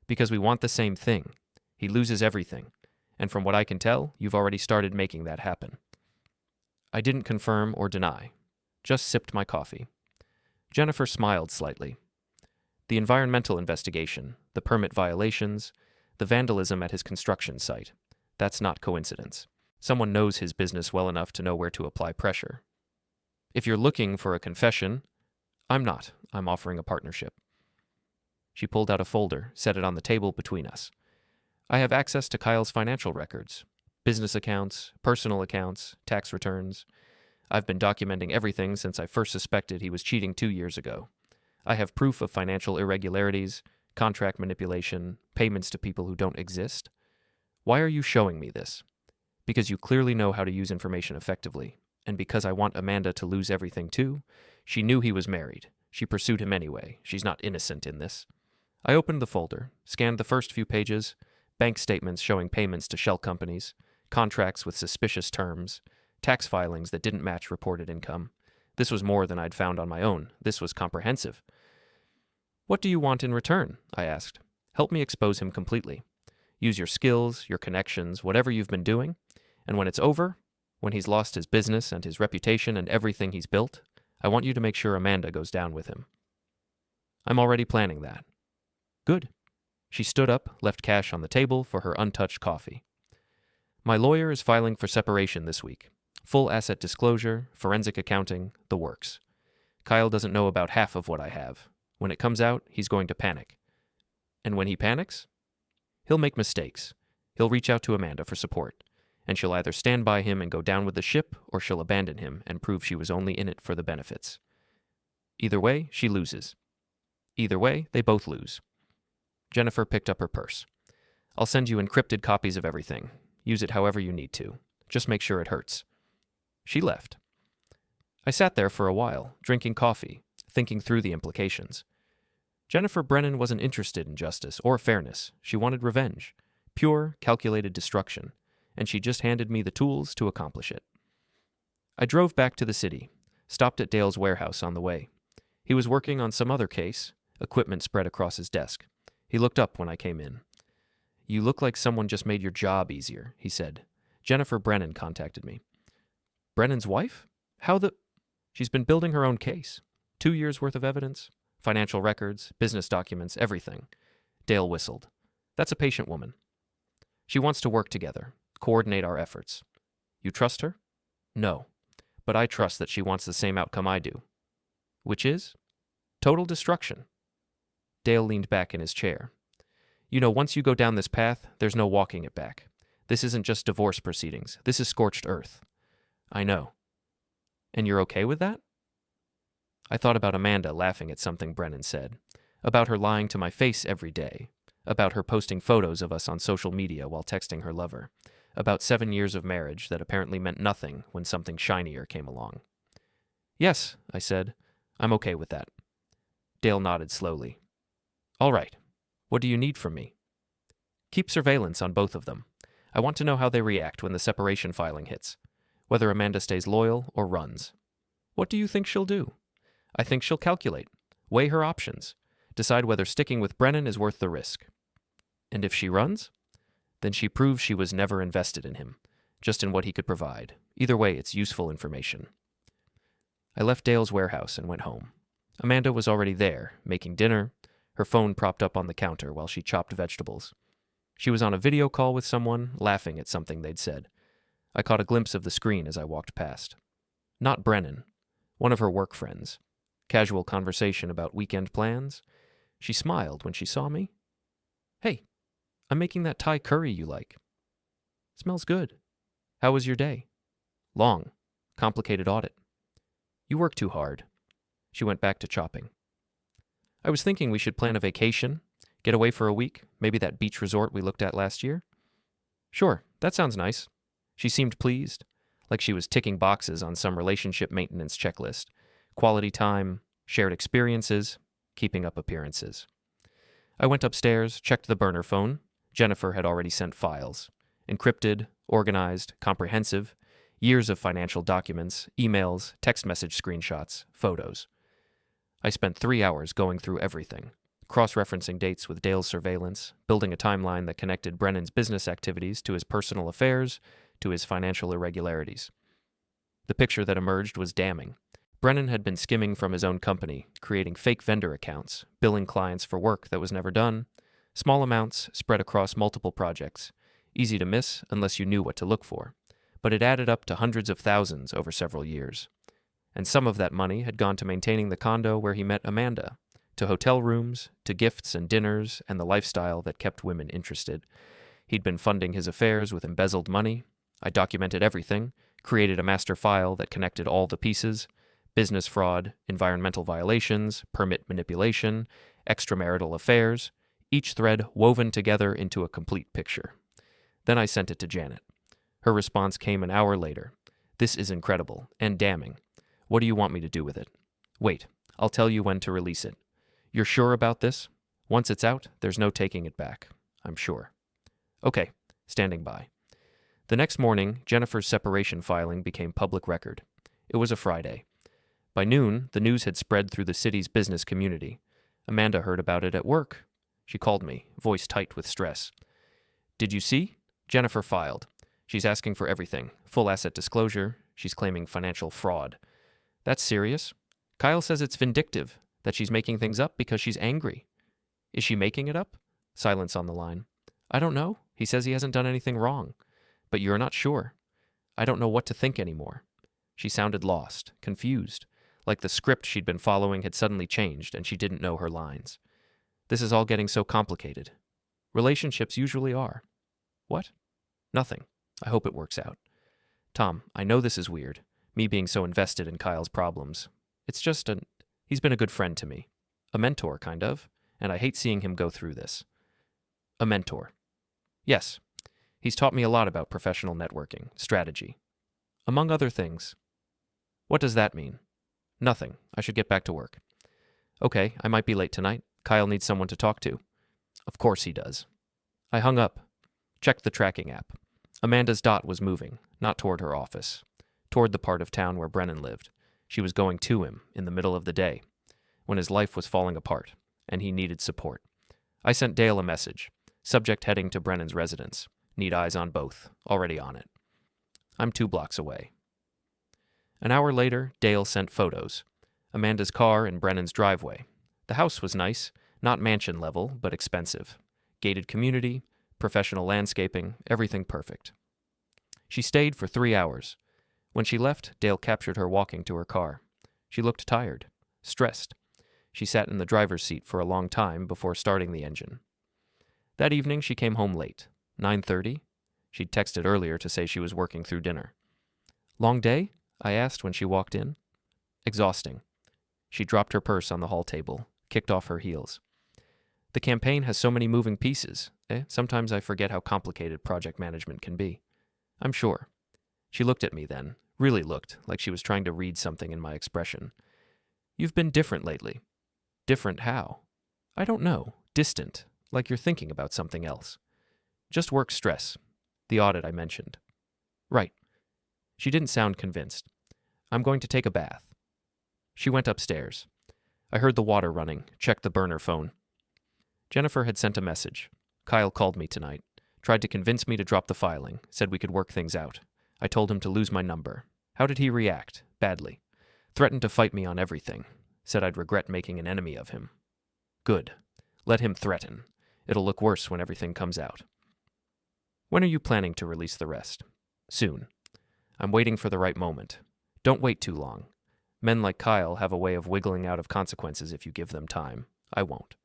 Because we want the same thing. He loses everything. And from what I can tell, you've already started making that happen. I didn't confirm or deny. Just sipped my coffee. Jennifer smiled slightly. The environmental investigation, the permit violations, the vandalism at his construction site. That's not coincidence. Someone knows his business well enough to know where to apply pressure. If you're looking for a confession, I'm not. I'm offering a partnership. She pulled out a folder, set it on the table between us. I have access to Kyle's financial records, business accounts, personal accounts, tax returns. I've been documenting everything since I first suspected he was cheating 2 years ago. I have proof of financial irregularities, contract manipulation, payments to people who don't exist. Why are you showing me this? Because you clearly know how to use information effectively, and because I want Amanda to lose everything too. She knew he was married. She pursued him anyway. She's not innocent in this. I opened the folder, scanned the first few pages, bank statements showing payments to shell companies, contracts with suspicious terms, tax filings that didn't match reported income. This was more than I'd found on my own. This was comprehensive. What do you want in return? I asked. Help me expose him completely. Use your skills, your connections, whatever you've been doing, and when it's over, when he's lost his business and his reputation and everything he's built, I want you to make sure Amanda goes down with him. I'm already planning that. Good. She stood up, left cash on the table for her untouched coffee. My lawyer is filing for separation this week. Full asset disclosure, forensic accounting, the works. Kyle doesn't know about half of what I have. When it comes out, he's going to panic. And when he panics, he'll make mistakes. He'll reach out to Amanda for support, and she'll either stand by him and go down with the ship, or she'll abandon him and prove she was only in it for the benefits. Either way, she loses. Either way, they both lose. Jennifer picked up her purse. I'll send you encrypted copies of everything. Use it however you need to. Just make sure it hurts. She left. I sat there for a while, drinking coffee, thinking through the implications. Jennifer Brennan wasn't interested in justice or fairness. She wanted revenge, pure, calculated destruction, and she just handed me the tools to accomplish it. I drove back to the city, stopped at Dale's warehouse on the way. He was working on some other case, equipment spread across his desk. He looked up when I came in. You look like someone just made your job easier, he said. Jennifer Brennan contacted me. Brennan's wife? How the... She's been building her own case. 2 years' worth of evidence, financial records, business documents, everything. Dale whistled. That's a patient woman. She wants to work together, coordinate our efforts. You trust her? No. But I trust that she wants the same outcome I do. Which is? Total destruction. Dale leaned back in his chair. You know, once you go down this path, there's no walking it back. This isn't just divorce proceedings. This is scorched earth. I know. And you're okay with that? I thought about Amanda laughing at something Brennan said, about her lying to my face every day, about her posting photos of us on social media while texting her lover, about 7 years of marriage that apparently meant nothing when something shinier came along. Yes, I said. I'm okay with that. Dale nodded slowly. All right. What do you need from me? Keep surveillance on both of them. I want to know how they react when the separation filing hits, whether Amanda stays loyal or runs. What do you think she'll do? I think she'll calculate, weigh her options, decide whether sticking with Brennan is worth the risk. And if she runs, then she proves she was never invested in him, just in what he could provide. Either way, it's useful information. I left Dale's warehouse and went home. Amanda was already there, making dinner, her phone propped up on the counter while she chopped vegetables. She was on a video call with someone, laughing at something they'd said. I caught a glimpse of the screen as I walked past. Not Brennan, one of her work friends. Casual conversation about weekend plans. She smiled when she saw me. Hey, I'm making that Thai curry you like. Smells good. How was your day? Long. Complicated audit. You work too hard. She went back to chopping. I was thinking we should plan a vacation, get away for a week, maybe that beach resort we looked at last year. Sure, that sounds nice. She seemed pleased, like she was ticking boxes on some relationship maintenance checklist. Quality time, shared experiences, keeping up appearances. I went upstairs, checked the burner phone. Jennifer had already sent files. Encrypted, organized, comprehensive. Years of financial documents, emails, text message screenshots, photos. I spent 3 hours going through everything, cross-referencing dates with Dale's surveillance, building a timeline that connected Brennan's business activities to his personal affairs, to his financial irregularities. The picture that emerged was damning. Brennan had been skimming from his own company, creating fake vendor accounts, billing clients for work that was never done, small amounts spread across multiple projects, easy to miss unless you knew what to look for, but it added up to hundreds of thousands over several years. And some of that money had gone to maintaining the condo where he met Amanda, to hotel rooms, to gifts and dinners, and the lifestyle that kept women interested. He'd been funding his affairs with embezzled money. I documented everything, created a master file that connected all the pieces: business fraud, environmental violations, permit manipulation, extramarital affairs, each thread woven together into a complete picture. Then I sent it to Janet. Her response came an hour later. This is incredible and damning. What do you want me to do with it? Wait, I'll tell you when to release it. You're sure about this? Once it's out, there's no taking it back. I'm sure. Okay, standing by. The next morning, Jennifer's separation filing became public record. It was a Friday. By noon, the news had spread through the city's business community. Amanda heard about it at work. She called me, voice tight with stress. Did you see? Jennifer filed. She's asking for everything. Full asset disclosure. She's claiming financial fraud. That's serious. Kyle says it's vindictive, that she's making things up because she's angry. Is she making it up? Silence on the line. I don't know. He says he hasn't done anything wrong. But you're not sure. I don't know what to think anymore. She sounded lost, confused, like the script she'd been following had suddenly changed and she didn't know her lines. This is all getting so complicated. Relationships usually are. What? Nothing. I hope it works out. Tom, I know this is weird, me being so invested in Kyle's problems. It's just he's been a good friend to me. A mentor, kind of, and I hate seeing him go through this. A mentor. Yes. He's taught me a lot about professional networking, strategy. Among other things. What does that mean? Nothing. I should get back to work. Okay, I might be late tonight. Kyle needs someone to talk to. Of course he does. I hung up. Checked the tracking app. Amanda's dot was moving, not toward her office, toward the part of town where Brennan lived. She was going to him in the middle of the day, when his life was falling apart, and he needed support. I sent Dale a message, subject heading to Brennan's residence. Need eyes on both, already on it. I'm 2 blocks away. An hour later, Dale sent photos. Amanda's car in Brennan's driveway. The house was nice, not mansion level, but expensive. Gated community, professional landscaping, everything perfect. She stayed for 3 hours. When she left, Dale captured her walking to her car. She looked tired, stressed. She sat in the driver's seat for a long time before starting the engine. That evening, she came home late. 9:30? She'd texted earlier to say she was working through dinner. Long day? I asked when she walked in. Exhausting. She dropped her purse on the hall table, kicked off her heels. The campaign has so many moving pieces. Sometimes I forget how complicated project management can be. I'm sure. She looked at me then, really looked like she was trying to read something in my expression. You've been different lately. Different how? I don't know. Distant, like you're thinking about something else. Just work stress. The audit I mentioned. Right. She didn't sound convinced. I'm going to take a bath. She went upstairs. I heard the water running, checked the burner phone. Jennifer had sent a message. Kyle called me tonight, tried to convince me to drop the filing, said we could work things out. I told him to lose my number. How did he react? Badly. Threatened to fight me on everything. Said I'd regret making an enemy of him. Good. Let him threaten. It'll look worse when everything comes out. When are you planning to release the rest? Soon. I'm waiting for the right moment. Don't wait too long. Men like Kyle have a way of wiggling out of consequences if you give them time. I won't.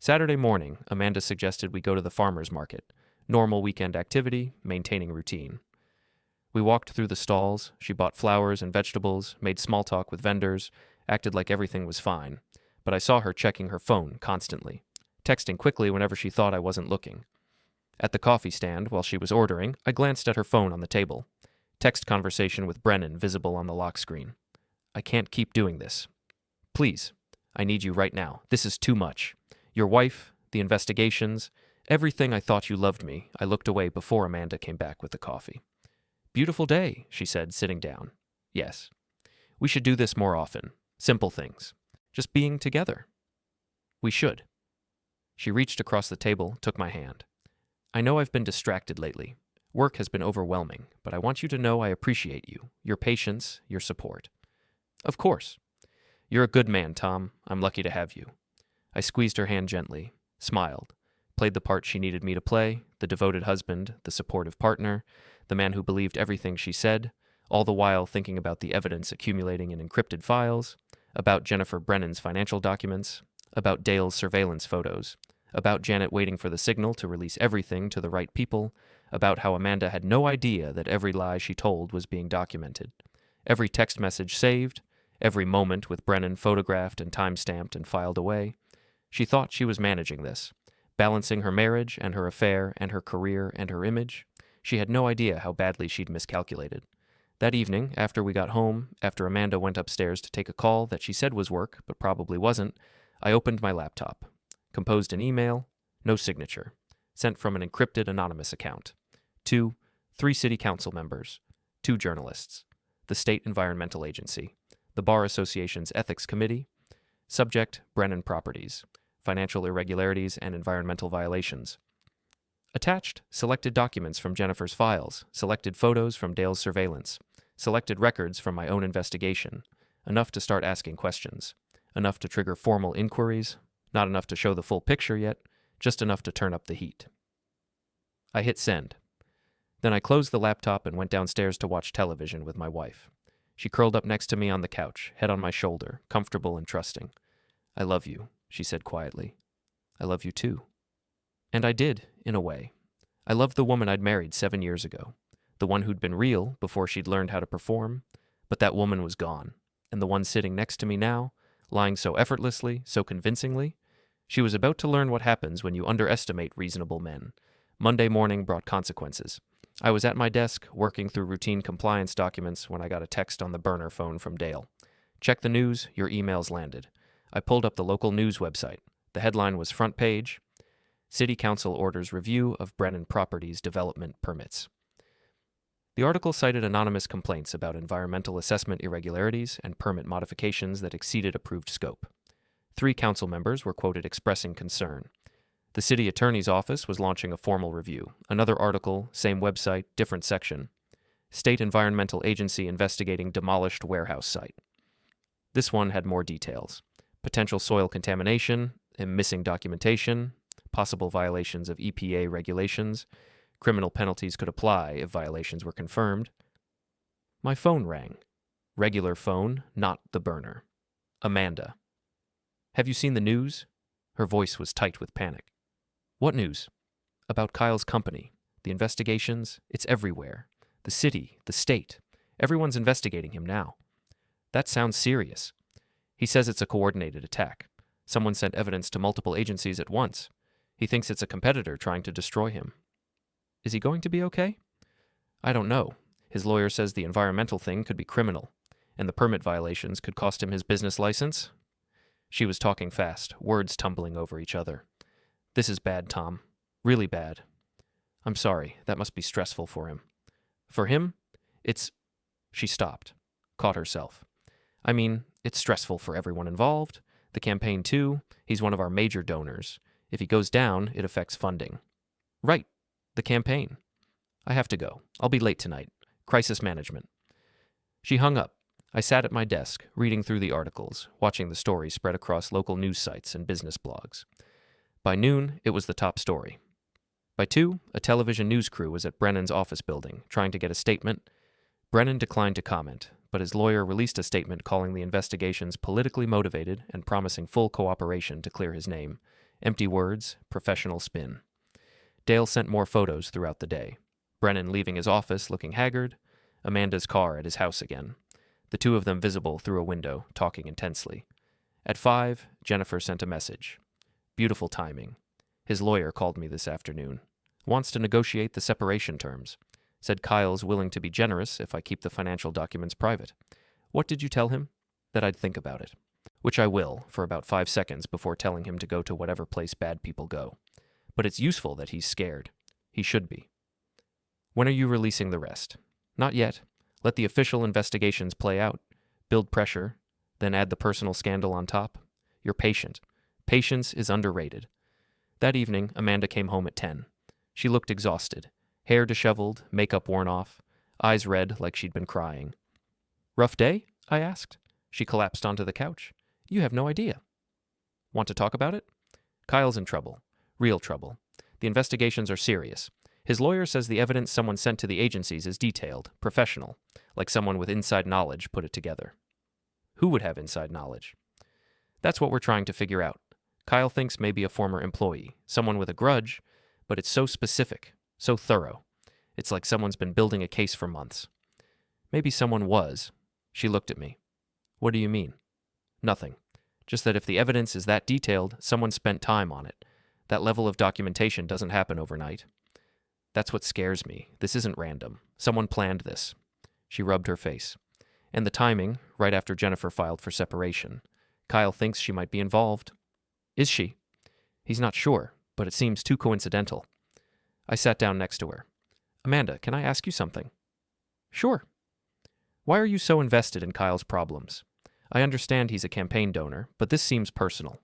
Saturday morning, Amanda suggested we go to the farmer's market. Normal weekend activity, maintaining routine. We walked through the stalls. She bought flowers and vegetables, made small talk with vendors, acted like everything was fine. But I saw her checking her phone constantly, texting quickly whenever she thought I wasn't looking. At the coffee stand, while she was ordering, I glanced at her phone on the table. Text conversation with Brennan visible on the lock screen. I can't keep doing this. Please, I need you right now. This is too much. Your wife, the investigations, everything I thought you loved me. I looked away before Amanda came back with the coffee. Beautiful day, she said, sitting down. Yes. We should do this more often. Simple things. Just being together. We should. She reached across the table, took my hand. I know I've been distracted lately. Work has been overwhelming, but I want you to know I appreciate you, your patience, your support. Of course. You're a good man, Tom. I'm lucky to have you. I squeezed her hand gently, smiled, played the part she needed me to play, the devoted husband, the supportive partner, the man who believed everything she said, all the while thinking about the evidence accumulating in encrypted files, about Jennifer Brennan's financial documents, about Dale's surveillance photos, about Janet waiting for the signal to release everything to the right people, about how Amanda had no idea that every lie she told was being documented, every text message saved, every moment with Brennan photographed and time-stamped and filed away. She thought she was managing this, balancing her marriage and her affair and her career and her image. She had no idea how badly she'd miscalculated. That evening, after we got home, after Amanda went upstairs to take a call that she said was work but probably wasn't, I opened my laptop, composed an email, no signature, sent from an encrypted anonymous account, to 3 city council members, 2 journalists, the State Environmental Agency, the Bar Association's Ethics Committee, subject Brennan Properties, financial irregularities and environmental violations. Attached, selected documents from Jennifer's files, selected photos from Dale's surveillance, selected records from my own investigation, enough to start asking questions, enough to trigger formal inquiries, not enough to show the full picture yet, just enough to turn up the heat. I hit send. Then I closed the laptop and went downstairs to watch television with my wife. She curled up next to me on the couch, head on my shoulder, comfortable and trusting. I love you, she said quietly. I love you too. And I did, in a way. I loved the woman I'd married 7 years ago, the one who'd been real before she'd learned how to perform, but that woman was gone, and the one sitting next to me now, lying so effortlessly, so convincingly, she was about to learn what happens when you underestimate reasonable men. Monday morning brought consequences. I was at my desk, working through routine compliance documents when I got a text on the burner phone from Dale. Check the news, your emails landed. I pulled up the local news website. The headline was front page, City Council orders review of Brennan Properties development permits. The article cited anonymous complaints about environmental assessment irregularities and permit modifications that exceeded approved scope. 3 council members were quoted expressing concern. The city attorney's office was launching a formal review. Another article, same website, different section. State Environmental Agency investigating demolished warehouse site. This one had more details. Potential soil contamination, and missing documentation, possible violations of EPA regulations. Criminal penalties could apply if violations were confirmed. My phone rang. Regular phone, not the burner. Amanda. Have you seen the news? Her voice was tight with panic. What news? About Kyle's company. The investigations, it's everywhere. The city, the state. Everyone's investigating him now. That sounds serious. He says it's a coordinated attack. Someone sent evidence to multiple agencies at once. He thinks it's a competitor trying to destroy him. Is he going to be okay? I don't know. His lawyer says the environmental thing could be criminal, and the permit violations could cost him his business license. She was talking fast, words tumbling over each other. This is bad, Tom. Really bad. I'm sorry. That must be stressful for him. For him? It's... She stopped, caught herself. I mean, it's stressful for everyone involved. The campaign, too. He's one of our major donors. If he goes down, it affects funding. Right. The campaign. I have to go. I'll be late tonight. Crisis management. She hung up. I sat at my desk, reading through the articles, watching the stories spread across local news sites and business blogs. By noon, it was the top story. By 2, a television news crew was at Brennan's office building, trying to get a statement. Brennan declined to comment, but his lawyer released a statement calling the investigations politically motivated and promising full cooperation to clear his name, Empty words, professional spin. Dale sent more photos throughout the day. Brennan leaving his office looking haggard, Amanda's car at his house again, the two of them visible through a window, talking intensely. At 5, Jennifer sent a message. Beautiful timing. His lawyer called me this afternoon. Wants to negotiate the separation terms. Said Kyle's willing to be generous if I keep the financial documents private. What did you tell him? That I'd think about it. Which I will, for about 5 seconds before telling him to go to whatever place bad people go. But it's useful that he's scared. He should be. When are you releasing the rest? Not yet. Let the official investigations play out. Build pressure, then add the personal scandal on top. You're patient. Patience is underrated. That evening, Amanda came home at 10. She looked exhausted. Hair disheveled, makeup worn off, eyes red like she'd been crying. Rough day? I asked. She collapsed onto the couch. You have no idea. Want to talk about it? Kyle's in trouble. Real trouble. The investigations are serious. His lawyer says the evidence someone sent to the agencies is detailed, professional, like someone with inside knowledge put it together. Who would have inside knowledge? That's what we're trying to figure out. Kyle thinks maybe a former employee, someone with a grudge, but it's so specific, so thorough. It's like someone's been building a case for months. Maybe someone was. She looked at me. What do you mean? Nothing. Just that if the evidence is that detailed, someone spent time on it. That level of documentation doesn't happen overnight. That's what scares me. This isn't random. Someone planned this. She rubbed her face. And the timing, right after Jennifer filed for separation. Kyle thinks she might be involved. Is she? He's not sure, but it seems too coincidental. I sat down next to her. Amanda, can I ask you something? Sure. Why are you so invested in Kyle's problems? I understand he's a campaign donor, but this seems personal.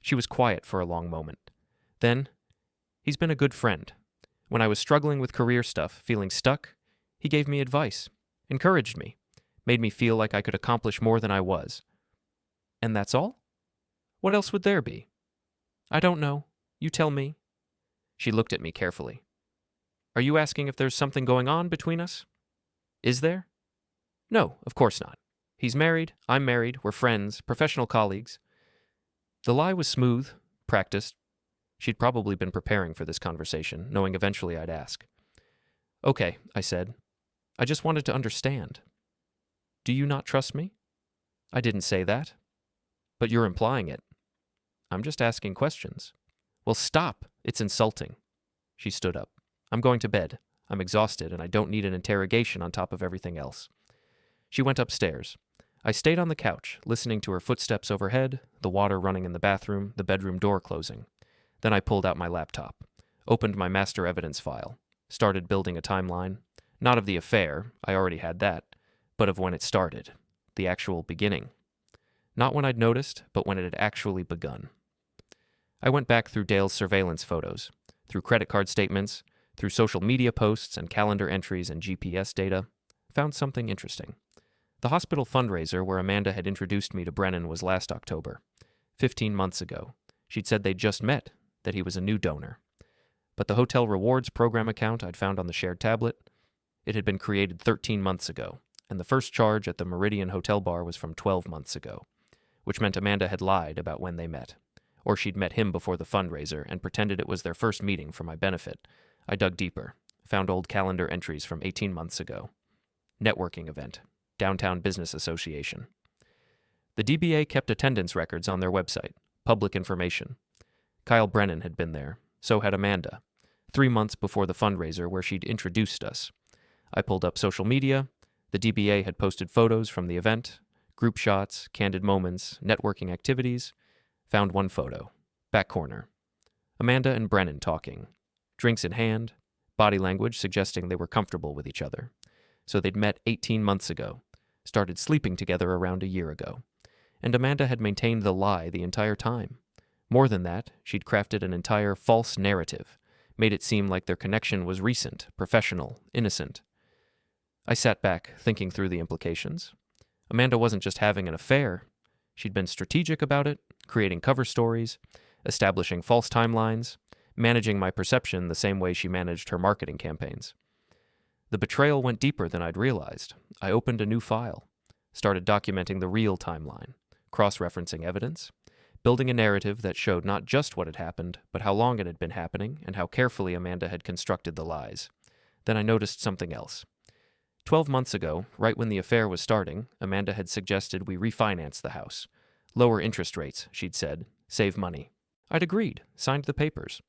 She was quiet for a long moment. Then, he's been a good friend. When I was struggling with career stuff, feeling stuck, he gave me advice, encouraged me, made me feel like I could accomplish more than I was. And that's all? What else would there be? I don't know. You tell me. She looked at me carefully. Are you asking if there's something going on between us? Is there? No, of course not. He's married, I'm married, we're friends, professional colleagues. The lie was smooth, practiced. She'd probably been preparing for this conversation, knowing eventually I'd ask. Okay, I said. I just wanted to understand. Do you not trust me? I didn't say that. But you're implying it. I'm just asking questions. Well, stop. It's insulting. She stood up. I'm going to bed. I'm exhausted, and I don't need an interrogation on top of everything else. She went upstairs. I stayed on the couch, listening to her footsteps overhead, the water running in the bathroom, the bedroom door closing. Then I pulled out my laptop, opened my master evidence file, started building a timeline, not of the affair, I already had that, but of when it started, the actual beginning. Not when I'd noticed, but when it had actually begun. I went back through Dale's surveillance photos, through credit card statements, through social media posts and calendar entries and GPS data, found something interesting. The hospital fundraiser where Amanda had introduced me to Brennan was last October, 15 months ago. She'd said they'd just met, that he was a new donor. But the hotel rewards program account I'd found on the shared tablet, it had been created 13 months ago, and the first charge at the Meridian Hotel bar was from 12 months ago, which meant Amanda had lied about when they met. Or she'd met him before the fundraiser and pretended it was their first meeting for my benefit. I dug deeper, found old calendar entries from 18 months ago. Networking event, Downtown Business Association. The DBA kept attendance records on their website, public information. Kyle Brennan had been there, so had Amanda, 3 months before the fundraiser where she'd introduced us. I pulled up social media. The DBA had posted photos from the event, group shots, candid moments, networking activities. Found one photo, back corner. Amanda and Brennan talking, drinks in hand, body language suggesting they were comfortable with each other. So they'd met 18 months ago, started sleeping together around a year ago. And Amanda had maintained the lie the entire time. More than that, she'd crafted an entire false narrative, made it seem like their connection was recent, professional, innocent. I sat back, thinking through the implications. Amanda wasn't just having an affair. She'd been strategic about it, creating cover stories, establishing false timelines, managing my perception the same way she managed her marketing campaigns. The betrayal went deeper than I'd realized. I opened a new file, started documenting the real timeline, cross-referencing evidence, building a narrative that showed not just what had happened, but how long it had been happening and how carefully Amanda had constructed the lies. Then I noticed something else. 12 months ago, right when the affair was starting, Amanda had suggested we refinance the house. Lower interest rates, she'd said. Save money. I'd agreed, signed the papers.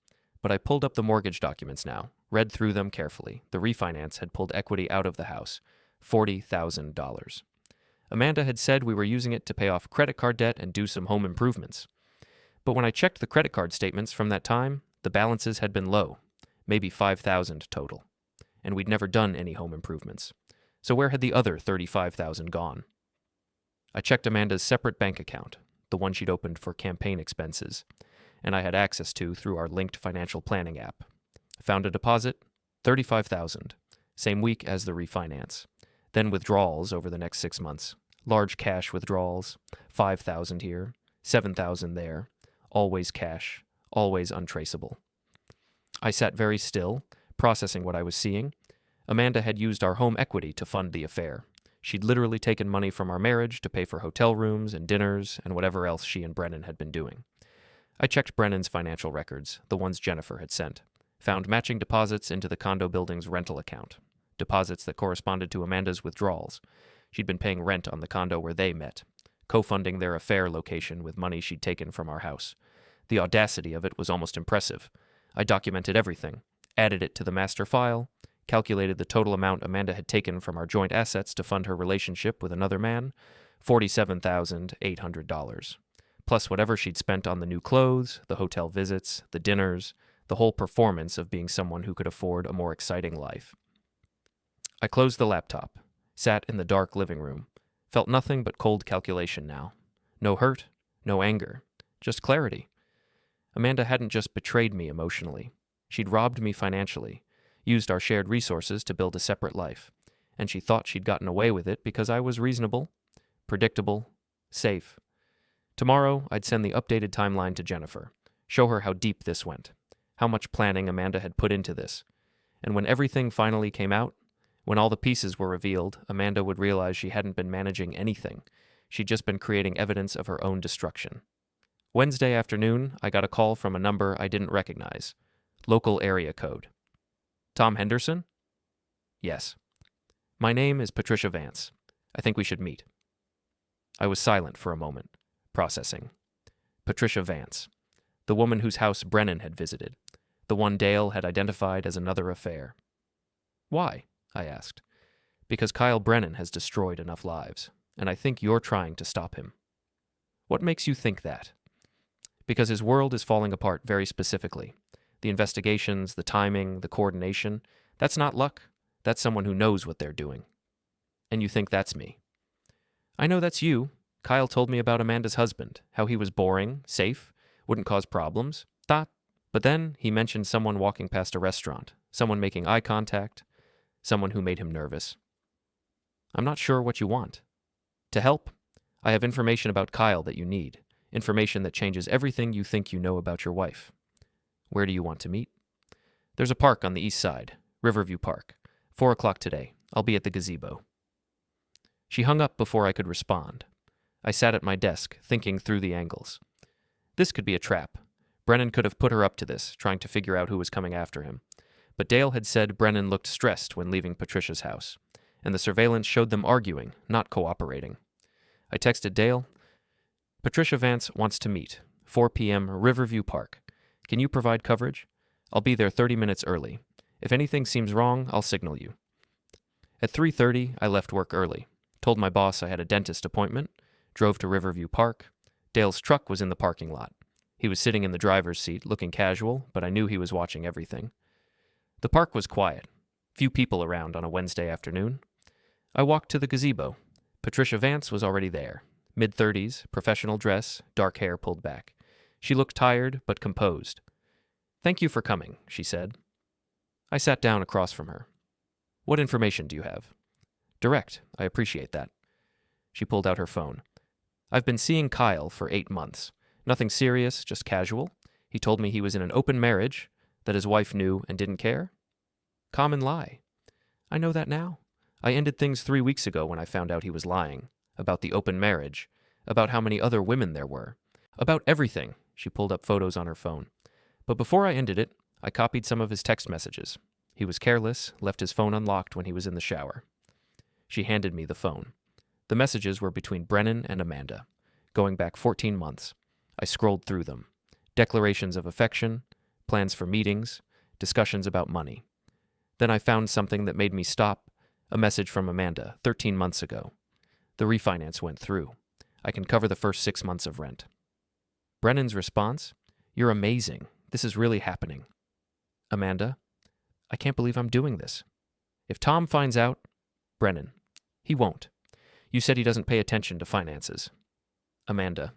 But I pulled up the mortgage documents now, read through them carefully. The refinance had pulled equity out of the house, $40,000. Amanda had said we were using it to pay off credit card debt and do some home improvements. But when I checked the credit card statements from that time, the balances had been low, maybe $5,000 total. And we'd never done any home improvements. So where had the other $35,000 gone? I checked Amanda's separate bank account, the one she'd opened for campaign expenses, and I had access to through our linked financial planning app. Found a deposit, $35,000, same week as the refinance. Then withdrawals over the next 6 months. Large cash withdrawals, $5,000 here, $7,000 there, always cash, always untraceable. I sat very still, processing what I was seeing. Amanda had used our home equity to fund the affair. She'd literally taken money from our marriage to pay for hotel rooms and dinners and whatever else she and Brennan had been doing. I checked Brennan's financial records, the ones Jennifer had sent, found matching deposits into the condo building's rental account, deposits that corresponded to Amanda's withdrawals. She'd been paying rent on the condo where they met, co-funding their affair location with money she'd taken from our house. The audacity of it was almost impressive. I documented everything, added it to the master file, calculated the total amount Amanda had taken from our joint assets to fund her relationship with another man, $47,800, plus whatever she'd spent on the new clothes, the hotel visits, the dinners, the whole performance of being someone who could afford a more exciting life. I closed the laptop, sat in the dark living room, felt nothing but cold calculation now. No hurt, no anger, just clarity. Amanda hadn't just betrayed me emotionally. She'd robbed me financially, used our shared resources to build a separate life, and she thought she'd gotten away with it because I was reasonable, predictable, safe. Tomorrow, I'd send the updated timeline to Jennifer, show her how deep this went, how much planning Amanda had put into this. And when everything finally came out, when all the pieces were revealed, Amanda would realize she hadn't been managing anything. She'd just been creating evidence of her own destruction. Wednesday afternoon, I got a call from a number I didn't recognize. Local area code. Tom Henderson? Yes. My name is Patricia Vance. I think we should meet. I was silent for a moment, processing. Patricia Vance, the woman whose house Brennan had visited, the one Dale had identified as another affair. Why? I asked. Because Kyle Brennan has destroyed enough lives, and I think you're trying to stop him. What makes you think that? Because his world is falling apart very specifically. The investigations, the timing, the coordination, that's not luck. That's someone who knows what they're doing. And you think that's me. I know that's you. Kyle told me about Amanda's husband, how he was boring, safe, wouldn't cause problems. But then he mentioned someone walking past a restaurant, someone making eye contact, someone who made him nervous. I'm not sure what you want. To help, I have information about Kyle that you need, information that changes everything you think you know about your wife. Where do you want to meet? There's a park on the east side, Riverview Park. 4 o'clock today. I'll be at the gazebo. She hung up before I could respond. I sat at my desk, thinking through the angles. This could be a trap. Brennan could have put her up to this, trying to figure out who was coming after him. But Dale had said Brennan looked stressed when leaving Patricia's house, and the surveillance showed them arguing, not cooperating. I texted Dale, Patricia Vance wants to meet, 4 p.m. Riverview Park. Can you provide coverage? I'll be there 30 minutes early. If anything seems wrong, I'll signal you. At 3:30, I left work early, told my boss I had a dentist appointment, drove to Riverview Park. Dale's truck was in the parking lot. He was sitting in the driver's seat, looking casual, but I knew he was watching everything. The park was quiet. Few people around on a Wednesday afternoon. I walked to the gazebo. Patricia Vance was already there. Mid-30s, professional dress, dark hair pulled back. She looked tired, but composed. Thank you for coming, she said. I sat down across from her. What information do you have? Direct. I appreciate that. She pulled out her phone. I've been seeing Kyle for 8 months. Nothing serious, just casual. He told me he was in an open marriage, that his wife knew and didn't care. Common lie. I know that now. I ended things 3 weeks ago when I found out he was lying. About the open marriage. About how many other women there were. About everything. She pulled up photos on her phone. But before I ended it, I copied some of his text messages. He was careless, left his phone unlocked when he was in the shower. She handed me the phone. The messages were between Brennan and Amanda, going back 14 months. I scrolled through them. Declarations of affection, plans for meetings, discussions about money. Then I found something that made me stop, a message from Amanda 13 months ago. The refinance went through. I can cover the first 6 months of rent. Brennan's response, "You're amazing. This is really happening." Amanda, "I can't believe I'm doing this. If Tom finds out..." Brennan, "He won't. You said he doesn't pay attention to finances." Amanda,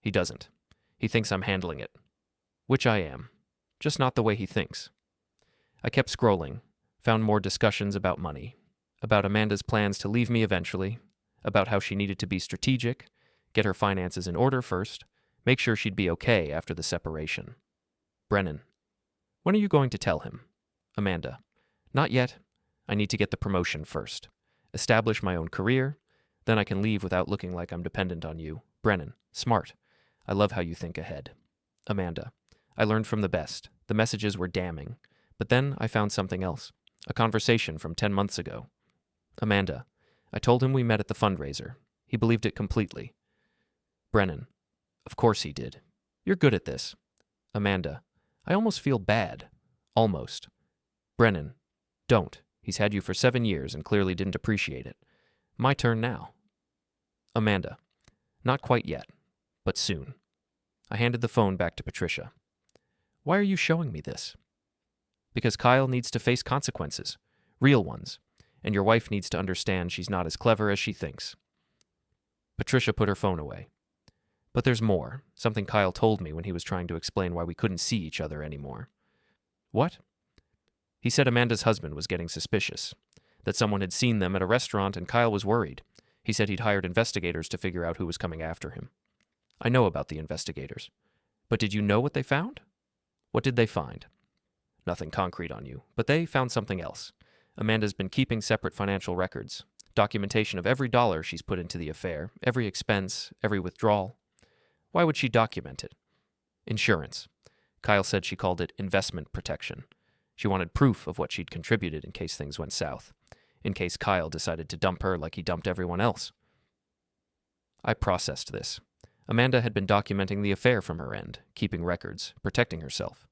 "He doesn't. He thinks I'm handling it." Which I am. Just not the way he thinks. I kept scrolling, found more discussions about money, about Amanda's plans to leave me eventually, about how she needed to be strategic, get her finances in order first, make sure she'd be okay after the separation. Brennan, "When are you going to tell him?" Amanda, "Not yet. I need to get the promotion first. Establish my own career. Then I can leave without looking like I'm dependent on you." Brennan, "Smart. I love how you think ahead." Amanda, "I learned from the best. The messages were damning. But then I found something else. A conversation from 10 months ago." Amanda, "I told him we met at the fundraiser. He believed it completely." Brennan, "Of course he did. You're good at this." Amanda, "I almost feel bad. Almost." Brennan, "Don't. He's had you for 7 years and clearly didn't appreciate it. My turn now." Amanda, "Not quite yet, but soon." I handed the phone back to Patricia. "Why are you showing me this?" "Because Kyle needs to face consequences, real ones, and your wife needs to understand she's not as clever as she thinks." Patricia put her phone away. "But there's more, something Kyle told me when he was trying to explain why we couldn't see each other anymore." "What?" "He said Amanda's husband was getting suspicious, that someone had seen them at a restaurant and Kyle was worried. He said he'd hired investigators to figure out who was coming after him." "I know about the investigators. But did you know what they found?" "What did they find?" "Nothing concrete on you, but they found something else. Amanda's been keeping separate financial records, documentation of every dollar she's put into the affair, every expense, every withdrawal. Why would she document it?" "Insurance. Kyle said she called it investment protection. She wanted proof of what she'd contributed in case things went south, in case Kyle decided to dump her like he dumped everyone else." I processed this. Amanda had been documenting the affair from her end, keeping records, protecting herself.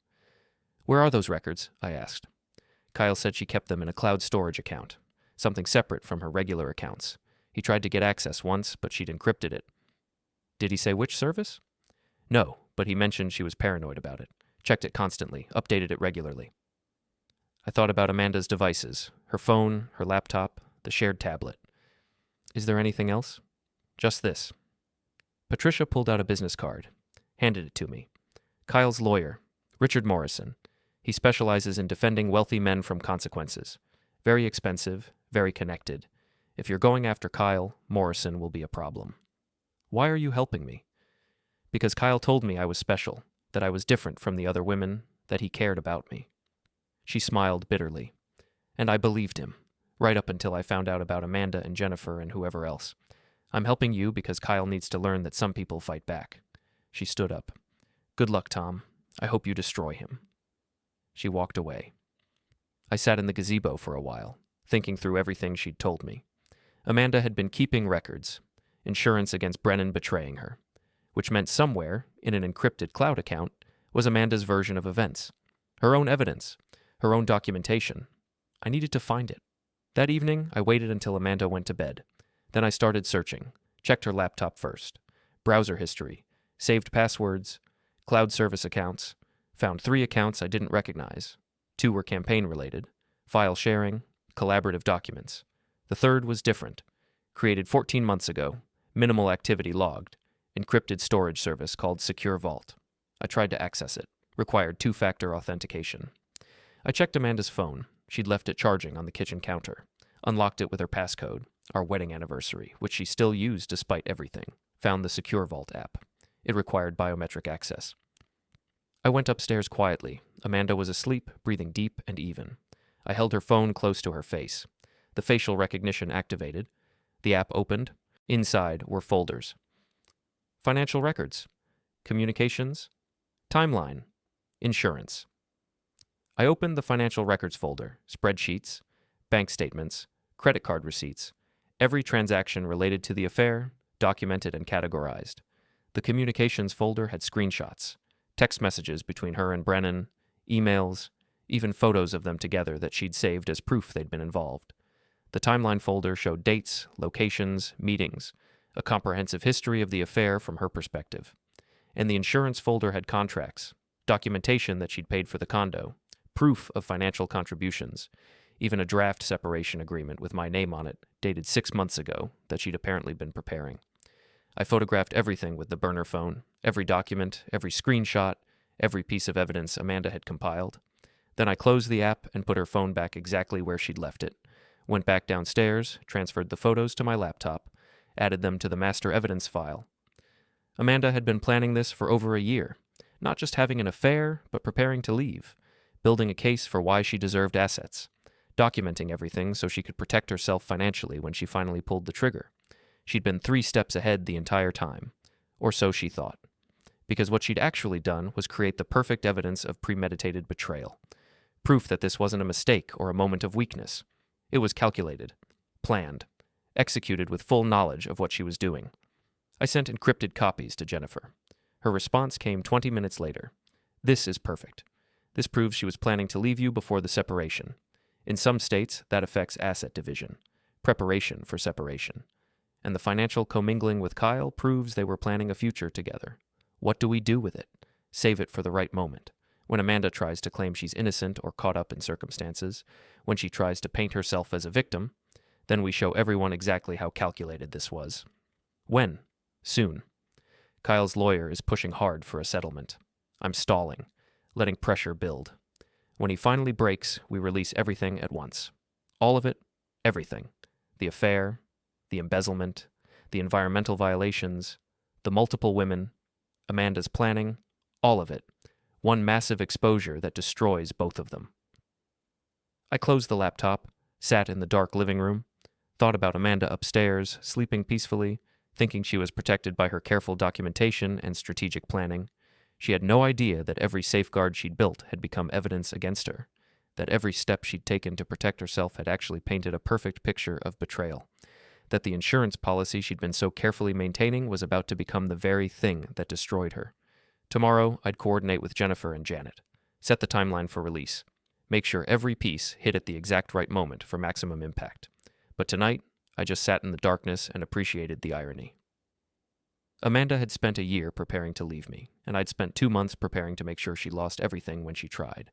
"Where are those records?" I asked. Kyle said she kept them in a cloud storage account, something separate from her regular accounts. He tried to get access once, but she'd encrypted it. "Did he say which service?" "No, but he mentioned she was paranoid about it, checked it constantly, updated it regularly." I thought about Amanda's devices, her phone, her laptop, the shared tablet. "Is there anything else?" "Just this." Patricia pulled out a business card, handed it to me. "Kyle's lawyer, Richard Morrison. He specializes in defending wealthy men from consequences. Very expensive, very connected. If you're going after Kyle, Morrison will be a problem." "Why are you helping me?" "Because Kyle told me I was special, that I was different from the other women, that he cared about me." She smiled bitterly. "And I believed him, right up until I found out about Amanda and Jennifer and whoever else. I'm helping you because Kyle needs to learn that some people fight back." She stood up. "Good luck, Tom. I hope you destroy him." She walked away. I sat in the gazebo for a while, thinking through everything she'd told me. Amanda had been keeping records, insurance against Brennan betraying her, which meant somewhere, in an encrypted cloud account, was Amanda's version of events. Her own evidence, her own documentation. I needed to find it. That evening, I waited until Amanda went to bed. Then I started searching, checked her laptop first. Browser history, saved passwords, cloud service accounts, found 3 accounts I didn't recognize. 2 were campaign-related, file sharing, collaborative documents. The third was different, created 14 months ago, minimal activity logged, encrypted storage service called Secure Vault. I tried to access it, required 2-factor authentication. I checked Amanda's phone. She'd left it charging on the kitchen counter, unlocked it with her passcode, our wedding anniversary, which she still used despite everything, found the Secure Vault app. It required biometric access. I went upstairs quietly. Amanda was asleep, breathing deep and even. I held her phone close to her face. The facial recognition activated. The app opened. Inside were folders. Financial records. communications, timeline, insurance. I opened the financial records folder, spreadsheets, bank statements, credit card receipts, every transaction related to the affair, documented and categorized. The communications folder had screenshots, text messages between her and Brennan, emails, even photos of them together that she'd saved as proof they'd been involved. The timeline folder showed dates, locations, meetings, a comprehensive history of the affair from her perspective. And the insurance folder had contracts, documentation that she'd paid for the condo, proof of financial contributions, even a draft separation agreement with my name on it, dated 6 months ago, that she'd apparently been preparing. I photographed everything with the burner phone, every document, every screenshot, every piece of evidence Amanda had compiled. Then I closed the app and put her phone back exactly where she'd left it, went back downstairs, transferred the photos to my laptop, added them to the master evidence file. Amanda had been planning this for over a year, not just having an affair, but preparing to leave, building a case for why she deserved assets, documenting everything so she could protect herself financially when she finally pulled the trigger. She'd been 3 steps ahead the entire time, or so she thought, because what she'd actually done was create the perfect evidence of premeditated betrayal, proof that this wasn't a mistake or a moment of weakness. It was calculated, planned, executed with full knowledge of what she was doing. I sent encrypted copies to Jennifer. Her response came 20 minutes later. "This is perfect. This proves she was planning to leave you before the separation. In some states, that affects asset division, preparation for separation. And the financial commingling with Kyle proves they were planning a future together. What do we do with it? Save it for the right moment. When Amanda tries to claim she's innocent or caught up in circumstances, when she tries to paint herself as a victim, then we show everyone exactly how calculated this was. When? Soon. Kyle's lawyer is pushing hard for a settlement. I'm stalling, letting pressure build. When he finally breaks, we release everything at once. All of it, everything. The affair, the embezzlement, the environmental violations, the multiple women, Amanda's planning, all of it. One massive exposure that destroys both of them." I closed the laptop, sat in the dark living room, thought about Amanda upstairs, sleeping peacefully, thinking she was protected by her careful documentation and strategic planning. She had no idea that every safeguard she'd built had become evidence against her, that every step she'd taken to protect herself had actually painted a perfect picture of betrayal, that the insurance policy she'd been so carefully maintaining was about to become the very thing that destroyed her. Tomorrow, I'd coordinate with Jennifer and Janet, set the timeline for release, make sure every piece hit at the exact right moment for maximum impact. But tonight, I just sat in the darkness and appreciated the irony. Amanda had spent a year preparing to leave me, and I'd spent 2 months preparing to make sure she lost everything when she tried.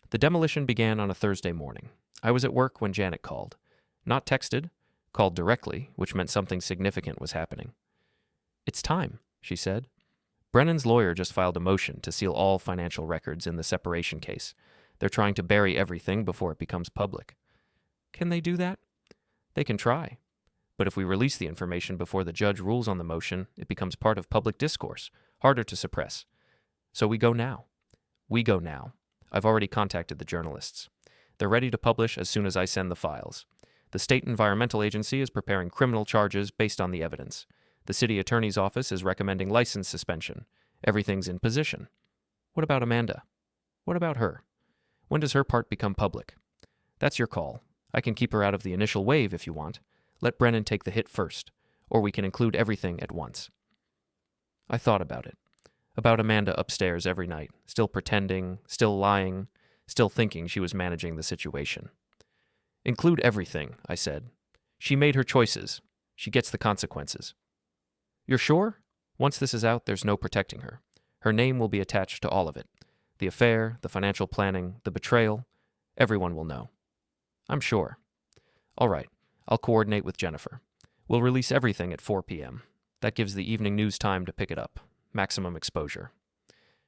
The demolition began on a Thursday morning. I was at work when Janet called. Not texted, called directly, which meant something significant was happening. "It's time," she said. "Brennan's lawyer just filed a motion to seal all financial records in the separation case. They're trying to bury everything before it becomes public." "Can they do that?" "They can try. But if we release the information before the judge rules on the motion, it becomes part of public discourse, harder to suppress. So we go now. We go now. I've already contacted the journalists. They're ready to publish as soon as I send the files. The State Environmental Agency is preparing criminal charges based on the evidence. The city attorney's office is recommending license suspension. Everything's in position. What about Amanda? What about her? When does her part become public? That's your call. I can keep her out of the initial wave if you want. Let Brennan take the hit first, or we can include everything at once." I thought about it. About Amanda upstairs every night, still pretending, still lying, still thinking she was managing the situation. "Include everything," I said. "She made her choices. She gets the consequences." "You're sure? Once this is out, there's no protecting her. Her name will be attached to all of it. The affair, the financial planning, the betrayal. Everyone will know." "I'm sure." "All right. I'll coordinate with Jennifer. We'll release everything at 4 p.m. That gives the evening news time to pick it up. Maximum exposure."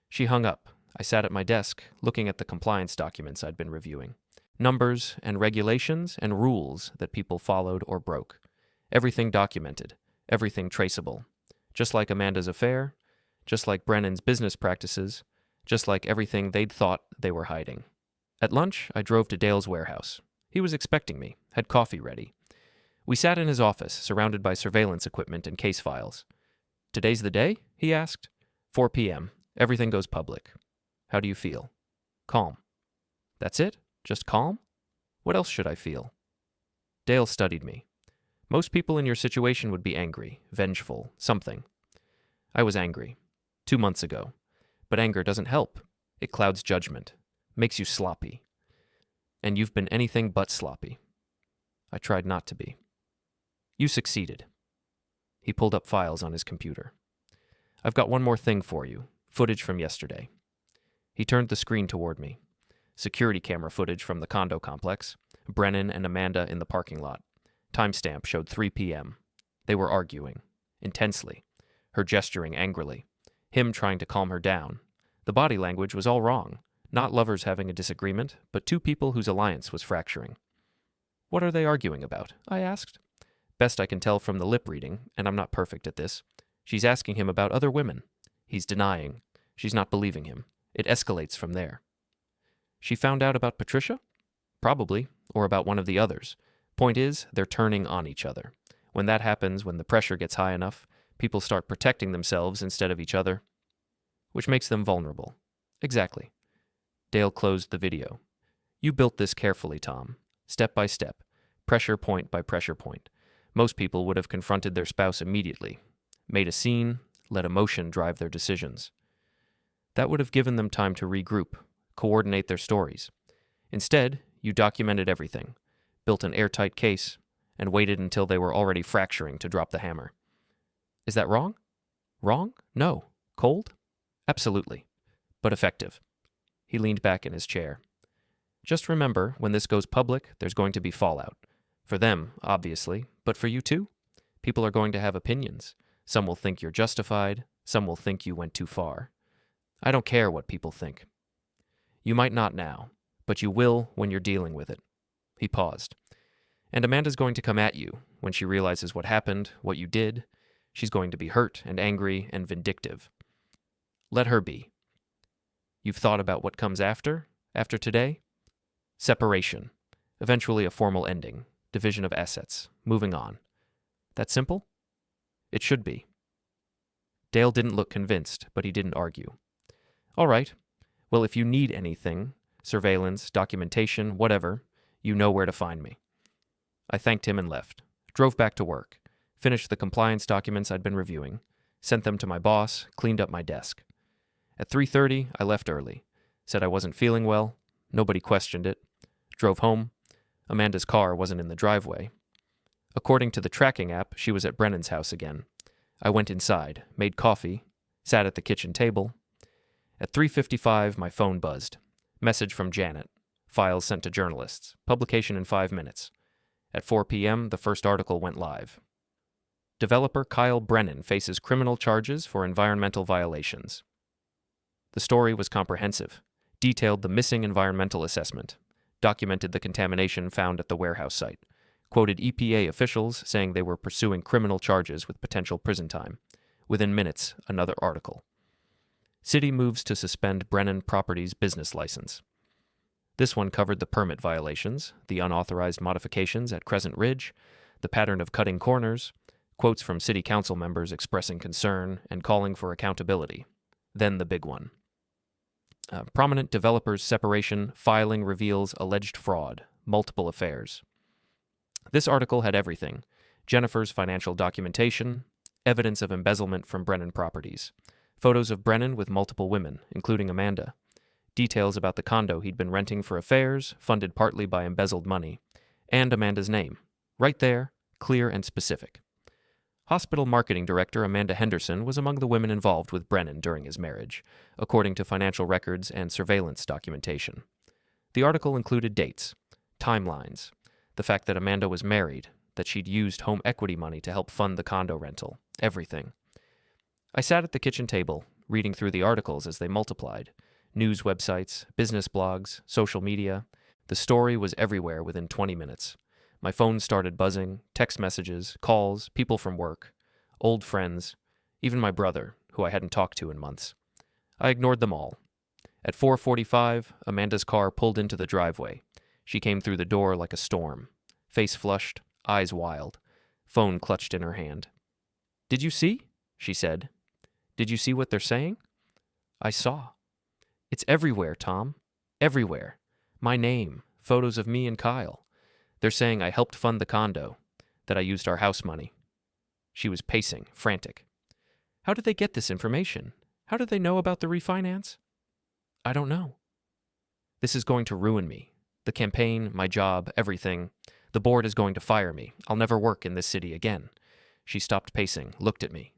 She hung up. I sat at my desk, looking at the compliance documents I'd been reviewing. Numbers and regulations and rules that people followed or broke. Everything documented. Everything traceable. Just like Amanda's affair, just like Brennan's business practices, just like everything they'd thought they were hiding. At lunch, I drove to Dale's warehouse. He was expecting me, had coffee ready. We sat in his office, surrounded by surveillance equipment and case files. Today's the day? He asked. 4 p.m. Everything goes public. How do you feel? Calm. That's it? Just calm? What else should I feel? Dale studied me. Most people in your situation would be angry, vengeful, something. I was angry. 2 months ago. But anger doesn't help. It clouds judgment. Makes you sloppy. And you've been anything but sloppy. I tried not to be. You succeeded. He pulled up files on his computer. I've got one more thing for you. Footage from yesterday. He turned the screen toward me. Security camera footage from the condo complex. Brennan and Amanda in the parking lot. Timestamp showed 3 p.m. They were arguing. Intensely. Her gesturing angrily. Him trying to calm her down. The body language was all wrong. Not lovers having a disagreement, but two people whose alliance was fracturing. What are they arguing about? I asked. Best I can tell from the lip reading, and I'm not perfect at this. She's asking him about other women. He's denying. She's not believing him. It escalates from there. She found out about Patricia? Probably, or about one of the others. Point is, they're turning on each other. When that happens, when the pressure gets high enough, people start protecting themselves instead of each other, which makes them vulnerable. Exactly. Dale closed the video. You built this carefully, Tom. Step by step. Pressure point by pressure point. Most people would have confronted their spouse immediately, made a scene, let emotion drive their decisions. That would have given them time to regroup, coordinate their stories. Instead, you documented everything, built an airtight case, and waited until they were already fracturing to drop the hammer. Is that wrong? Wrong? No. Cold? Absolutely. But effective. He leaned back in his chair. Just remember, when this goes public, there's going to be fallout. For them, obviously, but for you too? People are going to have opinions. Some will think you're justified, some will think you went too far. I don't care what people think. You might not now, but you will when you're dealing with it. He paused. And Amanda's going to come at you when she realizes what happened, what you did. She's going to be hurt and angry and vindictive. Let her be. You've thought about what comes after today? Separation. Eventually a formal ending. Division of assets. Moving on. That simple? It should be. Dale didn't look convinced, but he didn't argue. All right. Well, if you need anything, surveillance, documentation, whatever, you know where to find me. I thanked him and left. Drove back to work. Finished the compliance documents I'd been reviewing. Sent them to my boss. Cleaned up my desk. At 3:30, I left early. Said I wasn't feeling well. Nobody questioned it. Drove home. Amanda's car wasn't in the driveway. According to the tracking app, she was at Brennan's house again. I went inside, made coffee, sat at the kitchen table. At 3:55, my phone buzzed. Message from Janet. Files sent to journalists. Publication in 5 minutes. At 4 p.m., the first article went live. Developer Kyle Brennan faces criminal charges for environmental violations. The story was comprehensive, detailed the missing environmental assessment, documented the contamination found at the warehouse site, quoted EPA officials saying they were pursuing criminal charges with potential prison time. Within minutes, another article. City moves to suspend Brennan Properties business license. This one covered the permit violations, the unauthorized modifications at Crescent Ridge, the pattern of cutting corners, quotes from city council members expressing concern and calling for accountability. Then the big one. Prominent developers' separation filing reveals alleged fraud, multiple affairs. This article had everything. Jennifer's financial documentation, evidence of embezzlement from Brennan Properties, photos of Brennan with multiple women, including Amanda, details about the condo he'd been renting for affairs, funded partly by embezzled money, and Amanda's name. Right there, clear and specific. Hospital marketing director Amanda Henderson was among the women involved with Brennan during his marriage, according to financial records and surveillance documentation. The article included dates, timelines, the fact that Amanda was married, that she'd used home equity money to help fund the condo rental, everything. I sat at the kitchen table, reading through the articles as they multiplied. News websites, business blogs, social media. The story was everywhere within 20 minutes. My phone started buzzing, text messages, calls, people from work, old friends, even my brother, who I hadn't talked to in months. I ignored them all. At 4:45, Amanda's car pulled into the driveway. She came through the door like a storm, face flushed, eyes wild, phone clutched in her hand. "Did you see?" she said. Did you see what they're saying? I saw. It's everywhere, Tom. Everywhere. My name, photos of me and Kyle. They're saying I helped fund the condo, that I used our house money. She was pacing, frantic. How did they get this information? How did they know about the refinance? I don't know. This is going to ruin me. The campaign, my job, everything. The board is going to fire me. I'll never work in this city again. She stopped pacing, looked at me.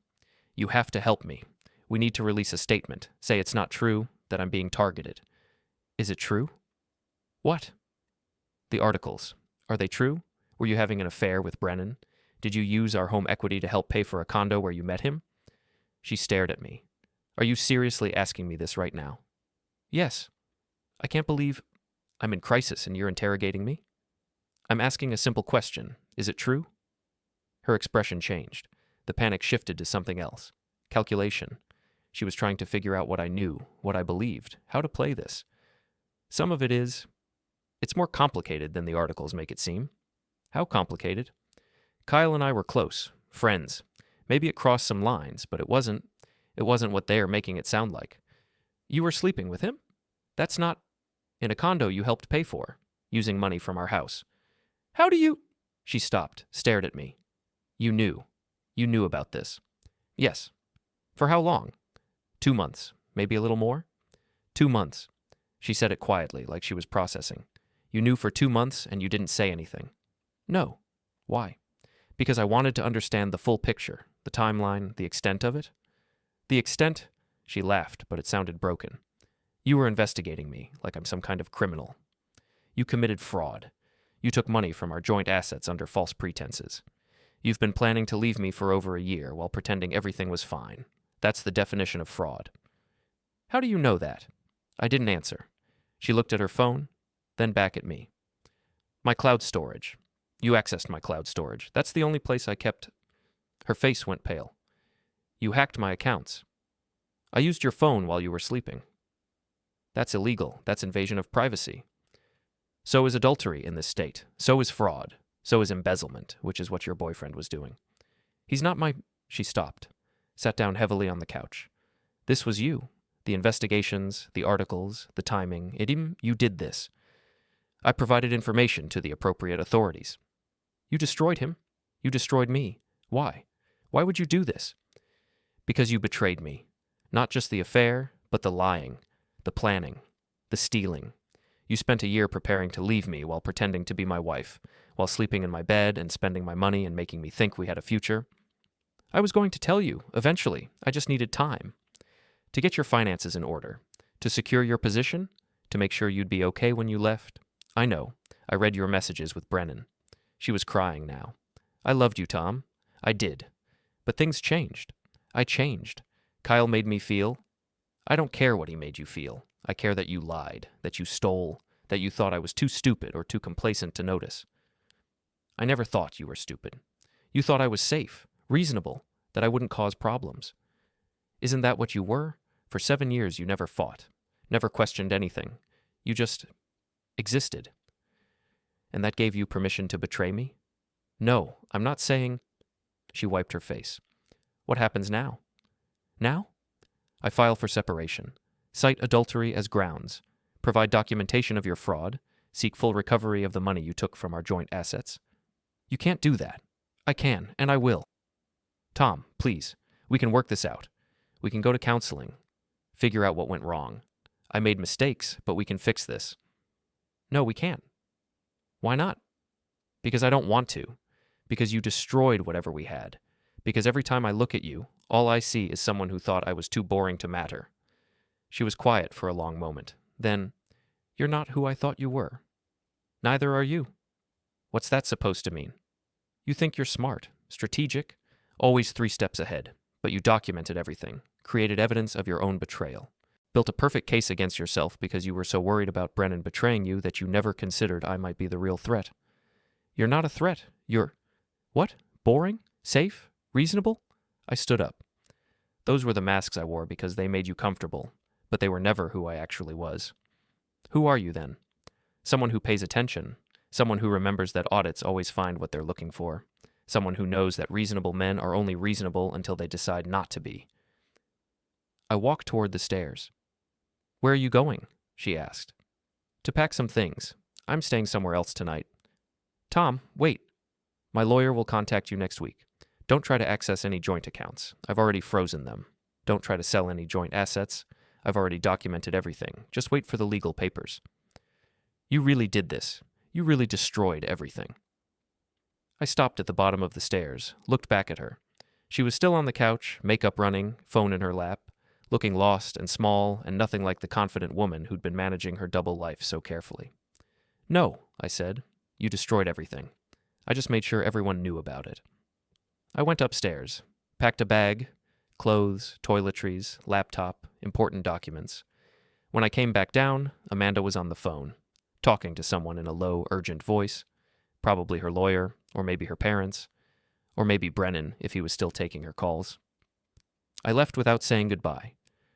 You have to help me. We need to release a statement. Say it's not true, that I'm being targeted. Is it true? What? The articles. Are they true? Were you having an affair with Brennan? Did you use our home equity to help pay for a condo where you met him? She stared at me. Are you seriously asking me this right now? Yes. I can't believe I'm in crisis and you're interrogating me. I'm asking a simple question. Is it true? Her expression changed. The panic shifted to something else. Calculation. She was trying to figure out what I knew, what I believed, how to play this. Some of it's more complicated than the articles make it seem. How complicated? Kyle and I were close, friends. Maybe it crossed some lines, but it wasn't what they're making it sound like. You were sleeping with him? That's not in a condo you helped pay for, using money from our house. How do you? She stopped, stared at me. You knew. You knew about this. Yes. For how long? 2 months, maybe a little more? 2 months. She said it quietly, like she was processing. You knew for 2 months and you didn't say anything. No. Why? Because I wanted to understand the full picture, the timeline, the extent of it. The extent? She laughed, but it sounded broken. You were investigating me, like I'm some kind of criminal. You committed fraud. You took money from our joint assets under false pretenses. You've been planning to leave me for over a year while pretending everything was fine. That's the definition of fraud. How do you know that? I didn't answer. She looked at her phone, then back at me. My cloud storage. You accessed my cloud storage. That's the only place I kept. Her face went pale. You hacked my accounts. I used your phone while you were sleeping. That's illegal. That's invasion of privacy. So is adultery in this state. So is fraud. So is embezzlement, which is what your boyfriend was doing. He's not my... She stopped, sat down heavily on the couch. This was you. The investigations, the articles, the timing. You did this. I provided information to the appropriate authorities. You destroyed him. You destroyed me. Why? Why would you do this? Because you betrayed me. Not just the affair, but the lying, the planning, the stealing. You spent a year preparing to leave me while pretending to be my wife, while sleeping in my bed and spending my money and making me think we had a future. I was going to tell you, eventually. I just needed time. To get your finances in order. To secure your position. To make sure you'd be okay when you left. I know. I read your messages with Brennan. She was crying now. I loved you, Tom. I did. But things changed. I changed. Kyle made me feel. I don't care what he made you feel. I care that you lied, that you stole, that you thought I was too stupid or too complacent to notice. I never thought you were stupid. You thought I was safe, reasonable, that I wouldn't cause problems. Isn't that what you were? For 7 years you never fought, never questioned anything. You just existed. And that gave you permission to betray me? No, I'm not saying... She wiped her face. What happens now? Now? I file for separation. Cite adultery as grounds. Provide documentation of your fraud. Seek full recovery of the money you took from our joint assets. You can't do that. I can, and I will. Tom, please. We can work this out. We can go to counseling. Figure out what went wrong. I made mistakes, but we can fix this. No, we can't. Why not? Because I don't want to. Because you destroyed whatever we had. Because every time I look at you, all I see is someone who thought I was too boring to matter. She was quiet for a long moment. Then, you're not who I thought you were. Neither are you. What's that supposed to mean? You think you're smart, strategic, always 3 steps ahead, but you documented everything, created evidence of your own betrayal, built a perfect case against yourself because you were so worried about Brennan betraying you that you never considered I might be the real threat. You're not a threat. You're... What? Boring? Safe? Reasonable? I stood up. Those were the masks I wore because they made you comfortable, but they were never who I actually was. Who are you then? Someone who pays attention, someone who remembers that audits always find what they're looking for, Someone who knows that reasonable men are only reasonable until they decide not to be. I walked toward the stairs. "Where are you going?" she asked. "To pack some things. I'm staying somewhere else tonight." "Tom, wait. My lawyer will contact you next week. Don't try to access any joint accounts. I've already frozen them. Don't try to sell any joint assets. I've already documented everything. Just wait for the legal papers." "You really did this. You really destroyed everything." I stopped at the bottom of the stairs, looked back at her. She was still on the couch, makeup running, phone in her lap, looking lost and small and nothing like the confident woman who'd been managing her double life so carefully. "No," I said. "You destroyed everything. I just made sure everyone knew about it." I went upstairs, packed a bag, clothes, toiletries, laptop, important documents. When I came back down, Amanda was on the phone, talking to someone in a low, urgent voice, probably her lawyer, or maybe her parents, or maybe Brennan if he was still taking her calls. I left without saying goodbye,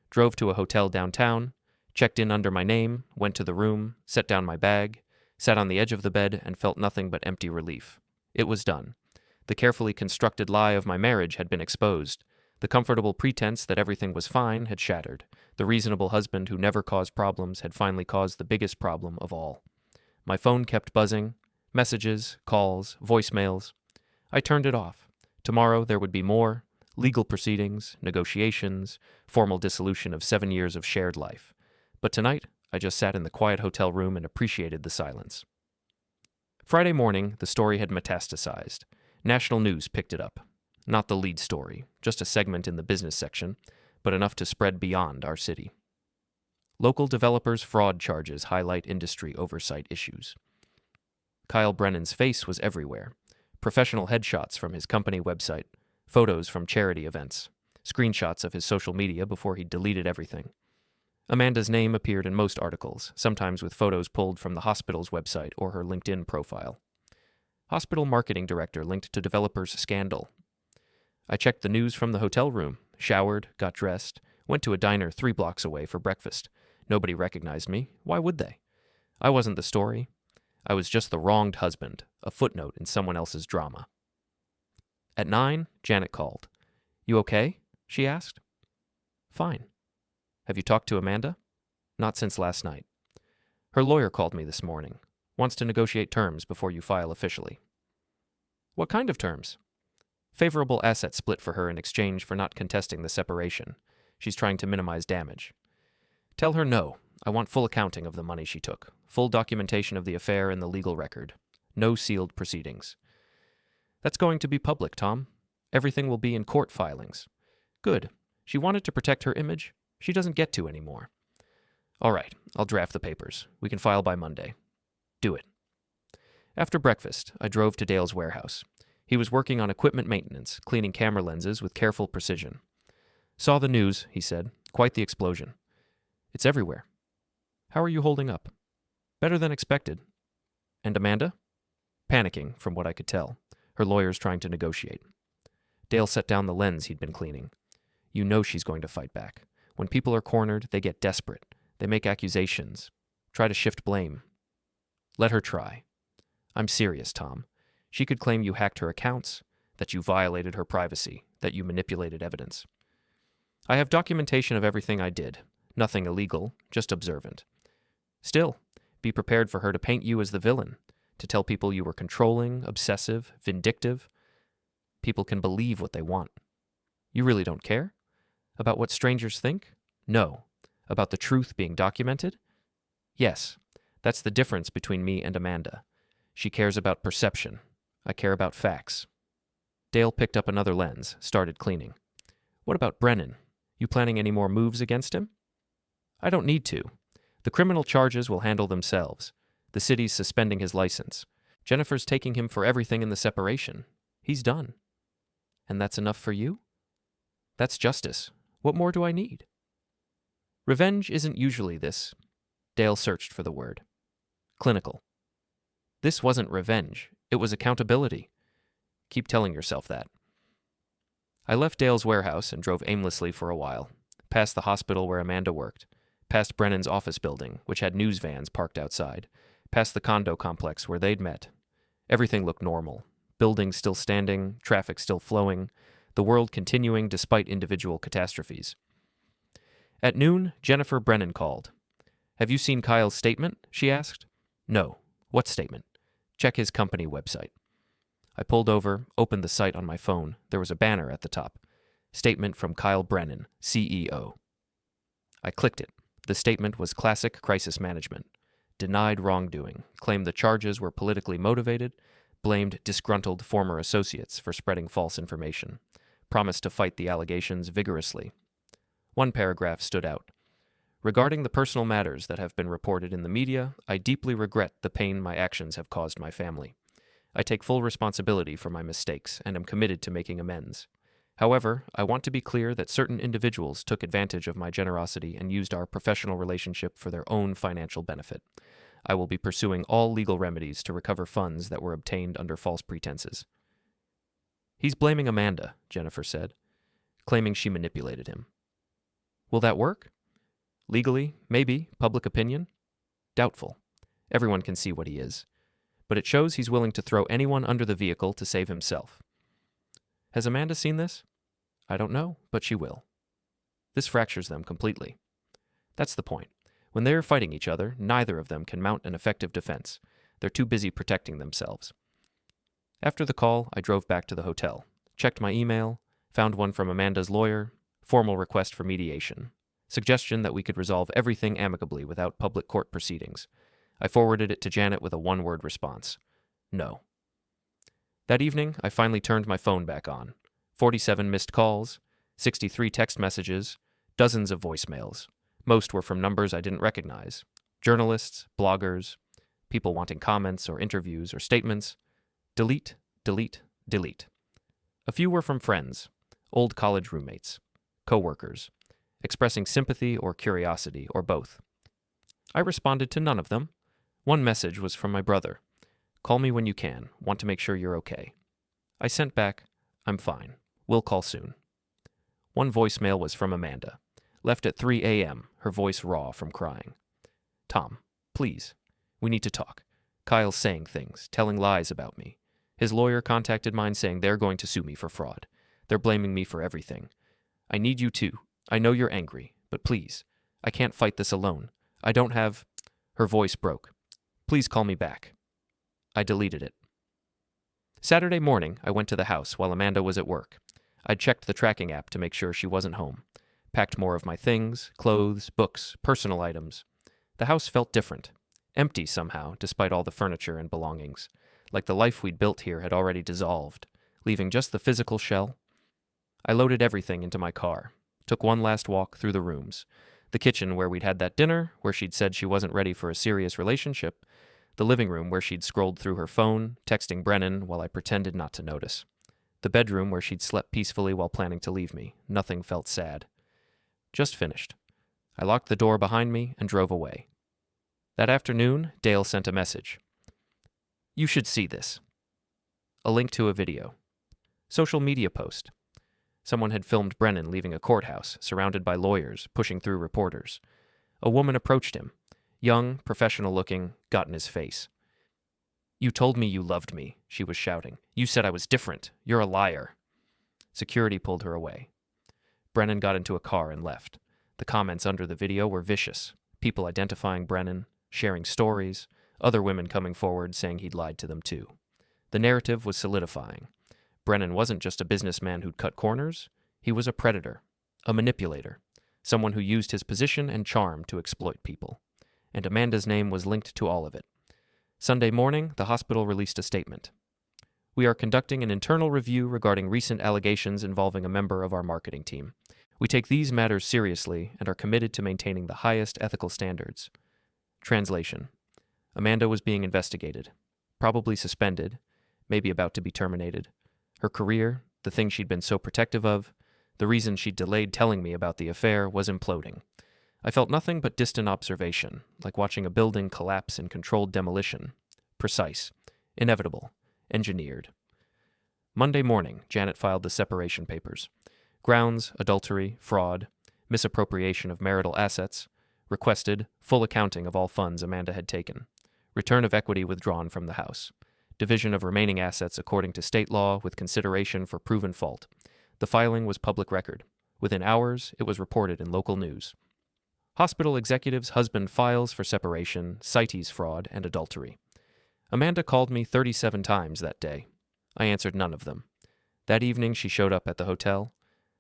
drove to a hotel downtown, checked in under my name, went to the room, set down my bag, sat on the edge of the bed and felt nothing but empty relief. It was done. The carefully constructed lie of my marriage had been exposed. The comfortable pretense that everything was fine had shattered. The reasonable husband who never caused problems had finally caused the biggest problem of all. My phone kept buzzing. Messages, calls, voicemails. I turned it off. Tomorrow there would be more. Legal proceedings, negotiations, formal dissolution of 7 years of shared life. But tonight, I just sat in the quiet hotel room and appreciated the silence. Friday morning, the story had metastasized. National news picked it up. Not the lead story, just a segment in the business section, but enough to spread beyond our city. Local developers' fraud charges highlight industry oversight issues. Kyle Brennan's face was everywhere. Professional headshots from his company website, photos from charity events, screenshots of his social media before he deleted everything. Amanda's name appeared in most articles, sometimes with photos pulled from the hospital's website or her LinkedIn profile. Hospital marketing director linked to developer's scandal. I checked the news from the hotel room, showered, got dressed, went to a diner 3 blocks away for breakfast. Nobody recognized me. Why would they? I wasn't the story. I was just the wronged husband, a footnote in someone else's drama. At 9, Janet called. "You okay?" she asked. "Fine." "Have you talked to Amanda?" "Not since last night." "Her lawyer called me this morning. Wants to negotiate terms before you file officially." "What kind of terms?" "Favorable asset split for her in exchange for not contesting the separation. She's trying to minimize damage." "Tell her no. I want full accounting of the money she took, full documentation of the affair in the legal record. No sealed proceedings." "That's going to be public, Tom. Everything will be in court filings." "Good. She wanted to protect her image. She doesn't get to anymore." "All right, I'll draft the papers. We can file by Monday." "Do it." After breakfast, I drove to Dale's warehouse. He was working on equipment maintenance, cleaning camera lenses with careful precision. "Saw the news," he said. "Quite the explosion." "It's everywhere." "How are you holding up?" "Better than expected." "And Amanda?" "Panicking, from what I could tell. Her lawyer's trying to negotiate." Dale set down the lens he'd been cleaning. "You know she's going to fight back. When people are cornered, they get desperate. They make accusations. Try to shift blame. Let her try. I'm serious, Tom. She could claim you hacked her accounts, that you violated her privacy, that you manipulated evidence. I have documentation of everything I did. Nothing illegal, just observant. Still, be prepared for her to paint you as the villain, to tell people you were controlling, obsessive, vindictive. People can believe what they want. You really don't care? About what strangers think? No. About the truth being documented? Yes. That's the difference between me and Amanda. She cares about perception. I care about facts. Dale picked up another lens, started cleaning. What about Brennan? You planning any more moves against him? I don't need to. The criminal charges will handle themselves. The city's suspending his license. Jennifer's taking him for everything in the separation. He's done. And that's enough for you? That's justice. What more do I need? Revenge isn't usually this. Dale searched for the word. Clinical. This wasn't revenge. It was accountability. Keep telling yourself that. I left Dale's warehouse and drove aimlessly for a while, past the hospital where Amanda worked, past Brennan's office building, which had news vans parked outside, past the condo complex where they'd met. Everything looked normal. buildings still standing, traffic still flowing, the world continuing despite individual catastrophes. At noon, Jennifer Brennan called. "Have you seen Kyle's statement?" she asked. "No. What statement?" "Check his company website." I pulled over, opened the site on my phone. There was a banner at the top. Statement from Kyle Brennan, CEO. I clicked it. The statement was classic crisis management. Denied wrongdoing, claimed the charges were politically motivated, blamed disgruntled former associates for spreading false information, promised to fight the allegations vigorously. One paragraph stood out. "Regarding the personal matters that have been reported in the media, I deeply regret the pain my actions have caused my family. I take full responsibility for my mistakes and am committed to making amends. However, I want to be clear that certain individuals took advantage of my generosity and used our professional relationship for their own financial benefit. I will be pursuing all legal remedies to recover funds that were obtained under false pretenses." "He's blaming Amanda," Jennifer said, claiming she manipulated him. "Will that work?" "Legally, maybe. Public opinion? Doubtful. Everyone can see what he is. But it shows he's willing to throw anyone under the vehicle to save himself." "Has Amanda seen this?" "I don't know, but she will." This fractures them completely. That's the point. When they are fighting each other, neither of them can mount an effective defense. They're too busy protecting themselves. After the call, I drove back to the hotel, checked my email, found one from Amanda's lawyer, formal request for mediation, suggestion that we could resolve everything amicably without public court proceedings. I forwarded it to Janet with a one-word response: no. That evening, I finally turned my phone back on. 47 missed calls, 63 text messages, dozens of voicemails. Most were from numbers I didn't recognize. Journalists, bloggers, people wanting comments or interviews or statements. Delete, delete, delete. A few were from friends, old college roommates, co-workers, expressing sympathy or curiosity or both. I responded to none of them. One message was from my brother. "Call me when you can. Want to make sure you're okay." I sent back, "I'm fine. We'll call soon." One voicemail was from Amanda. Left at 3 a.m., her voice raw from crying. "Tom, please. We need to talk. Kyle's saying things, telling lies about me. His lawyer contacted mine saying they're going to sue me for fraud. They're blaming me for everything. I need you too. I know you're angry, but please. I can't fight this alone. I don't have..." Her voice broke. "Please call me back." I deleted it. Saturday morning, I went to the house while Amanda was at work. I'd checked the tracking app to make sure she wasn't home. Packed more of my things, clothes, books, personal items. The house felt different. Empty somehow, despite all the furniture and belongings. Like the life we'd built here had already dissolved, leaving just the physical shell. I loaded everything into my car. Took one last walk through the rooms. The kitchen where we'd had that dinner, where she'd said she wasn't ready for a serious relationship. The living room where she'd scrolled through her phone, texting Brennan while I pretended not to notice. The bedroom where she'd slept peacefully while planning to leave me. Nothing felt sad. Just finished. I locked the door behind me and drove away. That afternoon, Dale sent a message. "You should see this." A link to a video. Social media post. Someone had filmed Brennan leaving a courthouse, surrounded by lawyers, pushing through reporters. A woman approached him. Young, professional-looking, got in his face. "You told me you loved me," she was shouting. "You said I was different. You're a liar." Security pulled her away. Brennan got into a car and left. The comments under the video were vicious. People identifying Brennan, sharing stories, other women coming forward saying he'd lied to them too. The narrative was solidifying. Brennan wasn't just a businessman who'd cut corners. He was a predator, a manipulator, someone who used his position and charm to exploit people. And Amanda's name was linked to all of it. Sunday morning, the hospital released a statement. "We are conducting an internal review regarding recent allegations involving a member of our marketing team. We take these matters seriously and are committed to maintaining the highest ethical standards." Translation: Amanda was being investigated, probably suspended, maybe about to be terminated. Her career, the thing she'd been so protective of, the reason she'd delayed telling me about the affair, was imploding. I felt nothing but distant observation, like watching a building collapse in controlled demolition. Precise, inevitable, engineered. Monday morning, Janet filed the separation papers. Grounds, adultery, fraud, misappropriation of marital assets. Requested full accounting of all funds Amanda had taken. Return of equity withdrawn from the house. Division of remaining assets according to state law with consideration for proven fault. The filing was public record. Within hours, it was reported in local news. Hospital executive's husband files for separation, CITES fraud, and adultery. Amanda called me 37 times that day. I answered none of them. That evening, she showed up at the hotel.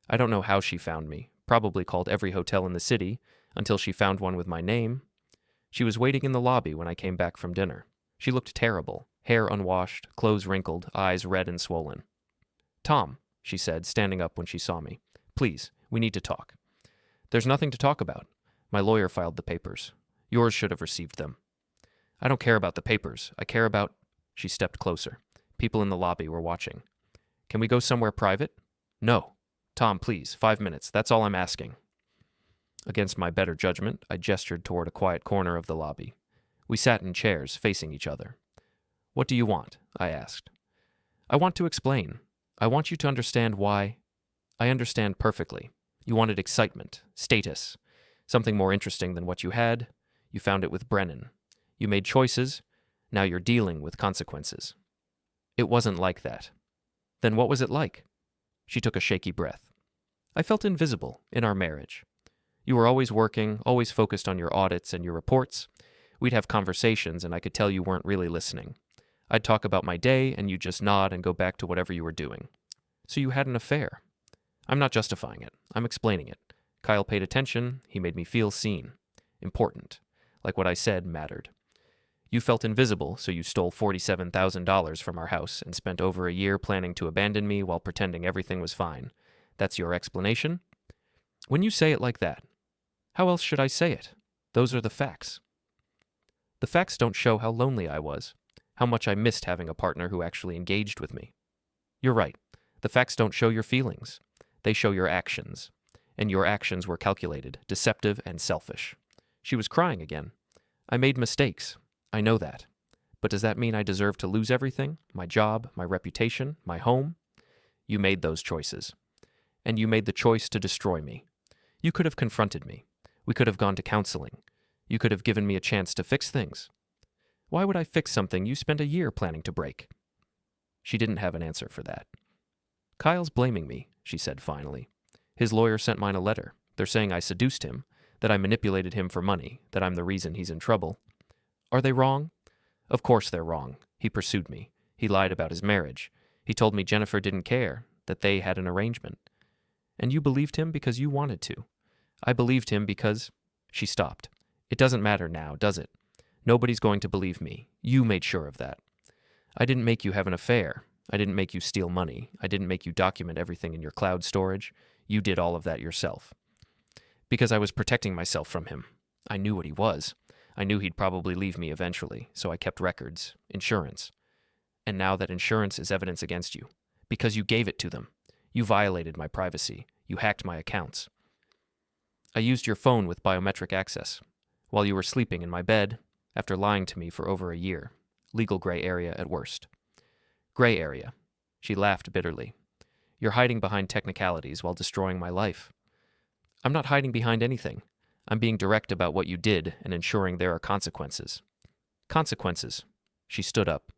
I don't know how she found me, probably called every hotel in the city until she found one with my name. She was waiting in the lobby when I came back from dinner. She looked terrible, hair unwashed, clothes wrinkled, eyes red and swollen. "Tom," she said, standing up when she saw me. "Please, we need to talk." "There's nothing to talk about. My lawyer filed the papers. Yours should have received them." "I don't care about the papers. I care about—" She stepped closer. People in the lobby were watching. "Can we go somewhere private?" "No. Tom, please, 5 minutes. That's all I'm asking." Against my better judgment, I gestured toward a quiet corner of the lobby. We sat in chairs, facing each other. "What do you want?" I asked. "I want to explain. I want you to understand why—" "I understand perfectly. You wanted excitement, status, something more interesting than what you had. You found it with Brennan. You made choices. Now you're dealing with consequences." "It wasn't like that." "Then what was it like?" She took a shaky breath. "I felt invisible in our marriage. You were always working, always focused on your audits and your reports. We'd have conversations, and I could tell you weren't really listening. I'd talk about my day, and you'd just nod and go back to whatever you were doing. So you had an affair. I'm not justifying it. I'm explaining it. Kyle paid attention. He made me feel seen. Important. Like what I said mattered. You felt invisible, so you stole $47,000 from our house and spent over a year planning to abandon me while pretending everything was fine. That's your explanation? When you say it like that, how else should I say it? Those are the facts. The facts don't show how lonely I was, how much I missed having a partner who actually engaged with me. You're right. The facts don't show your feelings. They show your actions. And your actions were calculated, deceptive, and selfish. She was crying again. I made mistakes. I know that. But does that mean I deserve to lose everything? My job, my reputation, my home? You made those choices. And you made the choice to destroy me. You could have confronted me. We could have gone to counseling. You could have given me a chance to fix things. Why would I fix something you spent a year planning to break? She didn't have an answer for that. Kyle's blaming me, she said finally. His lawyer sent mine a letter. They're saying I seduced him, that I manipulated him for money, that I'm the reason he's in trouble. Are they wrong? Of course they're wrong. He pursued me. He lied about his marriage. He told me Jennifer didn't care, that they had an arrangement. And you believed him because you wanted to. I believed him because... She stopped. It doesn't matter now, does it? Nobody's going to believe me. You made sure of that. I didn't make you have an affair. I didn't make you steal money. I didn't make you document everything in your cloud storage. You did all of that yourself. Because I was protecting myself from him. I knew what he was. I knew he'd probably leave me eventually, so I kept records, insurance. And now that insurance is evidence against you. Because you gave it to them. You violated my privacy. You hacked my accounts. I used your phone with biometric access. While you were sleeping in my bed, after lying to me for over a year. Legal gray area at worst. Gray area. She laughed bitterly. You're hiding behind technicalities while destroying my life. I'm not hiding behind anything. I'm being direct about what you did and ensuring there are consequences. Consequences. She stood up.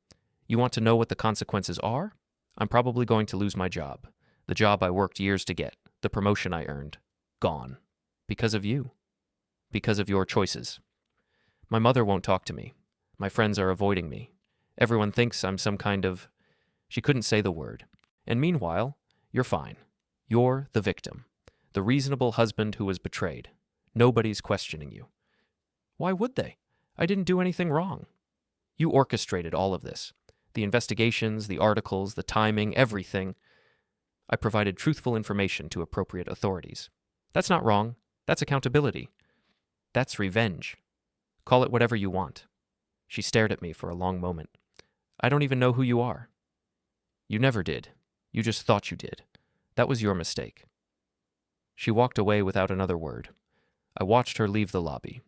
You want to know what the consequences are? I'm probably going to lose my job. The job I worked years to get. The promotion I earned. Gone. Because of you. Because of your choices. My mother won't talk to me. My friends are avoiding me. Everyone thinks I'm some kind of... She couldn't say the word. And meanwhile, you're fine. You're the victim. The reasonable husband who was betrayed. Nobody's questioning you. Why would they? I didn't do anything wrong. You orchestrated all of this. The investigations, the articles, the timing, everything. I provided truthful information to appropriate authorities. That's not wrong. That's accountability. That's revenge. Call it whatever you want. She stared at me for a long moment. I don't even know who you are. You never did. You just thought you did. That was your mistake. She walked away without another word. I watched her leave the lobby,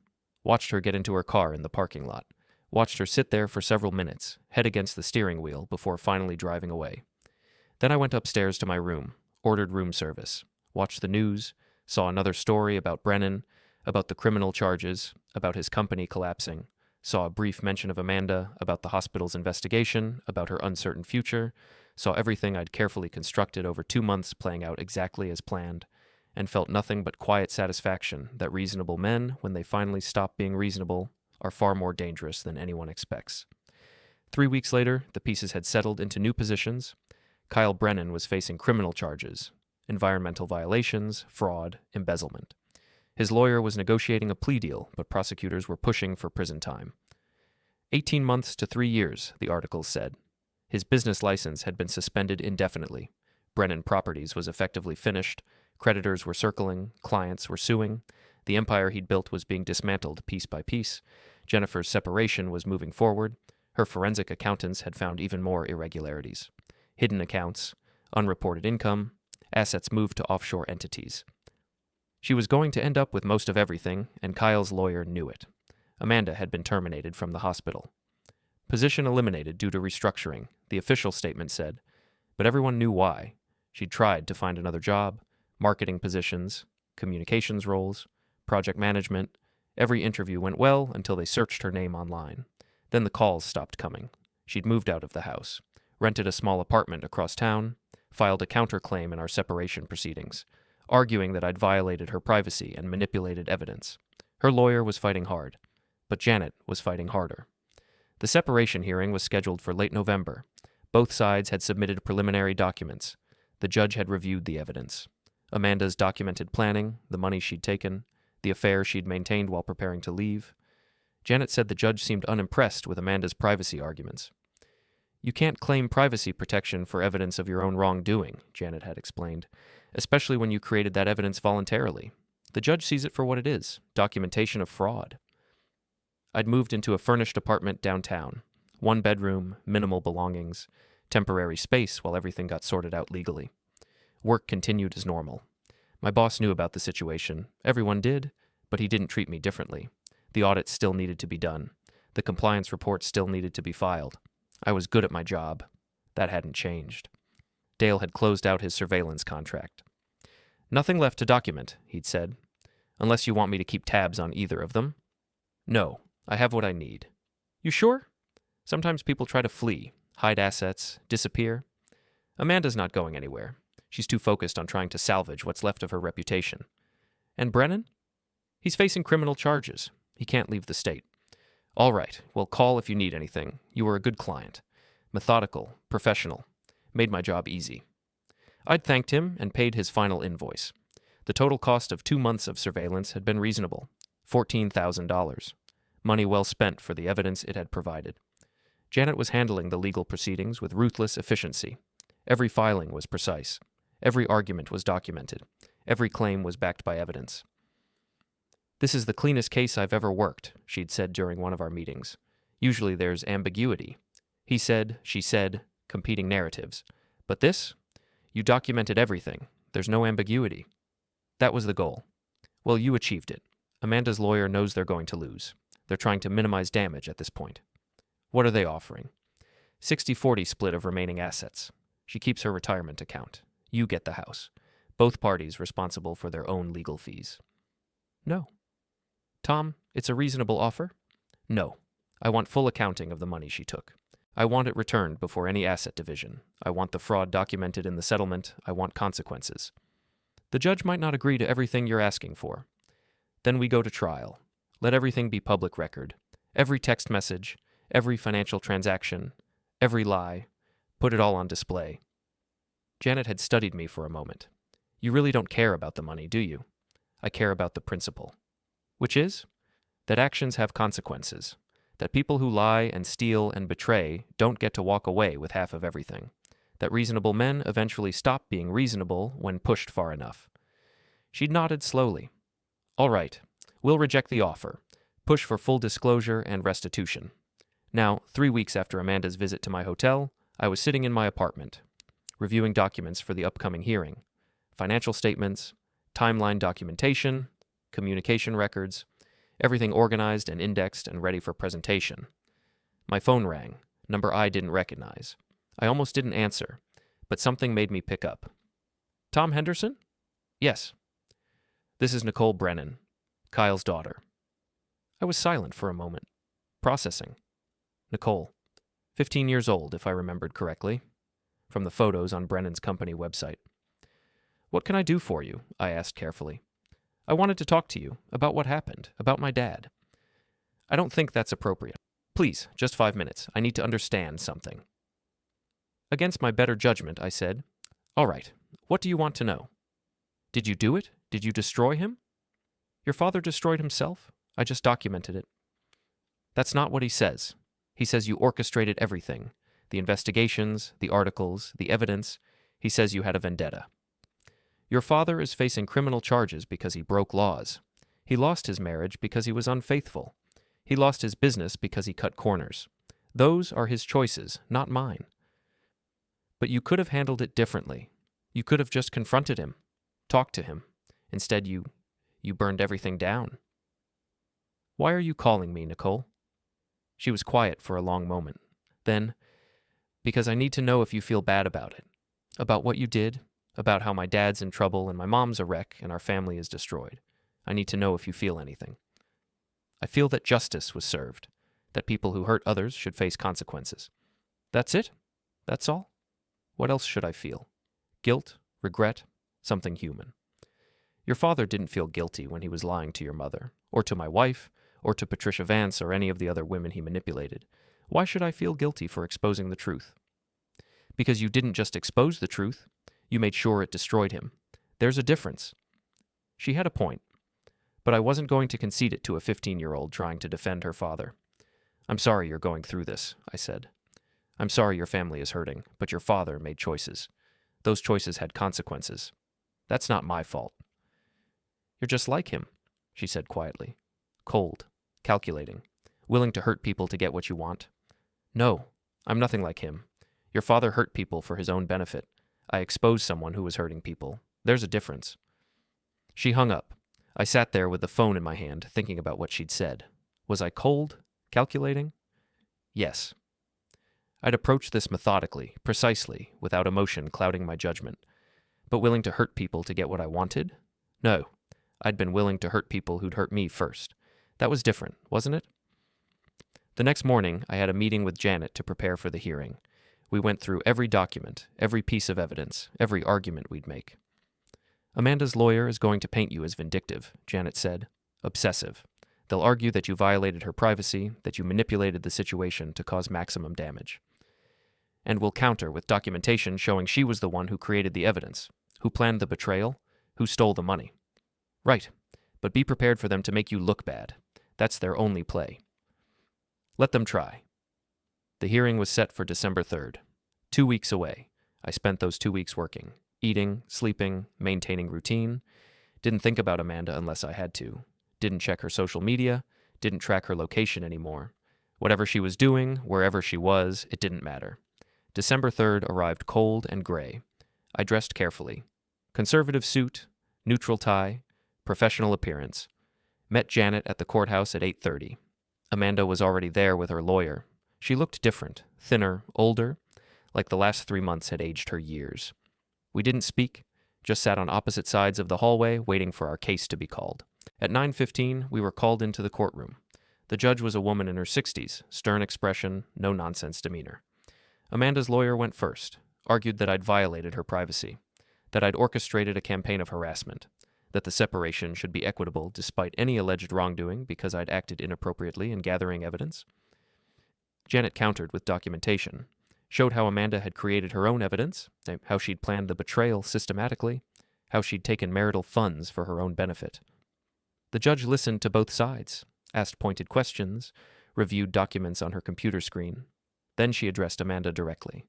watched her get into her car in the parking lot, watched her sit there for several minutes, head against the steering wheel before finally driving away. Then I went upstairs to my room, ordered room service, watched the news, saw another story about Brennan, about the criminal charges, about his company collapsing, Saw a brief mention of Amanda, about the hospital's investigation, about her uncertain future, saw everything I'd carefully constructed over 2 months playing out exactly as planned, and felt nothing but quiet satisfaction that reasonable men, when they finally stop being reasonable, are far more dangerous than anyone expects. 3 weeks later, the pieces had settled into new positions. Kyle Brennan was facing criminal charges, environmental violations, fraud, embezzlement. His lawyer was negotiating a plea deal, but prosecutors were pushing for prison time. 18 months to 3 years, the articles said. His business license had been suspended indefinitely. Brennan Properties was effectively finished. Creditors were circling. Clients were suing. The empire he'd built was being dismantled piece by piece. Jennifer's separation was moving forward. Her forensic accountants had found even more irregularities. Hidden accounts, unreported income, assets moved to offshore entities. She was going to end up with most of everything, and Kyle's lawyer knew it. Amanda had been terminated from the hospital. Position eliminated due to restructuring, the official statement said, but everyone knew why. She'd tried to find another job, marketing positions, communications roles, project management. Every interview went well until they searched her name online. Then the calls stopped coming. She'd moved out of the house, rented a small apartment across town, filed a counterclaim in our separation proceedings, arguing that I'd violated her privacy and manipulated evidence. Her lawyer was fighting hard, but Janet was fighting harder. The separation hearing was scheduled for late November. Both sides had submitted preliminary documents. The judge had reviewed the evidence. Amanda's documented planning, the money she'd taken, the affair she'd maintained while preparing to leave. Janet said the judge seemed unimpressed with Amanda's privacy arguments. You can't claim privacy protection for evidence of your own wrongdoing, Janet had explained, especially when you created that evidence voluntarily. The judge sees it for what it is, documentation of fraud. I'd moved into a furnished apartment downtown. 1 bedroom, minimal belongings, temporary space while everything got sorted out legally. Work continued as normal. My boss knew about the situation. Everyone did, but he didn't treat me differently. The audit still needed to be done. The compliance report still needed to be filed. I was good at my job. That hadn't changed. Dale had closed out his surveillance contract. Nothing left to document, he'd said, unless you want me to keep tabs on either of them. No, I have what I need. You sure? Sometimes people try to flee, hide assets, disappear. Amanda's not going anywhere. She's too focused on trying to salvage what's left of her reputation. And Brennan? He's facing criminal charges. He can't leave the state. All right, well, call if you need anything. You were a good client. Methodical, professional. Made my job easy. I'd thanked him and paid his final invoice. The total cost of 2 months of surveillance had been reasonable, $14,000. Money well spent for the evidence it had provided. Janet was handling the legal proceedings with ruthless efficiency. Every filing was precise. Every argument was documented. Every claim was backed by evidence. This is the cleanest case I've ever worked, she'd said during one of our meetings. Usually there's ambiguity. He said, she said, competing narratives. But this? You documented everything. There's no ambiguity. That was the goal. Well, you achieved it. Amanda's lawyer knows they're going to lose. They're trying to minimize damage at this point. What are they offering? 60-40 split of remaining assets. She keeps her retirement account. You get the house. Both parties responsible for their own legal fees. No. Tom, it's a reasonable offer? No. I want full accounting of the money she took. I want it returned before any asset division. I want the fraud documented in the settlement. I want consequences. The judge might not agree to everything you're asking for. Then we go to trial. Let everything be public record. Every text message, every financial transaction, every lie. Put it all on display. Janet had studied me for a moment. You really don't care about the money, do you? I care about the principle. Which is? That actions have consequences. That people who lie and steal and betray don't get to walk away with half of everything. That reasonable men eventually stop being reasonable when pushed far enough. She nodded slowly. All right, we'll reject the offer. Push for full disclosure and restitution. Now, 3 weeks after Amanda's visit to my hotel, I was sitting in my apartment, reviewing documents for the upcoming hearing. Financial statements, timeline documentation, communication records, everything organized and indexed and ready for presentation. My phone rang, number I didn't recognize. I almost didn't answer, but something made me pick up. Tom Henderson? Yes. This is Nicole Brennan, Kyle's daughter. I was silent for a moment. Processing. Nicole. 15 years old, if I remembered correctly. From the photos on Brennan's company website. What can I do for you? I asked carefully. I wanted to talk to you about what happened, about my dad. I don't think that's appropriate. Please, just 5 minutes. I need to understand something. Against my better judgment, I said, All right, what do you want to know? Did you do it? Did you destroy him? Your father destroyed himself? I just documented it. That's not what he says. He says you orchestrated everything. The investigations, the articles, the evidence. He says you had a vendetta. Your father is facing criminal charges because he broke laws. He lost his marriage because he was unfaithful. He lost his business because he cut corners. Those are his choices, not mine. But you could have handled it differently. You could have just confronted him, talked to him. Instead, you burned everything down. Why are you calling me, Nicole? She was quiet for a long moment. Then, because I need to know if you feel bad about it, about what you did, about how my dad's in trouble and my mom's a wreck and our family is destroyed. I need to know if you feel anything. I feel that justice was served, that people who hurt others should face consequences. That's it? That's all? What else should I feel? Guilt? Regret? Something human. Your father didn't feel guilty when he was lying to your mother, or to my wife, or to Patricia Vance or any of the other women he manipulated. Why should I feel guilty for exposing the truth? Because you didn't just expose the truth, you made sure it destroyed him. There's a difference. She had a point, but I wasn't going to concede it to a 15-year-old trying to defend her father. I'm sorry you're going through this, I said. I'm sorry your family is hurting, but your father made choices. Those choices had consequences. That's not my fault. You're just like him, she said quietly. Cold, calculating, willing to hurt people to get what you want. No, I'm nothing like him. Your father hurt people for his own benefit. I exposed someone who was hurting people. There's a difference. She hung up. I sat there with the phone in my hand, thinking about what she'd said. Was I cold? Calculating? Yes. I'd approached this methodically, precisely, without emotion clouding my judgment. But willing to hurt people to get what I wanted? No. I'd been willing to hurt people who'd hurt me first. That was different, wasn't it? The next morning, I had a meeting with Janet to prepare for the hearing. We went through every document, every piece of evidence, every argument we'd make. Amanda's lawyer is going to paint you as vindictive, Janet said. Obsessive. They'll argue that you violated her privacy, that you manipulated the situation to cause maximum damage. And we'll counter with documentation showing she was the one who created the evidence, who planned the betrayal, who stole the money. Right, but be prepared for them to make you look bad. That's their only play. Let them try. The hearing was set for December 3rd. 2 weeks away. I spent those 2 weeks working, eating, sleeping, maintaining routine. Didn't think about Amanda unless I had to. Didn't check her social media. Didn't track her location anymore. Whatever she was doing, wherever she was, it didn't matter. December 3rd arrived cold and gray. I dressed carefully. Conservative suit, neutral tie, professional appearance. Met Janet at the courthouse at 8:30. Amanda was already there with her lawyer. She looked different, thinner, older, like the last 3 months had aged her years. We didn't speak, just sat on opposite sides of the hallway waiting for our case to be called. At 9:15, we were called into the courtroom. The judge was a woman in her 60s, stern expression, no-nonsense demeanor. Amanda's lawyer went first, argued that I'd violated her privacy, that I'd orchestrated a campaign of harassment, that the separation should be equitable despite any alleged wrongdoing because I'd acted inappropriately in gathering evidence. Janet countered with documentation, showed how Amanda had created her own evidence, how she'd planned the betrayal systematically, how she'd taken marital funds for her own benefit. The judge listened to both sides, asked pointed questions, reviewed documents on her computer screen. Then she addressed Amanda directly.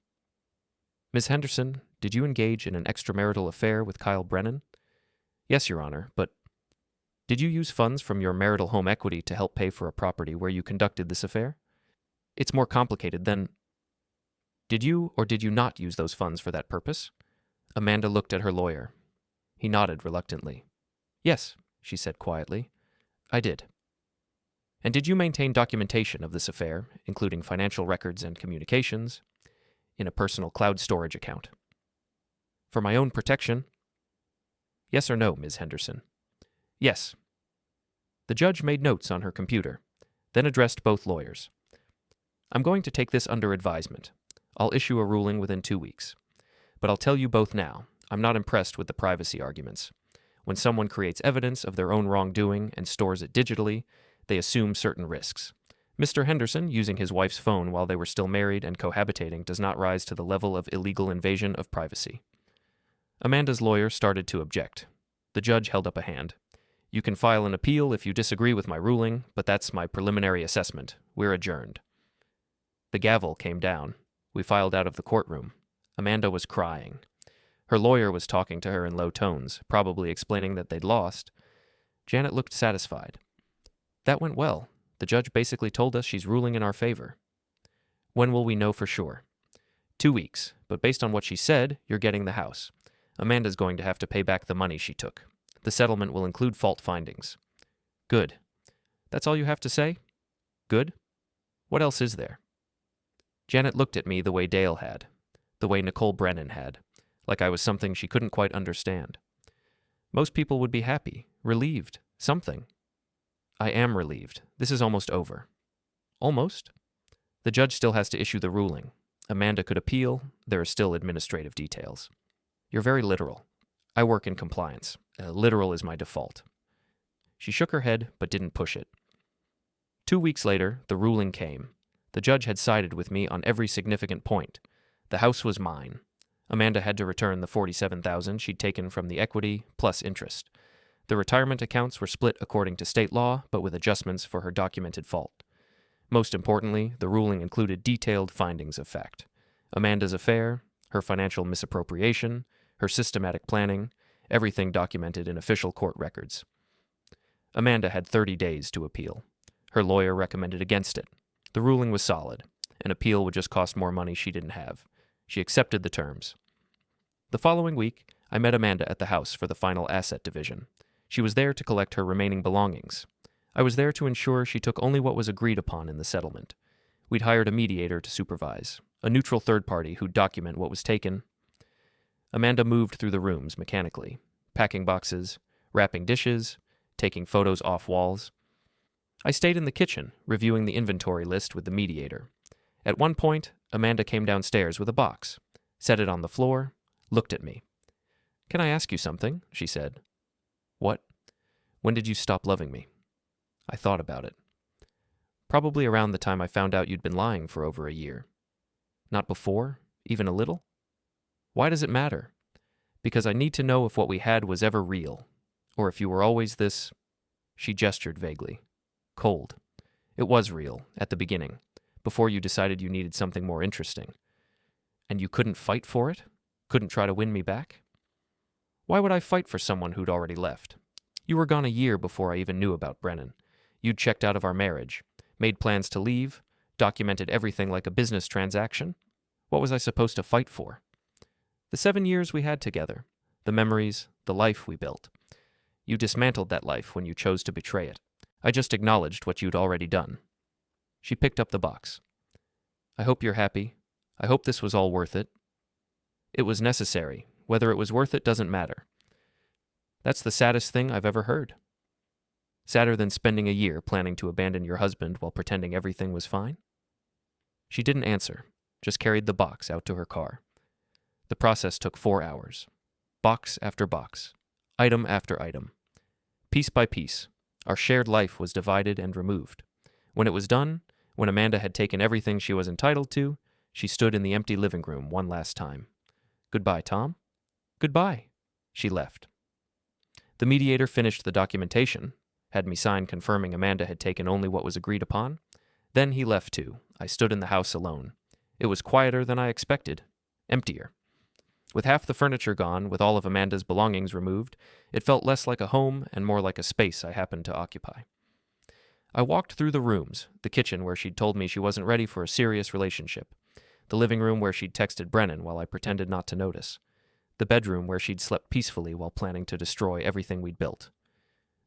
Ms. Henderson, did you engage in an extramarital affair with Kyle Brennan? Yes, Your Honor, but did you use funds from your marital home equity to help pay for a property where you conducted this affair? It's more complicated than... Did you or did you not use those funds for that purpose? Amanda looked at her lawyer. He nodded reluctantly. Yes, she said quietly. I did. And did you maintain documentation of this affair, including financial records and communications, in a personal cloud storage account? For my own protection? Yes or no, Ms. Henderson? Yes. The judge made notes on her computer. then addressed both lawyers. I'm going to take this under advisement. I'll issue a ruling within 2 weeks. But I'll tell you both now, I'm not impressed with the privacy arguments. When someone creates evidence of their own wrongdoing and stores it digitally, they assume certain risks. Mr. Henderson, using his wife's phone while they were still married and cohabitating, does not rise to the level of illegal invasion of privacy. Amanda's lawyer started to object. The judge held up a hand. You can file an appeal if you disagree with my ruling, but that's my preliminary assessment. We're adjourned. The gavel came down. We filed out of the courtroom. Amanda was crying. Her lawyer was talking to her in low tones, probably explaining that they'd lost. Janet looked satisfied. That went well. The judge basically told us she's ruling in our favor. When will we know for sure? 2 weeks, but based on what she said, you're getting the house. Amanda's going to have to pay back the money she took. The settlement will include fault findings. Good. That's all you have to say? Good? What else is there? Janet looked at me the way Dale had, the way Nicole Brennan had, like I was something she couldn't quite understand. Most people would be happy, relieved, something. I am relieved. This is almost over. Almost? The judge still has to issue the ruling. Amanda could appeal. There are still administrative details. You're very literal. I work in compliance. Literal is my default. She shook her head, but didn't push it. 2 weeks later, the ruling came. The judge had sided with me on every significant point. The house was mine. Amanda had to return the $47,000 she'd taken from the equity, plus interest. The retirement accounts were split according to state law, but with adjustments for her documented fault. Most importantly, the ruling included detailed findings of fact. Amanda's affair, her financial misappropriation, her systematic planning, everything documented in official court records. Amanda had 30 days to appeal. Her lawyer recommended against it. The ruling was solid. An appeal would just cost more money she didn't have. She accepted the terms. The following week, I met Amanda at the house for the final asset division. She was there to collect her remaining belongings. I was there to ensure she took only what was agreed upon in the settlement. We'd hired a mediator to supervise, a neutral third party who'd document what was taken. Amanda moved through the rooms mechanically, packing boxes, wrapping dishes, taking photos off walls. I stayed in the kitchen, reviewing the inventory list with the mediator. At one point, Amanda came downstairs with a box, set it on the floor, looked at me. "Can I ask you something?" she said. "What?" "When did you stop loving me?" I thought about it. Probably around the time I found out you'd been lying for over a year. Not before? Even a little? Why does it matter? Because I need to know if what we had was ever real, or if you were always this... She gestured vaguely. Cold. It was real, at the beginning, before you decided you needed something more interesting. And you couldn't fight for it? Couldn't try to win me back? Why would I fight for someone who'd already left? You were gone a year before I even knew about Brennan. You'd checked out of our marriage, made plans to leave, documented everything like a business transaction. What was I supposed to fight for? The 7 years we had together, the memories, the life we built. You dismantled that life when you chose to betray it. I just acknowledged what you'd already done. She picked up the box. I hope you're happy. I hope this was all worth it. It was necessary. Whether it was worth it doesn't matter. That's the saddest thing I've ever heard. Sadder than spending a year planning to abandon your husband while pretending everything was fine? She didn't answer, just carried the box out to her car. The process took 4 hours. Box after box, item after item. Piece by piece, our shared life was divided and removed. When it was done, when Amanda had taken everything she was entitled to, she stood in the empty living room one last time. Goodbye, Tom. Goodbye. She left. The mediator finished the documentation, had me sign confirming Amanda had taken only what was agreed upon. Then he left too. I stood in the house alone. It was quieter than I expected. Emptier. With half the furniture gone, with all of Amanda's belongings removed, it felt less like a home and more like a space I happened to occupy. I walked through the rooms, the kitchen where she'd told me she wasn't ready for a serious relationship, the living room where she'd texted Brennan while I pretended not to notice, the bedroom where she'd slept peacefully while planning to destroy everything we'd built.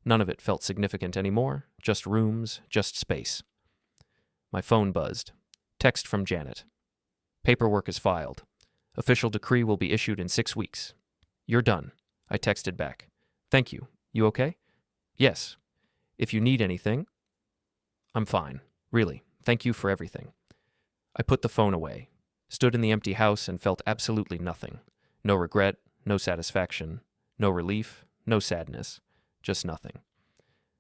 None of it felt significant anymore, just rooms, just space. My phone buzzed. Text from Janet. Paperwork is filed. Official decree will be issued in 6 weeks. You're done. I texted back. Thank you. You okay? Yes. If you need anything... I'm fine. Really. Thank you for everything. I put the phone away, stood in the empty house, and felt absolutely nothing. No regret, no satisfaction, no relief, no sadness, just nothing.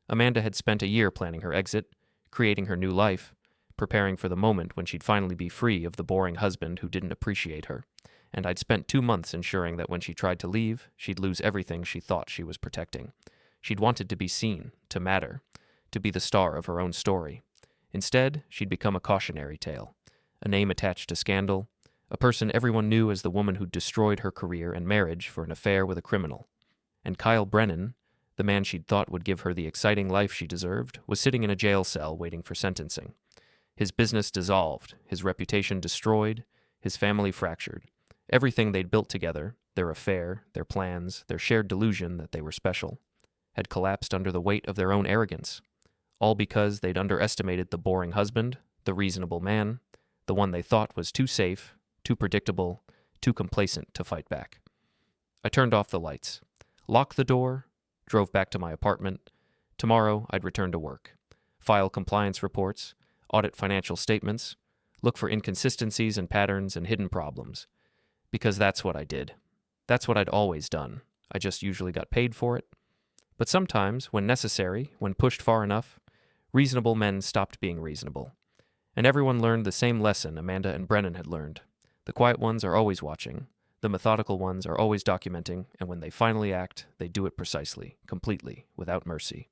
Amanda had spent a year planning her exit, creating her new life, preparing for the moment when she'd finally be free of the boring husband who didn't appreciate her, and I'd spent 2 months ensuring that when she tried to leave, she'd lose everything she thought she was protecting. She'd wanted to be seen, to matter, to be the star of her own story. Instead, she'd become a cautionary tale, a name attached to scandal, a person everyone knew as the woman who'd destroyed her career and marriage for an affair with a criminal. And Kyle Brennan, the man she'd thought would give her the exciting life she deserved, was sitting in a jail cell waiting for sentencing. His business dissolved, his reputation destroyed, his family fractured. Everything they'd built together, their affair, their plans, their shared delusion that they were special, had collapsed under the weight of their own arrogance, all because they'd underestimated the boring husband, the reasonable man, the one they thought was too safe, too predictable, too complacent to fight back. I turned off the lights, locked the door, drove back to my apartment. Tomorrow, I'd return to work, file compliance reports, audit financial statements, look for inconsistencies and patterns and hidden problems. Because that's what I did. That's what I'd always done. I just usually got paid for it. But sometimes, when necessary, when pushed far enough, reasonable men stopped being reasonable. And everyone learned the same lesson Amanda and Brennan had learned. The quiet ones are always watching. The methodical ones are always documenting, and when they finally act, they do it precisely, completely, without mercy.